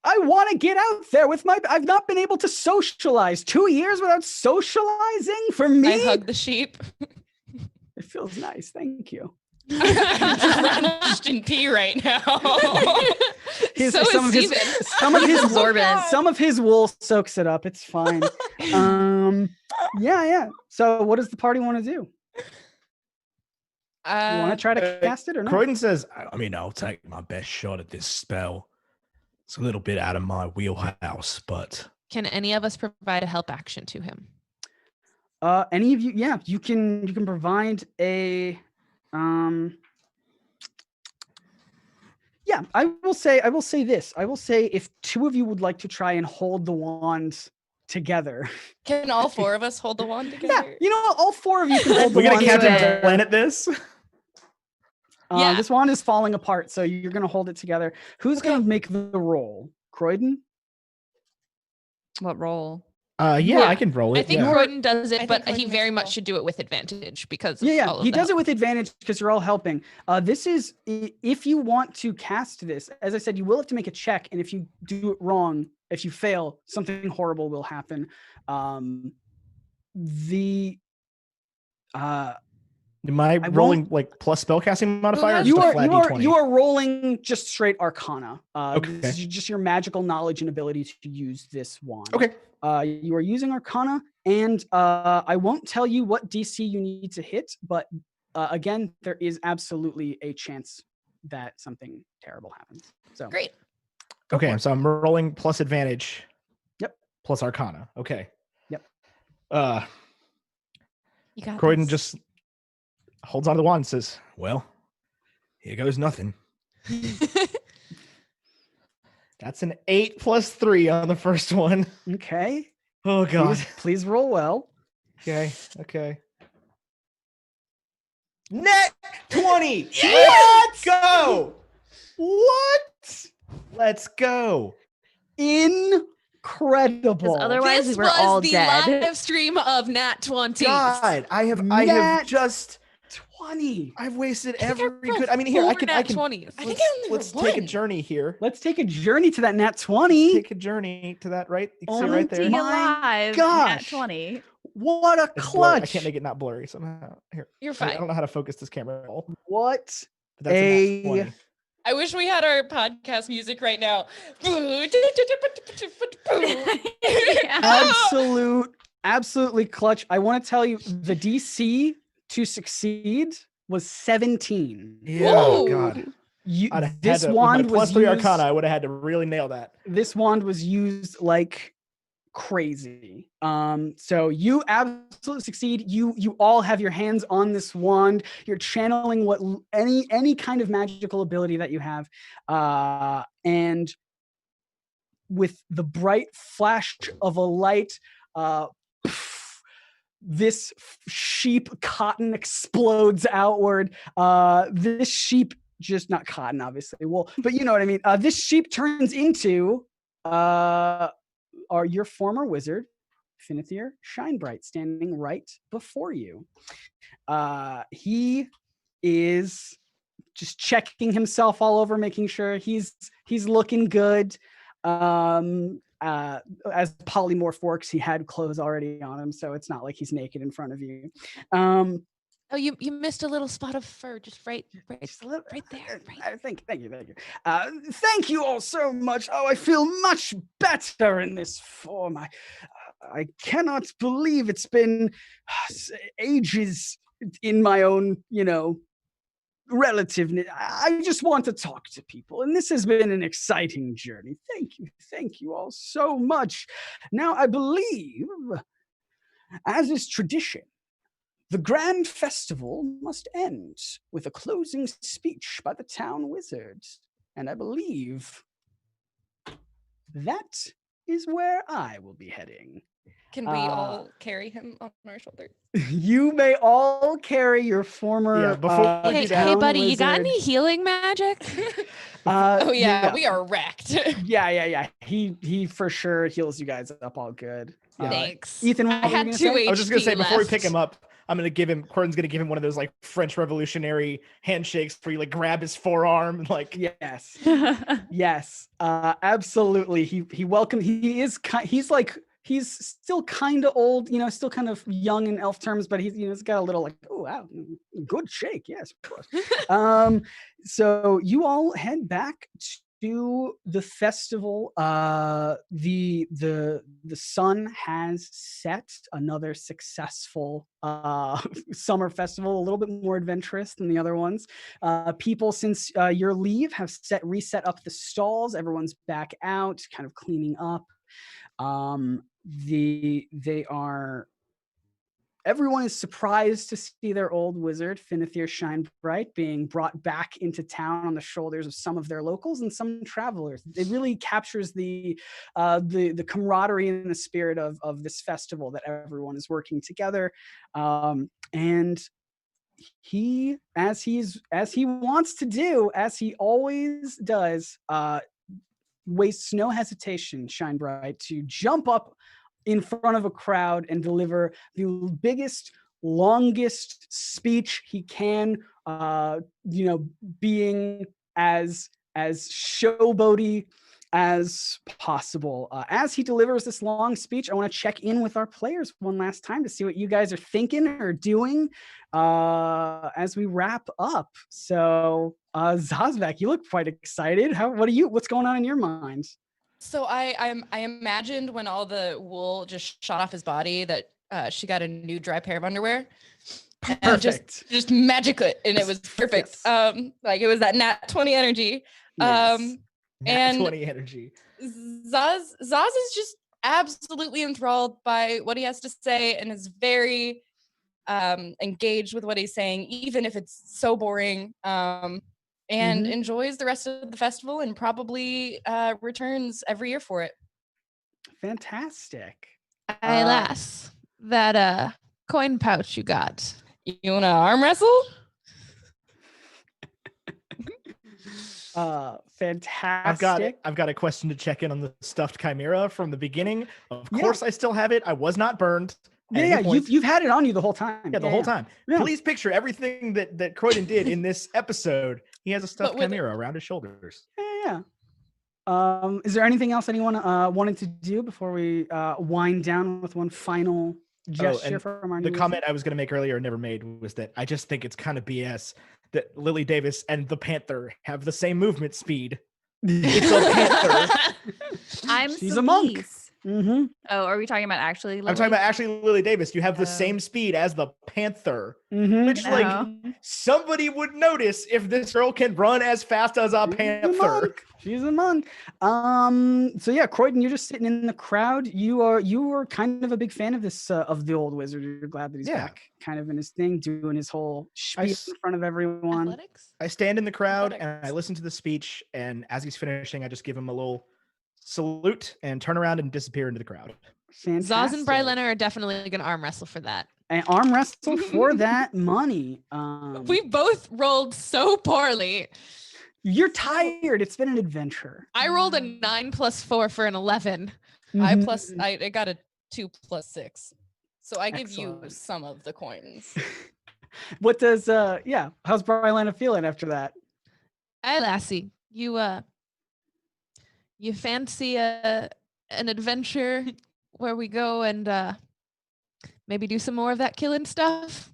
I want to get out there with I've not been able to socialize. 2 years without socializing for me? I hug the sheep. It feels nice. Thank you. Just in pee right now. Some of his wool soaks it up. It's fine. Yeah. So what does the party want to do? You want to try to cast it or not? Croydon says, I mean, I'll take my best shot at this spell. It's a little bit out of my wheelhouse, but Can any of us provide a help action to him? Any of you? Yeah, you can provide a. Yeah, I will say this. I will say if two of you would like to try and hold the wand together. Can all 4 of us hold the wand together? Yeah, you know, all 4 of you can hold the we're gonna wand Captain together. Planet this. Yeah. This wand is falling apart, so you're gonna hold it together. Who's gonna make the roll? Croydon? What role? Yeah, I can roll it. I think yeah. Croydon does it, I but think he Croydon very makes much the should do it with advantage because of Yeah, all of he the does it help. with advantage because you're all helping. This is if you want to cast this, as I said, you will have to make a check, and if you do it wrong, if you fail, something horrible will happen. Am I rolling like plus spellcasting modifier? Or has- just You a are flat you are D20? you are rolling just straight Arcana. Okay. This is just your magical knowledge and ability to use this wand. Okay. You are using Arcana, and I won't tell you what DC you need to hit, but again, there is absolutely a chance that something terrible happens. So Great. Okay, so I'm rolling plus advantage. Yep. Plus Arcana. Okay. Yep. You got Croydon this. just holds on to the wand and says, well, here goes nothing. That's an 8 plus 3 on the first one. Okay. Oh, God. Please roll well. Okay. Net 20. Yes! Let's go. What? Let's go. Incredible. Because otherwise This we were was all the dead. live stream of Nat 20. God, I have Nat just 20. I've wasted I think I every rolled good. I mean, here I 4 can. Nat 20s. I think I only Let's rolled take a one. journey here. Let's take a journey to that Nat 20. Take a journey to that. Right, you can see it Oh right there. Empty My alive. gosh. Nat 20. What a It's blurry. I clutch. can't make it not blurry somehow. Here, You're I fine. don't know how to focus this camera at all. What But that's a nat a 20. I wish we had our podcast music right now. absolutely clutch. I want to tell you the DC to succeed was 17. Yeah, Whoa. God. You, I'd have this had to, wand with my was +3 used, Arcana, I would have had to really nail that. This wand was used like crazy. So you absolutely succeed. You all have your hands on this wand. You're channeling what any kind of magical ability that you have, and with the bright flash of a light, this sheep cotton explodes outward. This sheep, just not cotton, obviously. Well, but you know what I mean. This sheep turns into your former wizard, Finithir Shinebright, standing right before you. He is just checking himself all over, making sure he's looking good. As polymorph works, he had clothes already on him, so it's not like he's naked in front of you. Oh, you missed a little spot of fur, just right there. Thank you. Thank you all so much. Oh, I feel much better in this form. I cannot believe it's been ages in my own, relative. I just want to talk to people, and this has been an exciting journey. Thank you all so much. Now, I believe, as is tradition, the grand festival must end with a closing speech by the town wizard, and I believe that is where I will be heading. Can we all carry him on our shoulders? You may all carry your former. Yeah, before we do that- Hey, buddy, you got wizard. any healing magic? Oh yeah, we are wrecked. Yeah. He for sure heals you guys up all good. Thanks. Ethan, what I were you had gonna 2 say? HP I was just gonna say before we pick left. him up, Corin's gonna give him one of those like French Revolutionary handshakes where you like grab his forearm and like Yes. Yes. Absolutely. He welcomed. He's still kind of old, still kind of young in elf terms, but he's got a little like, oh wow, good shake. Yes, of course. So you all head back to the festival. The sun has set. Another successful summer festival, a little bit more adventurous than the other ones. People, since your leave, have reset up the stalls. Everyone's back out, kind of cleaning up. Everyone is surprised to see their old wizard, Finithir Shinebright, being brought back into town on the shoulders of some of their locals and some travelers. It really captures the camaraderie and the spirit of this festival, that everyone is working together. And he, as he wants to do, as he always does, wastes no hesitation, Shinebright, to jump up in front of a crowd and deliver the biggest, longest speech he can, being as showboaty as possible. As he delivers this long speech, I want to check in with our players one last time to see what you guys are thinking or doing as we wrap up. So Zazvak, you look quite excited. What's going on in your mind? So I imagined when all the wool just shot off his body that she got a new dry pair of underwear. Perfect. Just magically, and it was perfect. Yes. Like it was that Nat 20 energy. Yes. Nat 20 energy. Zaz is just absolutely enthralled by what he has to say and is very engaged with what he's saying, even if it's so boring. And enjoys the rest of the festival and probably returns every year for it. Fantastic. Alas, that coin pouch you got? You wanna arm wrestle? Fantastic. I've got a question to check in on the stuffed chimera from the beginning. Of Yeah. course, I still have it. I was not burned. at any Yeah, point. you've had it on you the whole time. Yeah, the whole time. Yeah. Please picture everything that Croydon did in this episode. He has a stuffed with- chimera around his shoulders. Yeah. Is there anything else anyone wanted to do before we wind down with one final gesture and from our The new comment I was going to make earlier, never made, was that I just think it's kind of BS that Lily Davis and the Panther have the same movement speed. It's a panther. I'm She's a monk. Celeste. Mm-hmm. Oh, are we talking about actually? I'm talking about actually Lily Davis. You have the Oh. same speed as the Panther, Mm-hmm. which like No. somebody would notice if this girl can run as fast as a panther. She's a monk. So yeah, Croydon, you're just sitting in the crowd. You were kind of a big fan of this of the old wizard. You're glad that he's Yeah. back, kind of in his thing, doing his whole spiel in s- front of everyone. Athletics? I stand in the crowd and I Athletics. listen to the speech, and as he's finishing, I just give him a little salute and turn around and disappear into the crowd. Zaz Fantastic. and Brylena are definitely going to arm wrestle for that. And arm wrestle for that money. We both rolled so poorly. You're tired. It's been an adventure. I rolled a 9 + 4 for an 11. Mhm. I got a 2 + 6. So I give you Excellent. some of the coins. What does how's Brylena feeling after that? Hey, lassie, you fancy an adventure where we go and maybe do some more of that killing stuff?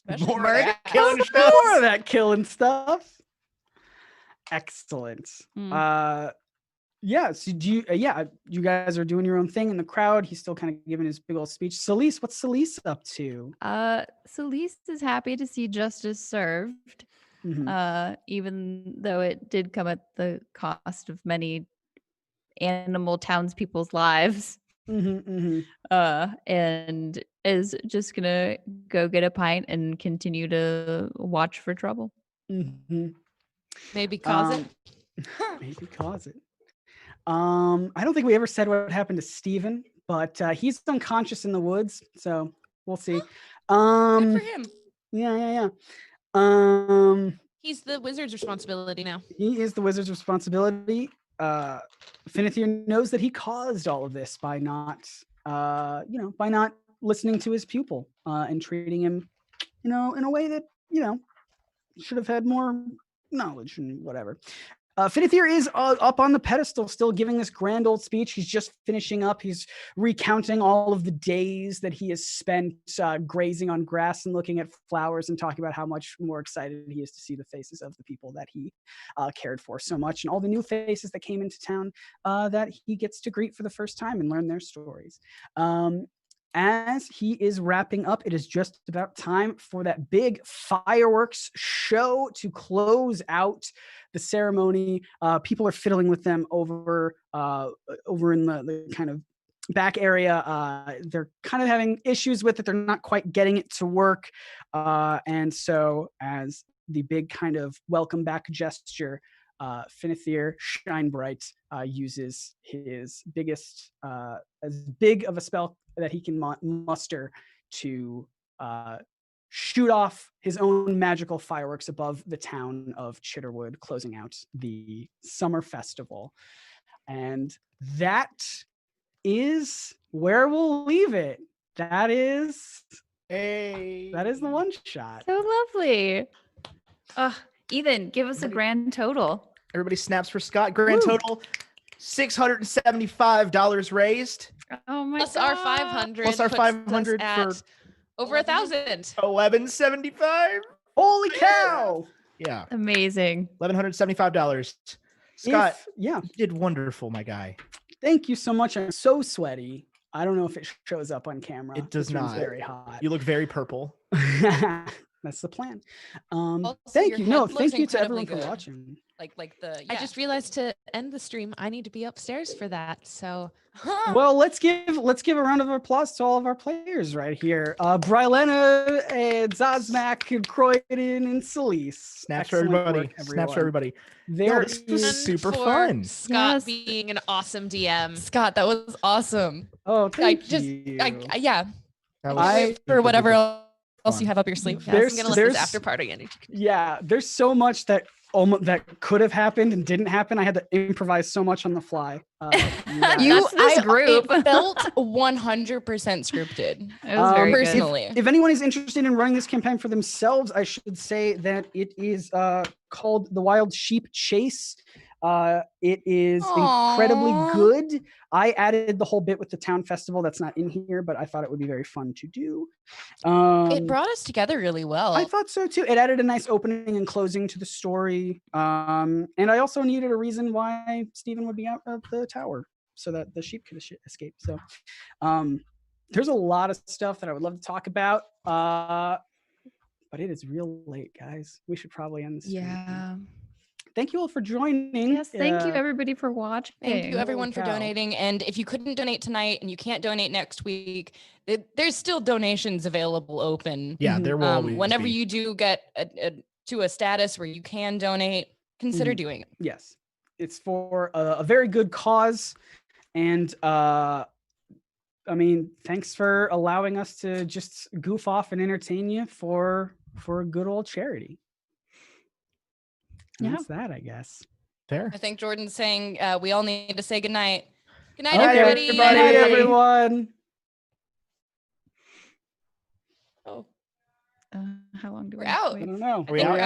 Especially More of murder. that killing stuff. More of that killing stuff. Excellent. Hmm. So do you you guys are doing your own thing in the crowd. He's still kind of giving his big old speech. Celeste, what's Celeste up to? Celeste is happy to see justice served, Mhm. even though it did come at the cost of many animal townspeople's lives. Mhm, mhm. And is just gonna go get a pint and continue to watch for trouble. Mhm. Maybe cause it? Maybe cause it. I don't think we ever said what happened to Steven, but he's unconscious in the woods, so we'll see. Good for him. Yeah. He's the wizard's responsibility now. He is the wizard's responsibility. Finithir knows that he caused all of this by not listening to his pupil and treating him, in a way that, should have had more knowledge and whatever. Finithir is up on the pedestal, still giving this grand old speech. He's just finishing up. He's recounting all of the days that he has spent grazing on grass and looking at flowers and talking about how much more excited he is to see the faces of the people that he cared for so much and all the new faces that came into town that he gets to greet for the first time and learn their stories. As he is wrapping up, it is just about time for that big fireworks show to close out the ceremony. People are fiddling with them over in the kind of back area. They're kind of having issues with it. They're not quite getting it to work. And so as the big kind of welcome back gesture, Finithir Shinebright uses his biggest, as big of a spell that he can muster to shoot off his own magical fireworks above the town of Chitterwood, closing out the summer festival. And that is where we'll leave it. That is the one shot. So lovely. Ethan, give us a grand total. Everybody snaps for Scott. Grand Woo. total $675 raised. Oh my Plus god. our 500. Plus our puts 500 us at for over 1,000. $1,175. Holy cow! Yeah, Amazing. $1,175. Scott, You did wonderful, my guy. thank you so much. I'm so sweaty. I don't know if it shows up on camera. It does This room's not. very hot. You look very purple. That's the plan. Also, Thank your you. head No, looks thank you to incredibly everyone for good. watching. Like the I just realized to end the stream, I need to be upstairs for that. So Well, let's give a round of applause to all of our players right here. Brylena and Zazmak and Croydon and Celeste. Snaps for Excellent everybody. work, Snaps everyone. for everybody. There this was is- super for fun. Scott Yes. being an awesome DM. Scott, that was awesome. Oh, thank just you. yeah. That I- super For whatever duper else fun. you have up your sleeve. Yes, I'm There's- gonna let there's- this after party end. Yeah, there's so much that almost that could have happened and didn't happen. I had to improvise so much on the fly. That's this group. It felt 100% scripted. It was very good. personally. If anyone is interested in running this campaign for themselves, I should say that it is called The Wild Sheep Chase. It is incredibly Aw. good. I added the whole bit with the town festival that's not in here, but I thought it would be very fun to do. It brought us together really well. I thought so too. It added a nice opening and closing to the story. And I also needed a reason why Stephen would be out of the tower so that the sheep could escape. So there's a lot of stuff that I would love to talk about. But it is real late, guys. We should probably end this. Yeah. Thank you all for joining. Yes. Thank you everybody for watching. Thank you everyone for cow. donating. And if you couldn't donate tonight and you can't donate next week, there's still donations available open. Yeah, there will always whenever be. you do get to a status where you can donate, consider doing it. Yes, it's for a very good cause. And I mean, thanks for allowing us to just goof off and entertain you for a good old charity. And Yeah. that's that, I guess. Fair. I think Jordan's saying we all need to say goodnight. Good night, Okay, everybody. Good night, everyone. Oh, How long do we're we out. I don't know. I think we're out.